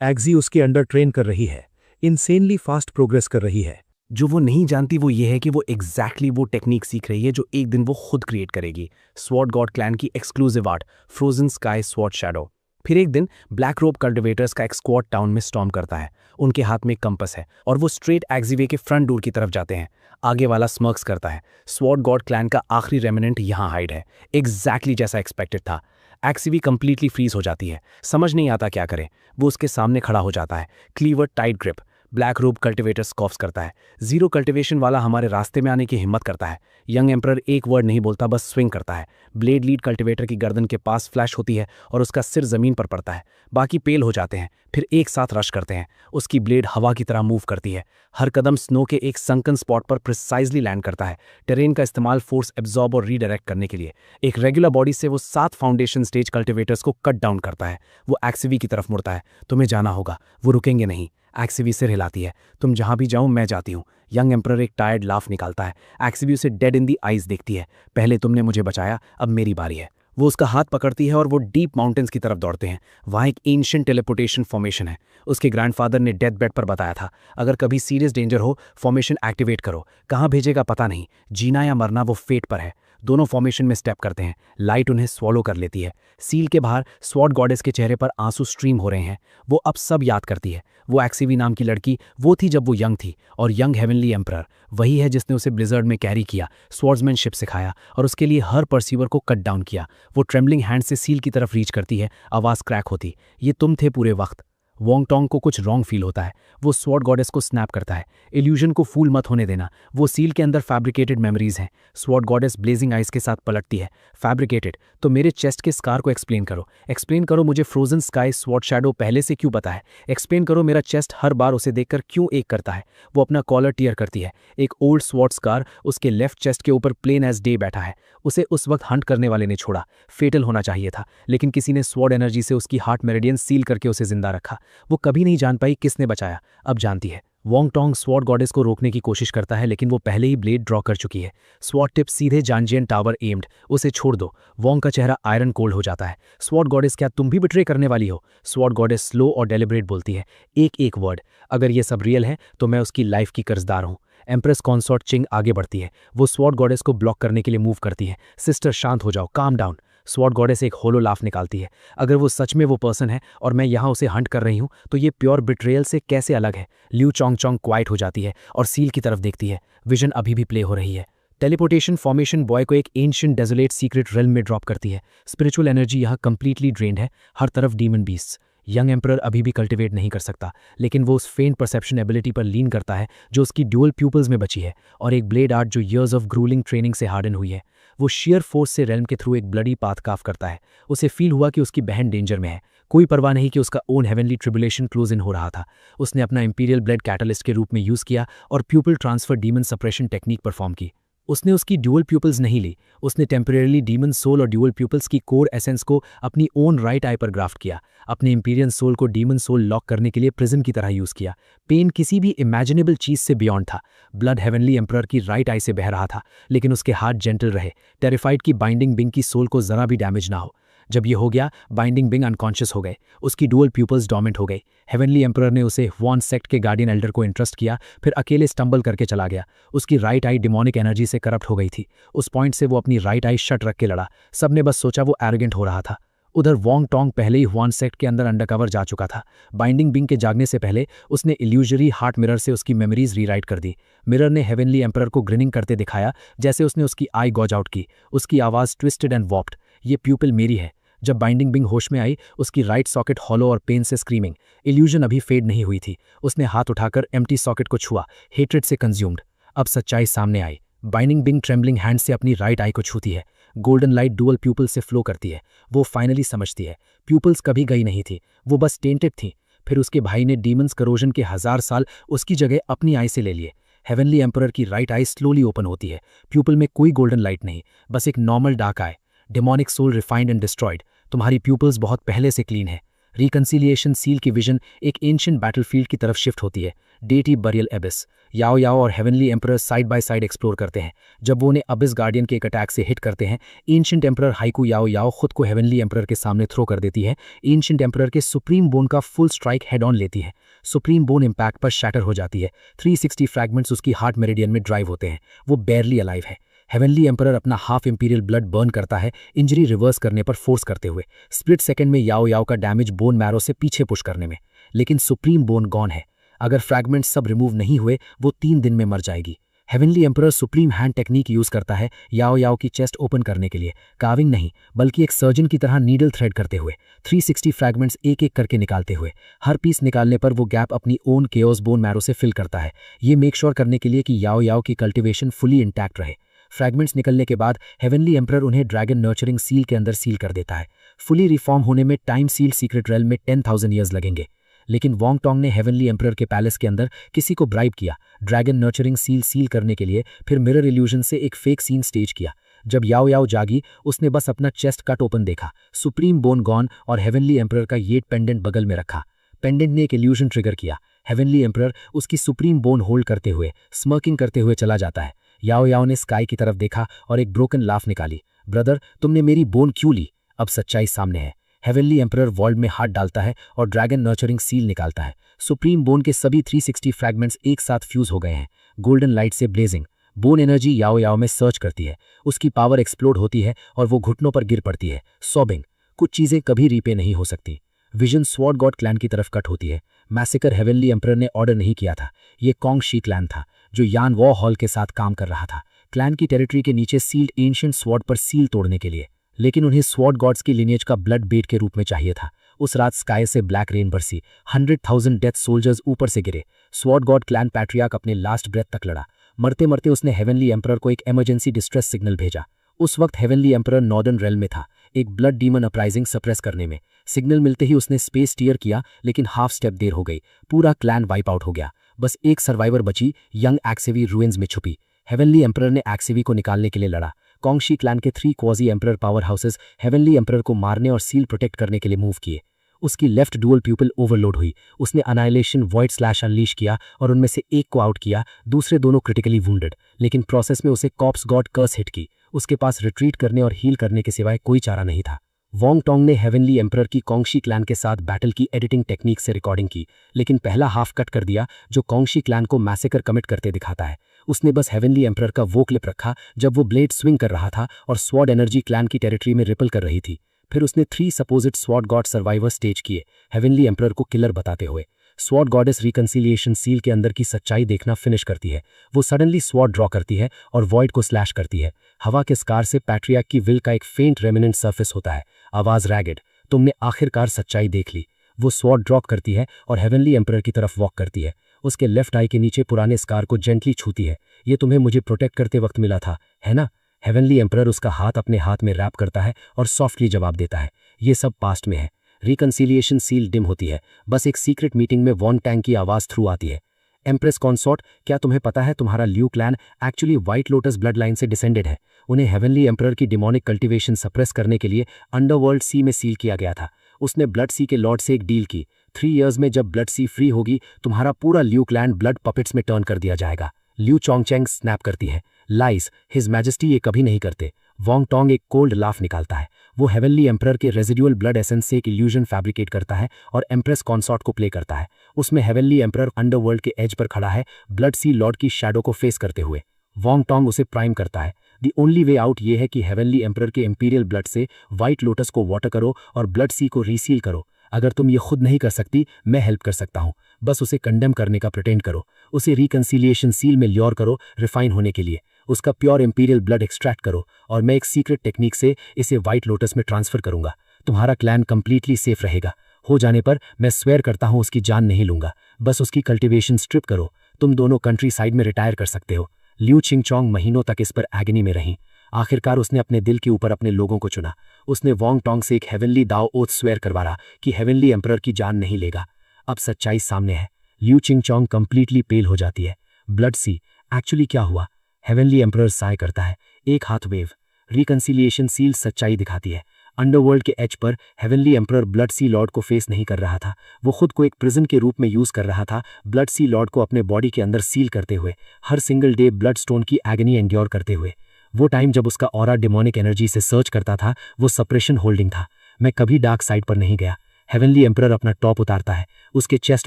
एग्जी उसके अंडर ट्रेन कर रही है, इनसेनली फास्ट प्रोग्रेस कर रही है। जो वो नहीं जानती वो ये है कि वो एग्जैक्टली वो टेक्निक सीख रही है जो एक दिन वो खुद क्रिएट करेगी। स्वॉर्ड गॉड क्लैन की exclusive art, frozen sky sword shadow. फिर एक दिन ब्लैक रोब कल्टिवेटर्स का एक स्क्वाड टाउन में स्टॉर्म करता है। उनके हाथ में एक कंपस है और वो स्ट्रेट एग्जीवे के फ्रंट डोर की तरफ जाते हैं। आगे वाला स्मर्क्स करता है। स्वॉर्ड गॉड क्लैन का आखिरी रेमिनेंट यहाँ हाइड है, एग्जैक्टली जैसा एक्सपेक्टेड था। एक्सीवी कंप्लीटली फ्रीज हो जाती है, समझ नहीं आता क्या करे। वो उसके सामने खड़ा हो जाता है, क्लीवर टाइट ग्रिप। ब्लैक रोब कल्टिवेटर स्कॉफ्स करता है, 0 कल्टिवेशन वाला हमारे रास्ते में आने की हिम्मत करता है। यंग एम्परर एक वर्ड नहीं बोलता, बस स्विंग करता है। ब्लेड लीड कल्टिवेटर की गर्दन के पास फ्लैश होती है और उसका सिर जमीन पर पड़ता है। बाकी पेल हो जाते हैं, फिर एक साथ रश करते हैं। उसकी ब्लेड हवा की तरह मूव करती है। हर कदम स्नो के एक संकन स्पॉट पर प्रिसाइजली लैंड करता है। टेरेन का इस्तेमाल फोर्स एब्जॉर्ब और रीडायरेक्ट करने के लिए। एक रेगुलर बॉडी से वो 7 फाउंडेशन स्टेज कल्टिवेटर्स को कट डाउन करता है। वो एक्सीवी की तरफ मुड़ता है, तुम्हें जाना होगा। वो रुकेंगे नहीं। एक्सीवी सिर हिलाती है, तुम जहां भी जाऊं मैं जाती हूं। यंग एम्परर एक टायर्ड लाफ निकालता है। एक्सीवी उसे डेड इन दी आइज देखती है, पहले तुमने मुझे बचाया, अब मेरी बारी है। वो उसका हाथ पकड़ती है और वो डीप माउंटेन्स की तरफ दौड़ते हैं। वहाँ एक एंशिएंट टेलीपोर्टेशन फॉर्मेशन है। उसके ग्रैंडफादर ने डेथ बेड पर बताया था, अगर कभी सीरियस डेंजर हो फॉर्मेशन एक्टिवेट करो। कहाँ भेजेगा पता नहीं, जीना या मरना वो फेट पर है। दोनों फॉर्मेशन में स्टेप करते हैं। लाइट उन्हें स्वॉलो कर लेती है। सील के बाहर स्वॉर्ड गॉडेस के चेहरे पर आंसू स्ट्रीम हो रहे हैं। वो अब सब याद करती है। वो एक्सीवी नाम की लड़की वो थी जब वो यंग थी, और यंग हेवनली एम्परर वही है जिसने उसे ब्लिजर्ड में कैरी किया, स्वॉर्ड्समैनशिप सिखाया और उसके लिए हर परसीवर को कट डाउन किया। वो ट्रेम्बलिंग हैंड से सील की तरफ रीच करती है, आवाज़ क्रैक होती, ये तुम थे पूरे वक्त। वोंग टोंग को कुछ रॉन्ग फील होता है। वो स्वॉर्ड गॉडेस को स्नैप करता है, इल्यूजन को फूल मत होने देना, वो सील के अंदर फैब्रिकेटेड मेमोरीज हैं। स्वॉर्ड गॉडेस ब्लेजिंग आइज के साथ पलटती है, फैब्रिकेटेड तो मेरे चेस्ट के स्कार को एक्सप्लेन करो मुझे फ्रोजन स्काई स्वॉर्ड शैडो पहले से क्यों पता है, एक्सप्लेन करो मेरा चेस्ट हर बार उसे देखकर क्यों एक करता है। वो अपना कॉलर टीयर करती है, एक ओल्ड स्वॉर्ड स्कार उसके लेफ्ट चेस्ट के ऊपर प्लेन एज डे बैठा है। उसे उस वक्त हंट करने वाले ने छोड़ा, फेटल होना चाहिए था, लेकिन किसी ने स्वॉर्ड एनर्जी से उसकी हार्ट मेरिडियन सील करके उसे जिंदा रखा। वो कभी नहीं जान पाई किसने बचाया, अब जानती है। वोंग टोंग स्वॉर्ड गॉडेस को रोकने की कोशिश करता है, लेकिन वो पहले ही ब्लेड ड्रॉ कर चुकी है। स्वॉर्ड टिप सीधे जानजियन टावर एम्ड, उसे छोड़ दो। वोंग का चेहरा आयरन कोल्ड हो जाता है। स्वॉर्ड गॉडेस, क्या तुम भी बिट्रे करने वाली हो? स्वॉर्ड गॉडेस स्लो और डेलिब्रेट बोलती है, एक एक वर्ड, अगर ये सब रियल है तो मैं उसकी लाइफ की कर्जदार हूँ। एम्प्रेस कॉन्सॉर्ट चिंग आगे बढ़ती है, वो स्वॉर्ड गॉडेस को ब्लॉक करने के लिए मूव करती है। सिस्टर शांत हो जाओ, काम डाउन। स्वॉर्ड गॉडेस एक होलो लाफ निकालती है, अगर वो सच में वो पर्सन है और मैं यहाँ उसे हंट कर रही हूँ तो ये प्योर बिट्रेयल से कैसे अलग है। ल्यू चोंग चोंग क्वाइट हो जाती है और सील की तरफ देखती है, विजन अभी भी प्ले हो रही है। टेलीपोर्टेशन फॉर्मेशन बॉय को एक एंशिएंट डेजोलेट सीक्रेट रेल्म में ड्रॉप करती है। स्पिरिचुअल एनर्जी यहाँ कंप्लीटली ड्रेन्ड है, हर तरफ डीमन बीस्ट्स। यंग एम्परर अभी भी कल्टिवेट नहीं कर सकता, लेकिन वो उस फेंट परसेप्शन एबिलिटी पर लीन करता है जो उसकी ड्यूअल प्यूपल्स में बची है, और एक ब्लेड आर्ट जो ईयर्स ऑफ ग्रूलिंग ट्रेनिंग से हार्डन हुई है। वो शेयर फोर्स से रेल्म के थ्रू एक ब्लडी पाथ काफ करता है। उसे फील हुआ कि उसकी बहन डेंजर में है, कोई परवाह नहीं कि उसका own heavenly tribulation close in हो रहा था। उसने अपना इंपीरियल ब्लड कैटलिस्ट के रूप में यूज़ किया और pupil transfer demon suppression technique perform की। उसने उसकी ड्यूअल प्यूपल्स नहीं ली, उसने टेम्परेरली डीमन सोल और ड्यूअल प्यूपल्स की कोर एसेंस को अपनी ओन राइट आई पर ग्राफ्ट किया। अपने इंपीरियन सोल को डीमन सोल लॉक करने के लिए प्रिजन की तरह यूज़ किया। पेन किसी भी इमेजिनेबल चीज़ से बियॉन्ड था। ब्लड हेवनली एम्परर की राइट आई से बह रहा था, लेकिन उसके हार्ट जेंटल रहे, टेरिफाइड की बाइंडिंग बिंग की सोल को जरा भी डैमेज ना हो। जब ये हो गया, बाइंडिंग बिंग अनकॉन्शियस हो गए, उसकी डुअल प्यूपल्स डोमिनेट हो गई। हेवनली एम्परर ने उसे वॉन सेक्ट के गार्डियन एल्डर को इंट्रस्ट किया, फिर अकेले स्टंबल करके चला गया। उसकी राइट आई डिमोनिक एनर्जी से करप्ट हो गई थी। उस पॉइंट से वो अपनी राइट आई शट रख के लड़ा। सबने बस सोचा वो एरोगेंट हो रहा था। उधर वोंग टोंग पहले ही हुआन सेक्ट के अंदर अंडरकवर जा चुका था। बाइंडिंग बिंग के जागने से पहले उसने इल्यूजरी हार्ट मिरर से उसकी मेमोरीज रीराइट कर दी। मिरर ने हेवनली एम्परर को ग्रिनिंग करते दिखाया, जैसे उसने उसकी आई गॉज आउट की। उसकी आवाज़ ट्विस्टेड एंड वॉप्ड, ये प्यूपिल मेरी है। जब बाइंडिंग बिंग होश में आई, उसकी राइट सॉकेट हॉलो और पेन से स्क्रीमिंग। इल्यूजन अभी फेड नहीं हुई थी। उसने हाथ उठाकर एम्प्टी सॉकेट को छुआ, हेट्रेड से कंज्यूम्ड। अब सच्चाई सामने आई। बाइंडिंग बिंग ट्रेम्बलिंग हैंड से अपनी राइट आई को छूती है। गोल्डन लाइट डुअल प्यूपल से फ्लो करती है। वो फाइनली समझती है, प्यूपल्स कभी गई नहीं थी, वो बस टेंटेड थी। फिर उसके भाई ने डीमंस करोजन के 1000 साल उसकी जगह अपनी आई से ले लिए। हेवनली एम्परर की राइट आई स्लोली ओपन होती है। प्यूपल में कोई गोल्डन लाइट नहीं, बस एक normal dark eye. Demonic soul refined and destroyed. तुम्हारी प्यूपल्स बहुत पहले से क्लीन है। रिकंसिलिएशन सील की विजन एक एंशिएंट बैटलफील्ड की तरफ शिफ्ट होती है। Deity burial abyss. Yao Yao और heavenly emperor side by side explore करते हैं। जब वो उन्हें अबिस गार्डियन के एक अटैक से हिट करते हैं, एंशिएंट एम्परर हाइकू याओ याओ खुद को हेवनली एम्परर के सामने थ्रो कर देती है। एंशिएंट एम्परर के सुप्रीम बोन का फुल स्ट्राइक हेड ऑन लेती है। सुप्रीम बोन इम्पैक्ट पर शैटर हो जाती है। 360 फ्रैगमेंट्स उसकी हार्ट मेरिडियन में ड्राइव होते हैं। वो बेयरली अलाइव है। हेवनली एम्परर अपना हाफ इंपीरियल ब्लड बर्न करता है, इंजरी रिवर्स करने पर फोर्स करते हुए। स्प्लिट सेकंड में याओ याओ का डैमेज बोन मैरो से पीछे पुश करने में, लेकिन सुप्रीम बोन गॉन है। अगर फ्रैगमेंट्स सब रिमूव नहीं हुए, वो 3 दिन में मर जाएगी। Heavenly emperor supreme hand technique use करता है याओ याओ की चेस्ट ओपन करने के लिए, काविंग नहीं बल्कि एक सर्जन की तरह नीडल थ्रेड करते हुए, 360 फ्रैगमेंट्स एक एक करके निकालते हुए। हर पीस निकालने पर वो गैप अपनी ओन केओस बोन मैरो से फिल करता है, ये मेक श्योर करने के लिए कि याओ याओ की कल्टिवेशन फुली इंटैक्ट रहे। फ्रैगमेंट्स निकलने के बाद हेवनली एम्परर उन्हें ड्रैगन नर्चरिंग सील के अंदर सील कर देता है। फुली रिफॉर्म होने में टाइम सील सीक्रेट रेल्म में 10,000 ईयर्स लगेंगे, लेकिन वोंग टोंग ने हेवनली एम्परर के पैलेस के अंदर किसी को ब्राइब किया ड्रैगन नर्चरिंग सील करने के लिए, फिर मिरर इल्यूजन से एक फेक सीन स्टेज किया। जब याओ याओ जागी, उसने बस अपना चेस्ट कट ओपन देखा, सुप्रीम बोन गॉन और हेवनली एम्परर का येट पेंडेंट बगल में रखा। पेंडेंट ने एक इल्यूजन ट्रिगर किया। हेवनली एम्परर उसकी सुप्रीम बोन होल्ड करते हुए स्मर्किंग करते हुए चला जाता है। याओ याओ ने स्काई की तरफ देखा और एक ब्रोकन लाफ निकाली। ब्रदर, तुमने मेरी बोन क्यों ली? अब सच्चाई सामने है। हेवनली एम्परर वॉल्ड में हाथ डालता है और ड्रैगन नर्चरिंग सील निकालता है। सुप्रीम बोन के सभी 360 फ्रैगमेंट्स एक साथ फ्यूज हो गए हैं। गोल्डन लाइट से ब्लेजिंग बोन एनर्जी याओ याओ में सर्च करती है। उसकी पावर एक्सप्लोड होती है और वो घुटनों पर गिर पड़ती है, सॉबिंग। कुछ चीजें कभी रीपे नहीं हो सकती। विजन स्वॉर्ड गॉड क्लैन की तरफ कट होती है। मैसेकर हेवनली एम्परर ने ऑर्डर नहीं किया था, ये कॉन्ग शी क्लैन था जो यान वॉ हॉल के साथ काम कर रहा था, क्लैन की टेरिटरी के नीचे सील्ड एंशिएंट स्वॉर्ड पर सील तोड़ने के लिए। लेकिन उन्हें स्वॉर्ड गॉड्स की लिनिएज का ब्लड बेट के रूप में चाहिए था। उस रात स्काई से ब्लैक रेन बरसी, 100,000 डेथ सोल्जर्स ऊपर से गिरे। स्वॉर्ड गॉड क्लैन पैट्रियार्क अपने लास्ट ब्रेथ तक लड़ा। मरते मरते उसने हेवनली एम्परर को एक इमरजेंसी डिस्ट्रेस सिग्नल भेजा। उस वक्त हेवनली एम्परर नॉर्दर्न रेल में था, एक ब्लड डीमन अपराइजिंग सप्रेस करने में। सिग्नल मिलते ही उसने स्पेस टीयर किया, लेकिन हाफ स्टेप देर हो गई। पूरा क्लैन वाइप आउट हो गया। बस एक सर्वाइवर बची, यंग एक्सेवी रूइंस में छुपी। हेवनली एम्परर ने एक्सेवी को निकालने के लिए लड़ा। कॉन्गशी क्लैन के 3 quasi emperor power houses heavenly emperor को मारने और सील प्रोटेक्ट करने के लिए मूव किए। उसकी लेफ्ट डुअल प्यूपिल ओवरलोड हुई। उसने अनाइलेशन वॉइड स्लैश अनलीश किया और उनमें से एक को आउट किया, दूसरे दोनों क्रिटिकली वुंडेड। लेकिन प्रोसेस में उसे कॉप्स गॉड कर्स हिट की। उसके पास रिट्रीट करने और हील करने के सिवाय कोई चारा नहीं था। वोंग टोंग ने हेवनली एम्परर की कॉन्गशी क्लैन के साथ बैटल की एडिटिंग टेक्निक से रिकॉर्डिंग की, लेकिन पहला हाफ कट कर दिया जो कॉन्गशी क्लैन को मैसेकर कमिट करते दिखाता है। उसने बस हेवनली एम्परर का वो क्लिप रखा जब वो ब्लेड स्विंग कर रहा था और स्वॉर्ड एनर्जी क्लैन की टेरिटरी में रिपल कर रही थी। फिर उसने 3 सपोजिट स्वॉर्ड गॉड सर्वाइवर स्टेज किए, हेवनली एम्परर को किलर बताते हुए। स्वॉर्ड गॉडेस रिकंसिलिएशन सील के अंदर की सच्चाई देखना फिनिश करती है। वो सडनली स्वॉर्ड ड्रॉ करती है और वॉइड को स्लैश करती है। हवा के स्कार से पैट्रियार्क की विल का एक फेंट रेमिनेंट सरफेस होता है। आवाज रैगेड, तुमने आखिरकार सच्चाई देख ली। वो स्वॉर्ड ड्रॉप करती है और हेवनली एम्परर की तरफ वॉक करती है। उसके लेफ्ट आई के नीचे पुराने स्कार को जेंटली छूती है। ये तुम्हें मुझे प्रोटेक्ट करते वक्त मिला था, है ना? हेवनली एम्परर उसका हाथ अपने हाथ में रैप करता है और सॉफ्टली जवाब देता है, ये सब पास्ट में है। रिकंसिलिएशन सील डिम होती है। बस एक सीक्रेट मीटिंग में वॉन टैंग की आवाज थ्रू आती है। एम्प्रेस कॉन्सॉर्ट, क्या तुम्हें पता है तुम्हारा Liu clan actually white lotus blood line से डिसेंडेड है? उन्हें हेवनली एम्परर की डिमोनिक कल्टीवेशन सप्रेस करने के लिए अंडरवर्ल्ड सी में सील किया गया था। उसने ब्लड सी के लॉर्ड से एक डील की, 3 इयर्स में जब ब्लड सी फ्री होगी तुम्हारा पूरा ल्यू क्लैन ब्लड पपेट्स में टर्न कर दिया जाएगा। ल्यू चोंगचेंग स्नैप करती है, लाइस, हिज मैजेस्टी ये कभी नहीं करते। वोंग टोंग एक कोल्ड लाफ निकालता है। वो हेवनली एम्परर के रेजिडुअल ब्लड एसेंस से एक इल्यूजन फैब्रिकेट करता है और एम्प्रेस कॉन्सॉर्ट को प्ले करता है। उसमें हेवनली एम्परर अंडरवर्ल्ड के एज पर खड़ा है, ब्लड सी लॉर्ड की शैडो को फेस करते हुए। वोंग टोंग उसे प्राइम करता है। द ओनली वे आउट ये है कि हेवनली एम्परर के इंपीरियल ब्लड से व्हाइट लोटस को वाटर करो और ब्लड सी को रीसील करो। अगर तुम ये खुद नहीं कर सकती, मैं हेल्प कर सकता हूँ। बस उसे कंडेम करने का प्रिटेंड करो, उसे रिकंसिलिएशन सील में ल्योर करो रिफाइन होने के लिए, उसका प्योर इंपीरियल ब्लड एक्सट्रैक्ट करो और मैं एक सीक्रेट टेक्निक से इसे व्हाइट लोटस में ट्रांसफर करूंगा। तुम्हारा क्लैन कंप्लीटली सेफ रहेगा। हो जाने पर मैं स्वेयर करता हूँ उसकी जान नहीं लूंगा। बस उसकी कल्टीवेशन स्ट्रिप करो। तुम दोनों कंट्री साइड में रिटायर कर सकते हो। ल्यू चिंगचोंग महीनों तक इस पर एगनी में रहीं। आखिरकार उसने अपने दिल के ऊपर अपने लोगों को चुना। उसने वोंग टोंग से एक हेवनली दाओ ओथ स्वेयर करवाया कि हेवनली एम्परर की जान नहीं लेगा। अब सच्चाई सामने है। ल्यू चिंगचोंग कंप्लीटली पेल हो जाती है। ब्लड सी, एक्चुअली क्या हुआ? हेवनली एम्परर साय करता है, एक हाथ वेव। रिकंसिलिएशन सील सच्चाई दिखाती है। अंडरवर्ल्ड के एज पर heavenly emperor blood sea lord को फेस नहीं कर रहा था। वो खुद को एक प्रिजन के रूप में यूज कर रहा था, ब्लड सी लॉर्ड को अपने बॉडी के अंदर सील करते हुए, हर सिंगल डे ब्लड स्टोन की एगनी एंड्योर करते हुए। वो टाइम जब उसका ऑरा डिमोनिक एनर्जी से सर्च करता था, वो सप्रेशन होल्डिंग था। मैं कभी डार्क साइड पर नहीं गया। हेवनली एम्परर अपना टॉप उतारता है। उसके चेस्ट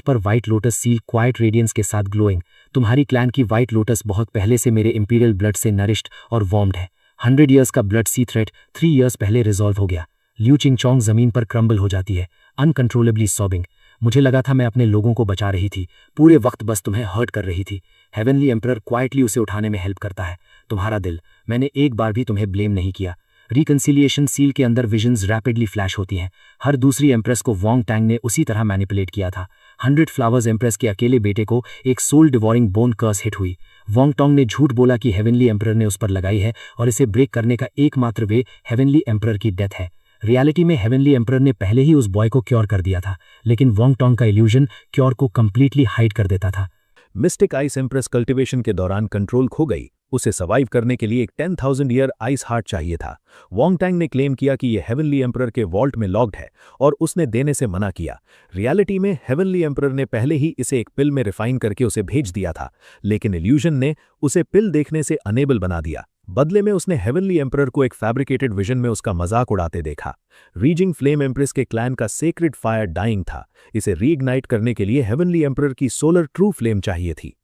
पर white lotus seal quiet radiance के साथ ग्लोइंग। तुम्हारी क्लैन की व्हाइट लोटस बहुत पहले से मेरे इंपीरियल ब्लड से नरिश्ड और वार्म्ड है। 100 ईयर्स का ब्लड सी थ्रेट 3 इयर्स पहले रिजॉल्व हो गया। ल्यू चिंगचोंग जमीन पर क्रम्बल हो जाती है, अनकंट्रोलेबली सॉबिंग। मुझे लगा था मैं अपने लोगों को बचा रही थी, पूरे वक्त बस तुम्हें हर्ट कर रही थी। हेवनली एम्परर क्वाइटली उसे उठाने में हेल्प करता है। तुम्हारा दिल, मैंने एक बार भी तुम्हें ब्लेम नहीं किया। रिकंसिलिएशन सील के अंदर विजन्स रैपिडली फ्लैश होती हैं। हर दूसरी एम्प्रेस को वोंग टैंग ने उसी तरह मैनिपुलेट किया था। 100 फ्लावर्स एम्प्रेस के अकेले बेटे को एक सोल डिवोरिंग बोन कर्स हिट हुई। वोंग टोंग ने झूठ बोला कि हेवनली एम्परर ने उस पर लगाई है और इसे ब्रेक करने का एकमात्र वे हेवनली एम्परर की डेथ है। रियलिटी में हेवनली एम्परर ने पहले ही उस बॉय को क्योर कर दिया था, लेकिन वोंग टोंग का इल्यूजन क्योर को कंप्लीटली हाइड कर देता था। मिस्टिक आइस एम्प्रेस कल्टीवेशन के दौरान कंट्रोल खो गई। उसे सर्वाइव करने के लिए एक 10,000 ईयर आइस हार्ट चाहिए था। वोंग टैंग ने क्लेम किया कि यह हेवनली एम्परर के वॉल्ट में लॉक्ड है और उसने देने से मना किया। रियलिटी में हेवनली एम्परर ने पहले ही इसे एक पिल में रिफाइन करके उसे भेज दिया था, लेकिन इल्यूजन ने उसे पिल देखने से अनेबल बना दिया। बदले में उसने हेवनली एम्परर को एक फैब्रिकेटेड विजन में उसका मजाक उड़ाते देखा। रीजिंग फ्लेम एम्प्रेस के क्लैन का सेक्रेड फायर डाइंग था। इसे रीइग्नाइट करने के लिए हेवनली एम्परर की सोलर ट्रू फ्लेम चाहिए थी।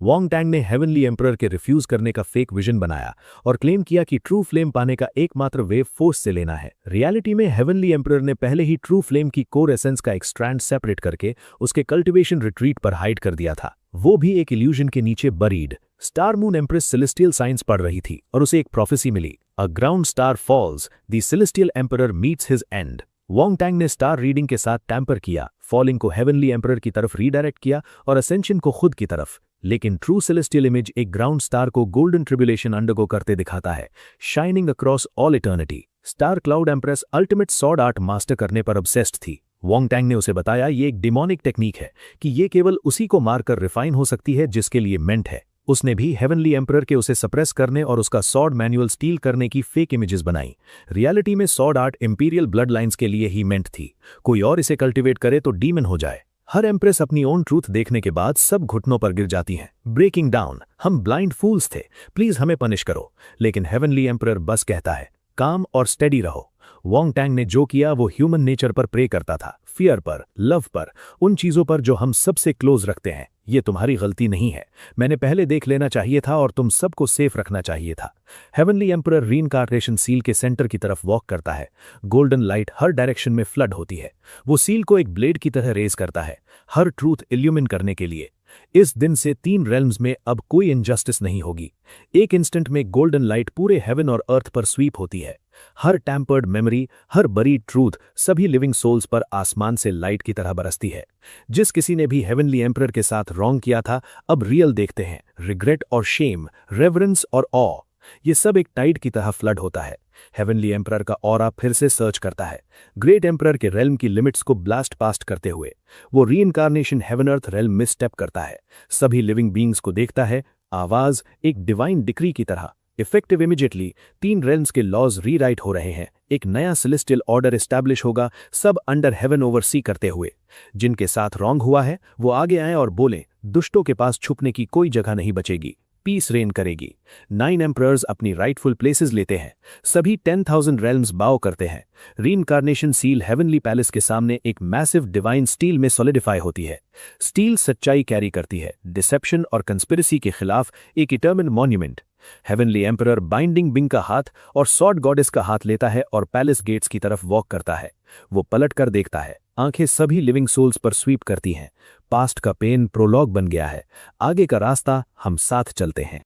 वोंग टैंग ने हेवनली एम्परर के रिफ्यूज करने का फेक विजन बनाया और क्लेम किया कि ट्रू फ्लेम पाने का एकमात्र वे फोर्स से लेना है। रियलिटी में हेवनली एम्परर ने पहले ही ट्रू फ्लेम की कोर एसेंस का एक स्ट्रैंड सेपरेट करके उसके कल्टीवेशन रिट्रीट पर हाइड कर दिया था, वो भी एक इल्यूजन के नीचे buried. Star moon empress celestial science पढ़ रही थी और उसे एक प्रोफेसी मिली, a ground star falls, the celestial emperor meets his end. Wong Tang ने स्टार रीडिंग के साथ टैंपर किया, फॉलिंग को हेवनली एम्परर की तरफ रीडायरेक्ट किया और असेंशन को खुद की तरफ। लेकिन ट्रू सेलेस्टियल इमेज एक ग्राउंड स्टार को गोल्डन ट्रिब्यूलेशन अंडरगो करते दिखाता है, shining across all eternity. Star cloud empress ultimate sword art master करने पर ऑब्सेस्ड थी। वोंग टैंग ने उसे बताया ये एक डिमोनिक टेक्निक है कि ये केवल उसी को मारकर रिफाइन हो सकती है जिसके लिए मेंट है। उसने भी हेवनली एम्परर के उसे सप्रेस करने और उसका सॉर्ड मैनुअल स्टील करने की फेक इमेजेस बनाई। रियलिटी में sword art imperial blood lines के लिए ही मेंट थी, कोई और इसे कल्टिवेट करे तो डीमन हो जाए। हर एम्प्रेस अपनी ओन ट्रूथ देखने के बाद सब घुटनों पर गिर जाती हैं, ब्रेकिंग डाउन। हम ब्लाइंड फूल्स थे, प्लीज हमें पनिश करो। लेकिन हेवनली एम्परर बस कहता है काम और स्टेडी रहो। वोंग टैंग ने जो किया वो ह्यूमन नेचर पर प्रे करता था, फियर पर, लव पर, उन चीजों पर जो हम सबसे क्लोज रखते हैं। ये तुम्हारी गलती नहीं है, मैंने पहले देख लेना चाहिए था और तुम सबको सेफ रखना चाहिए था। हेवनली एम्परर रीइंकार्नेशन सील के सेंटर की तरफ वॉक करता है। गोल्डन लाइट हर डायरेक्शन में फ्लड होती है। वो सील को एक ब्लेड की तरह रेज करता है, हर ट्रूथ इल्यूमिन करने के लिए। इस दिन से 3 रेल्म्स में अब कोई इनजस्टिस नहीं होगी। एक इंस्टेंट में गोल्डन लाइट पूरे हेवन और अर्थ पर स्वीप होती है। हर टैम्पर्ड मेमोरी, हर बरीड ट्रूथ, सभी लिविंग सोल्स पर आसमान से लाइट की तरह बरसती है। जिस किसी ने भी हेवनली एम्परर के साथ रॉन्ग किया था अब रियल देखते हैं, रिग्रेट और शेम, रेवरेंस और ऑ, ये सब एक टाइड की तरह फ्लड होता है। हेवनली एम्परर का ऑरा फिर से सर्च करता है, ग्रेट एम्परर के रेल्म की लिमिट्स को ब्लास्ट पास्ट करते हुए। वो रीइंकार्नेशन हेवन अर्थ रेल्म में स्टेप करता है, सभी लिविंग बींग्स को देखता है, आवाज एक डिवाइन डिक्री की तरह इफेक्टिव। इमीडिएटली 3 रेल्म्स के लॉज रीराइट हो रहे हैं, एक नया सेलेस्टियल ऑर्डर एस्टैब्लिश होगा, सब अंडर हेवन ओवरसी करते हुए। जिनके साथ रॉन्ग हुआ है वो आगे आए और बोलें, दुष्टों के पास छुपने की कोई जगह नहीं बचेगी, पीस रेन करेगी। 9 एम्परर्स अपनी राइटफुल प्लेसेस लेते हैं, सभी 10,000 रेल्म्स बाव करते हैं। रीइंकार्नेशन सील हेवनली पैलेस के सामने एक मैसिव डिवाइन स्टील में सॉलिडिफाई होती है। स्टील सच्चाई कैरी करती है, डिसेप्शन और कंस्पिरेसी के खिलाफ एक eternal monument. Heavenly emperor binding bing का हाथ और सॉर्ड गॉडेस का हाथ लेता है और पैलेस गेट्स की तरफ वॉक करता है। वो पलट कर देखता है, आंखें सभी लिविंग सोल्स पर स्वीप करती हैं। पास्ट का पेन प्रोलॉग बन गया है, आगे का रास्ता हम साथ चलते हैं।